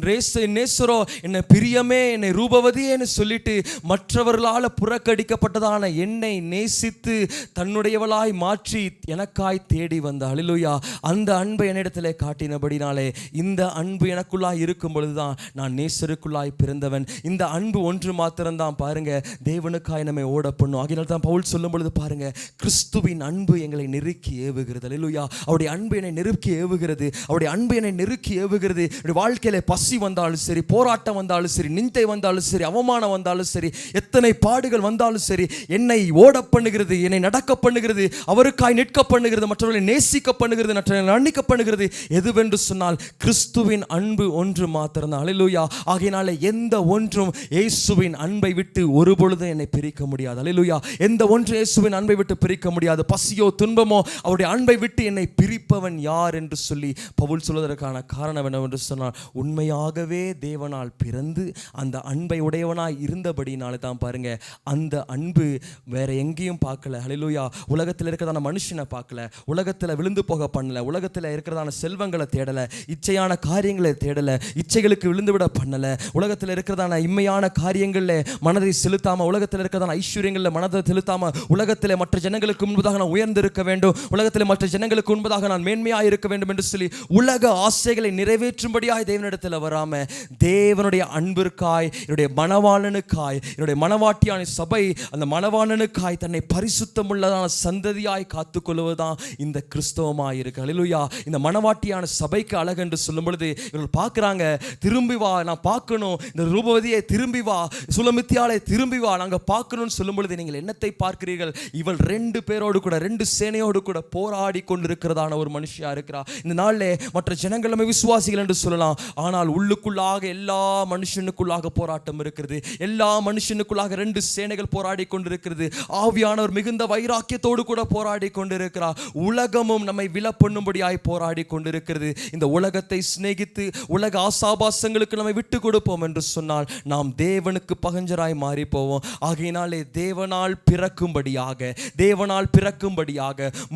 நேசரோ என்னை பிரியமே, என்னை ரூபவதியேன்னு சொல்லிட்டு மற்றவர்களால் புறக்கடிக்கப்பட்டதான என்னை நேசித்து தன்னுடையவளாய் மாற்றி எனக்காய் தேடி வந்த அல்லேலூயா. அந்த அன்பை என்னிடத்திலே காட்டினபடினாலே இந்த அன்பு எனக்குள்ளாய் இருக்கும் பொழுதுதான் நான் நேசருக்குள்ளாய் பிறந்தவன். இந்த அன்பு ஒன்று மாத்திரம்தான் பாருங்க தேவனுக்காய் நம்மை ஓட பண்ணும். ஆகையினால் தான் பவுல் சொல்லும் பொழுது பாருங்க, கிறிஸ்துவின் அன்பு எங்களை நெருக்கி ஏவுகிறது. அல்லேலூயா. அவருடைய அன்பு என்னை நெருக்கி ஏவுகிறது, அவருடைய அன்பு என்னை நெருக்கி ஏவுகிறது. வாழ்க்கையில பசி வந்தாலும் சரி, போராட்டம் வந்தாலும் சரி, நிந்தை வந்தாலும் சரி, அவமானம் வந்தாலும் சரி, எத்தனை பாடுகள் வந்தாலும் சரி, என்னை ஓட பண்ணுகிறது, என்னை நடக்க பண்ணுகிறது, அவருக்காய் நிற்க பண்ணுகிறது, மற்றவர்களை நேசிக்க பண்ணுகிறது, மற்றவர்களை அன்னிக்க பண்ணுகிறது. எதுவென்று சொன்னால் கிறிஸ்துவின் அன்பு ஒன்று மாத்திரம்தான். அல்லேலூயா. ஆகையினாலே எந்த ஒன்றும் இயேசுவின் அன்பை விட்டு ஒருபொழுதும் என்னை பிரிக்க முடியாது. அல்லேலூயா. எந்த ஒன்றும் இயேசுவின் அன்பை விட்டு பிரிக்க முடியாது. பசியோ துன்பமோ அவருடைய அன்பை விட்டு என்னை பிரிப்பவன் யார் என்று சொல்லி பவுல் சொல்வதற்கான காரணம் என்னவென்று சொன்னால், உண்மையாகவே தேவனால் பிறந்து அந்த அன்பை உடையவனாய் இருந்தபடினால தான் பாருங்க அந்த அன்பு வேற எங்கேயும் பார்க்கல. அல்லேலூயா. உலகத்தில் இருக்கிறதான மனுஷனை பார்க்கல, உலகத்தில் விழுந்து போக பண்ணல, உலகத்தில் இருக்கிறதான செல்வங்களை தேடல, இச்சையான காரியங்களை தேடல, இச்சைகளுக்கு விழுந்து விட பண்ணல, உலகத்தில் இருக்கிறதான இம்மையான காரியங்களில் மனதை செலுத்தாம, உலகத்தில் இருக்கிறதான ஐஸ்வர்யங்களில் மனதை செலுத்தாம, உலகத்தில் மற்ற ஜனங்களுக்கு முன்பதாக நான் உயர்ந்திருக்க வேண்டும், உலகத்தில் மற்ற ஜனங்களுக்கு முன்பதாக நான் மேன்மையாக இருக்க வேண்டும் என்று சொல்லி உலக ஆசைகளை நிறைவேற்றும்படியாய் தேவனிடத்தில் வராம தேவனுடைய அன்பிற்காய், என்னுடைய மணவாளனுக்காய், என்னுடைய மணவாட்டியான சபை அந்த மணவாளனுக்காய் தன்னை பரிசுத்தமுள்ளதான சந்ததியாய் காத்துக்கொள்வதுதான் இந்த கிறிஸ்தவமாய் இருக்கு. அல்லேலூயா. இந்த மணவாட்டியான சபைக்கு அழகு என்று சொல்லும் பொழுது இவர்கள் பார்க்குறாங்க, திரும்பி வா, நான் பார்க்கணும், இந்த ரூபவதியை திரும்பி வா, சுலமித்தியாலை திரும்பி வா, நாங்கள் பார்க்கணும்னு சொல்லும் பொழுது நீங்கள் என்னத்தை பார்க்கிறீர்கள்? இவள் 2 பேரோடு கூட 2 சேனையோடு கூட போராடி கொண்டிருக்கிறதான ஒரு மனுஷியா இருக்கிறா. இந்த நாளில் மற்ற ஜனங்கள் நம்ம விசுவாசிகள் என்று சொல்லலாம், ஆனால் உள்ளுக்குள்ளாக எல்லா மனுஷனுக்குள்ளாக போராட்டம் இருக்கிறது. எல்லா மனுஷனுக்குள்ளாக 2 சேனைகள் போராடி கொண்டிருக்கிறது. ஆவியானவர் மிகுந்த வைராக்கியத்தோடு கூட போராடி கொண்டிருக்கிறார். உலகமும் நம்மை விழ பண்ணும்படியாய் போராடி கொண்டிருக்கிறது. இந்த உலகத்தை சிநேகித்து உலக ஆசாபாசங்களுக்கு நம்மை விட்டு கொடுப்போம் என்று சொன்னால் நாம் தேவனுக்கு பகஞ்சராய் மாறி போவோம். ஆகையினாலே தேவனால் பிறக்கும்படியாக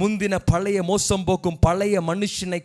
முந்தின பழைய மோசம் போக்கும் பழைய மனுஷனை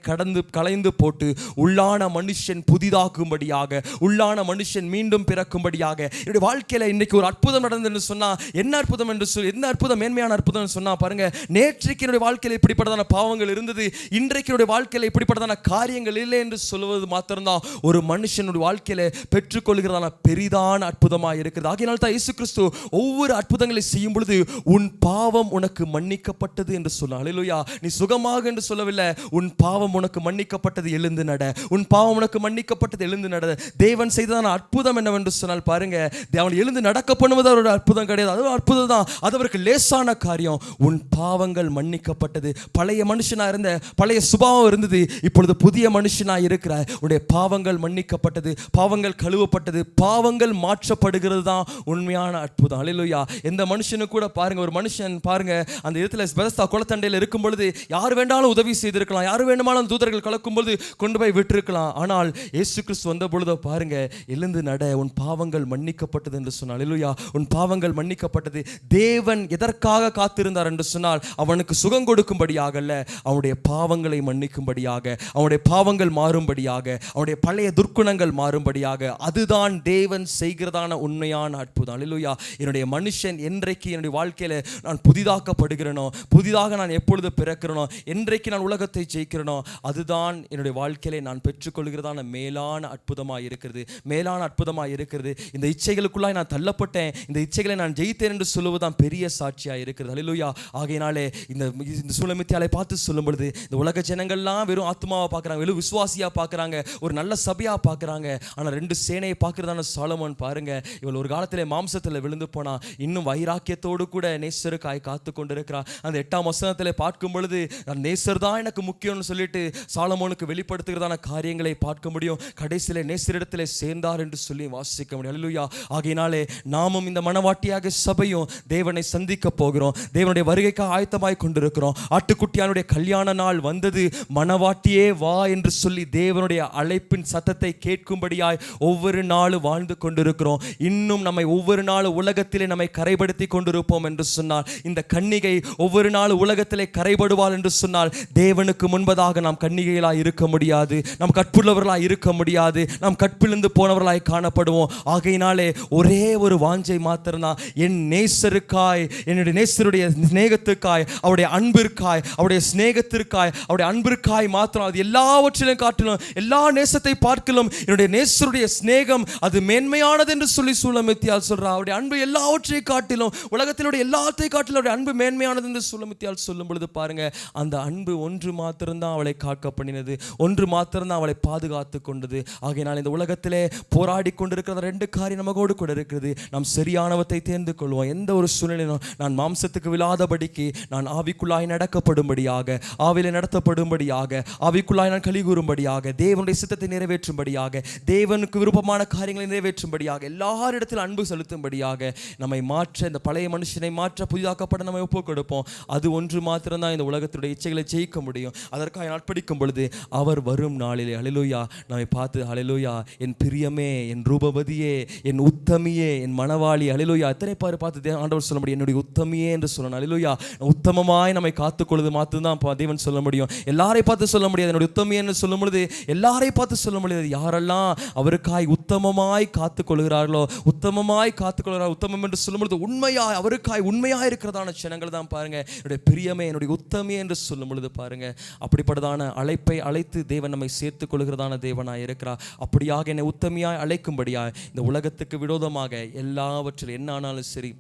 களைந்து போட்டு உள்ளான மனுஷன் புதிதாக்கும்படியாக, உள்ளான மனுஷன் மீண்டும் பிறக்கும்படியாக என்னுடைய வாழ்க்கையில இன்னைக்கு ஒரு அற்புதம் நடந்ததுன்னு சொன்னா, என்ன அற்புதம் என்று சொல்லி, என்ன அற்புதம், மேன்மையான அற்புதம் சொன்னா பாருங்க, நேற்றைக்கு என்னுடைய வாழ்க்கையில் இப்படிப்பட்டதான பாவங்கள் இருந்தது, இன்றைக்கு என்னுடைய வாழ்க்கையில் இப்படிப்பட்டதான காரியங்கள் இல்லை என்று சொல்வது மாத்திரம்தான் ஒரு மனுஷனுடைய வாழ்க்கையில பெற்றுக்கொள்கிறதான பெரிதான அற்புதமாக இருக்கிறது. ஆகையினால் தான் இயேசு கிறிஸ்து ஒவ்வொரு அற்புதங்களை செய்யும் பொழுது உன் பாவம் உனக்கு மன்னிக்கப்பட்டது என்று சொன்னார். அல்லேலூயா. நீ சுகமாக என்று சொல்லவில்லை, உன் பாவம் உனக்கு மன்னிக்கப்பட்டது, எழுந்து நட, உன் பாவம் உனக்கு மன்னிக்கப்பட்டது, எழுந்து நட. தேவன் செய்ததான அற்புதம் என்னவென்று சொன்னால் பாருங்க, அவன் எழுந்து நடக்க பண்ணுவது அவருடைய அற்புதம் கிடையாது, அது அற்புதம் தான், அது அவருக்கு லேசான காரியம். உன் பாவங்கள் மன்னிக்கப்பட்டது. பழைய மனுஷனா இருந்த, பழைய சுபாவம் இருந்தது, இப்பொழுது புதிய மனுஷனா இருக்கிற, உன்னுடைய பாவங்கள் மன்னிக்கப்பட்டது, பாவங்கள் கழுவப்பட்டது, பாவங்கள் மாற்றப்படுகிறது தான் உண்மையான அற்புதம். அல்லேலூயா. எந்த மனுஷனுக்கு கூட பாருங்க, ஒரு மனுஷன் பாருங்க அந்த இடத்துல பெதஸ்தா குளத்தண்டையில் இருக்கும் பொழுது யார் வேண்டாலும் உதவி செய்திருக்கலாம், யார் வேண்டுமானாலும் தூதர்கள் கலக்கும் பொழுது கொண்டு போய் விட்டிருக்கலாம். ஆனால் நாள் இயேசு கிறிஸ்து வந்த பொழுது பாருங்க, எழுந்து நட, உன் பாவங்கள் மன்னிக்கப்பட்டது என்று சொன்னார். அல்லேலூயா. உன் பாவங்கள் மன்னிக்கப்பட்டது. தேவன் எதற்காக காத்திருந்தார் என்று சொன்னால், அவனுக்கு சுகம் கொடுக்கும்படியாக அல்ல, அவனுடைய பாவங்களை மன்னிக்கும்படியாக, அவனுடைய பாவங்கள் மாறும்படியாக, அவனுடைய பழைய துர்க்குணங்கள் மாறும்படியாக. அதுதான் தேவன் செய்கிறதான உண்மையான அற்புதம். அல்லேலூயா. என்னுடைய மனுஷன் என்றைக்கு என்னுடைய வாழ்க்கையில நான் புதிதாக்கப்படுகிறேனோ, புதிதாக நான் எப்பொழுது பிறக்கிறேனோ, என்றைக்கு நான் உலகத்தை ஜெயிக்கிறேனோ, அதுதான் என்னுடைய வாழ்க்கையில நான் பெற்றுக்கொள்கிறதான மேலான அற்புதமாக இருக்கிறது, மேலான அற்புதமாக இருக்கிறது. இந்த இச்சைகளுக்குள்ளாய் நான் தள்ளப்பட்டேன், இந்த இச்சைகளை நான் ஜெயித்தேன் என்று சொல்லுவதுதான் பெரிய சாட்சியாக இருக்கிறது. அல்லேலூயா. ஆகையினாலே இந்த சூலமித்தியாலை பார்த்து சொல்லும் பொழுது, இந்த உலக ஜனங்கள்லாம் வெறும் ஆத்மாவை பார்க்குறாங்க, வெறும் விசுவாசியாக பார்க்குறாங்க, ஒரு நல்ல சபையாக பார்க்குறாங்க. ஆனால் 2 சேனையை பார்க்கிறதான சாலமோன் பாருங்க, இவள் ஒரு காலத்தில் மாம்சத்தில் விழுந்து போனா, இன்னும் வைராக்கியத்தோடு கூட நேசருக்காய் காத்து கொண்டிருக்கிறார். அந்த 8ஆம் வசனத்தில் பார்க்கும் பொழுது, நேசர் தான் எனக்கு முக்கியம்னு சொல்லிட்டு சாலமோனுக்கு வெளிப்படுத்துகிறதான காரியங்களை பார்க்க முடியும். கடைசியிலே நேசரிடத்தில் சேர்ந்தார் என்று சொல்லி வாசிக்க முடியும். அல்லேலூயா. ஆகையினாலே நாமும் இந்த மனவாட்டியாக சபையும் தேவனை சந்திக்க போகிறோம். தேவனுடைய வருகைக்காக ஆயத்தமாய் கொண்டிருக்கிறோம். ஆட்டுக்குட்டியானுடைய கல்யாண நாள் வந்தது. மனவாட்டியே வா என்று சொல்லி தேவனுடைய அழைப்பின் சத்தத்தை கேட்கும்படியாய் ஒவ்வொரு நாளும் வாழ்ந்து கொண்டிருக்கிறோம். இன்னும் நம்மை ஒவ்வொரு நாளும் உலகத்திலே நம்மை கரைப்படுத்தி கொண்டிருப்போம் என்று சொன்னால், இந்த கன்னிகை ஒவ்வொரு நாளும் உலகத்திலே கரைபடுவாள் என்று சொன்னால், தேவனுக்கு முன்பதாக நாம் கன்னிகைகளாய் இருக்க முடியாது, நாம் கற்புள்ளவர்களாய் இருக்க முடியாது, நாம் கற்பிழந்து போனவர்களாய் காணப்படுவோம். ஆகையினாலே ஒரே ஒரு வாஞ்சை மாத்திரம்தான், என் நேசருக்காய், என்னுடைய நேசருடைய சிநேகத்துக்காய், அவருடைய அன்பிற்காய், அவருடைய சிநேகத்திற்காய், அவருடைய அன்பிற்காய் மாத்திரம். அது எல்லாவற்றிலும் காட்டிலும், எல்லா நேசத்தை பார்க்கலும் என்னுடைய நேசருடைய சிநேகம் அது மேன்மையானது என்று சொல்லி சூலமித்தியால் சொல்றார். அவருடைய அன்பு எல்லாவற்றை காட்டிலும், உலகத்தினுடைய எல்லாத்தையும் காட்டிலும் அவருடைய அன்பு மேன்மையானது என்று சூலமித்தியால் சொல்லும் பொழுது பாருங்க, அந்த அன்பு ஒன்று மாத்திரம்தான் அவளை காக்க பண்ணினது, ஒன்று மாத்திரம்தான் அவளை பாதுகாத்து கொண்டது. ஆகையினால் இந்த உலகத்திலே போராடி கொண்டிருக்கிற 2 காரியம் நமக்கோடு கூட இருக்கிறது. நாம் சரியானவத்தை தேர்ந்து கொள்வோம். எந்த ஒரு சூழ்நிலையிலும் நான் மாம்சத்துக்கு விழாதபடிக்கு, நான் ஆவிக்குள்ளாய் நடக்கப்படும்படியாக, ஆவிலே நடத்தப்படும்படியாக, ஆவிக்குள்ளாய் நான் களி கூறும்படியாக, தேவனுடைய சித்தத்தை நிறைவேற்றும்படியாக, தேவனுக்கு விருப்பமான காரியங்களை நிறைவேற்றும்படியாக, எல்லாரிடத்தில் அன்பு செலுத்தும்படியாக நம்மை மாற்ற, இந்த பழைய மனுஷனை மாற்ற, புதிதாக்கப்பட நம்ம ஒப்புக் கொடுப்போம். அது ஒன்று மாத்திரம்தான் இந்த உலகத்துடைய இச்சைகளை ஜெயிக்க முடியும். அதற்காக நாட்படிக்கும் பொழுது அவர் வரும் நாளிலே அல்லேலூயா நம்மை பார்த்து, அல்லேலூயா என் பிரியமே, என் ரூபவதியே, என் உத்தமியே, என் மணவாளி, அல்லேலூயா எத்தனை பேர் பார்த்து ஆண்டவர் சொல்ல முடியும், என்னுடைய உத்தமியே என்று சொல்லணும். அல்லேலூயா. உத்தமமாய் நம்மை காத்துக்கொள்வது மாத்திரம்தான் தேவன் சொல்ல முடியும். எல்லாரை பார்த்து சொல்ல முடியாது. என்னுடைய உத்தமியே என்று சொல்லும் பொழுது எல்லாரை பார்த்து சொல்ல முடியாது. யாரெல்லாம் அவருக்காய் உத்தமமாய் காத்துக்கொள்கிறார்களோ, உத்தமமாய் காத்துக்கொள்கிறார், உத்தமம் என்று சொல்லும் பொழுது உண்மையாய், அவருக்காய் உண்மையாக இருக்கிறதான ஜனங்கள் தான் பாருங்க என்னுடைய பிரியமே, என்னுடைய உத்தமியே என்று சொல்லும் பொழுது பாருங்க, அப்படிப்பட்டதான அழைப்பை அழைத்து தேவன் நம்மை சேர்த்துக் கொள்கிறதான தேவனாய் இருக்கிறார். அப்படியாக என்னை உத்தமியாய் அழைக்கும்படியாய் இந்த உலகத்துக்கு விரோதமாக எல்லாவற்றிலும் என்ன ஆனாலும் சரி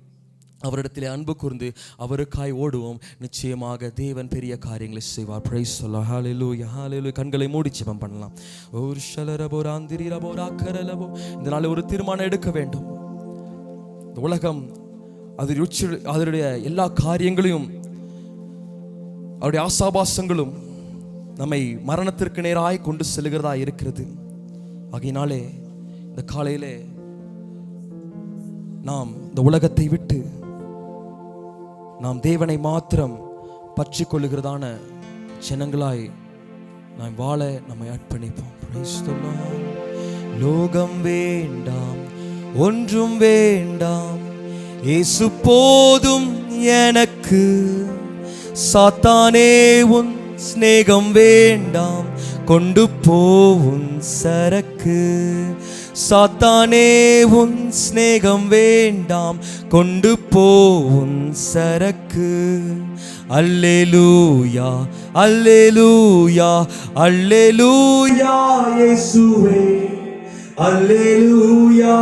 அவரிடத்திலே அன்பு கூர்ந்து அவருக்காய் ஓடுவோம். நிச்சயமாக தேவன் பெரிய காரியங்களை செய்வார். பிரைஸ் சொல்லலாம். ஹல்லேலூயா, ஹல்லேலூயா. கண்களை மூடி ஜெபம் பண்ணலாம். ஒரு ஷலரபோ ராந்திரிரபோ ராக்கரலபோ. இந்த நாள் ஒரு தீர்மானம் எடுக்க வேண்டும். இந்த உலகம் அதனுடைய எல்லா காரியங்களையும், அவருடைய ஆசாபாசங்களும் நம்மை மரணத்திற்கு நேராய் கொண்டு செல்கிறதா இருக்கிறது. ஆகையினாலே இந்த காலையிலே நாம் இந்த உலகத்தை விட்டு நாம் தேவனை மாத்திரம் பற்றி கொள்ளுகிறதான ஜனங்களாய் நாம் வாழ நம்மை அர்ப்பணிப்போம். லோகம் வேண்டாம், ஒன்றும் வேண்டாம், இயேசு போதும் எனக்கு. சாத்தானே உன் ஸ்நேகம் வேண்டாம், கொண்டு போவும் சரக்கு. சாத்தானே உன் ஸ்நேகம் வேண்டாம், கொண்டு போவும் சரக்கு. அல்லேலூயா, அல்லேலூயா, அல்லேலூயா இயேசுவே, அல்லேலூயா.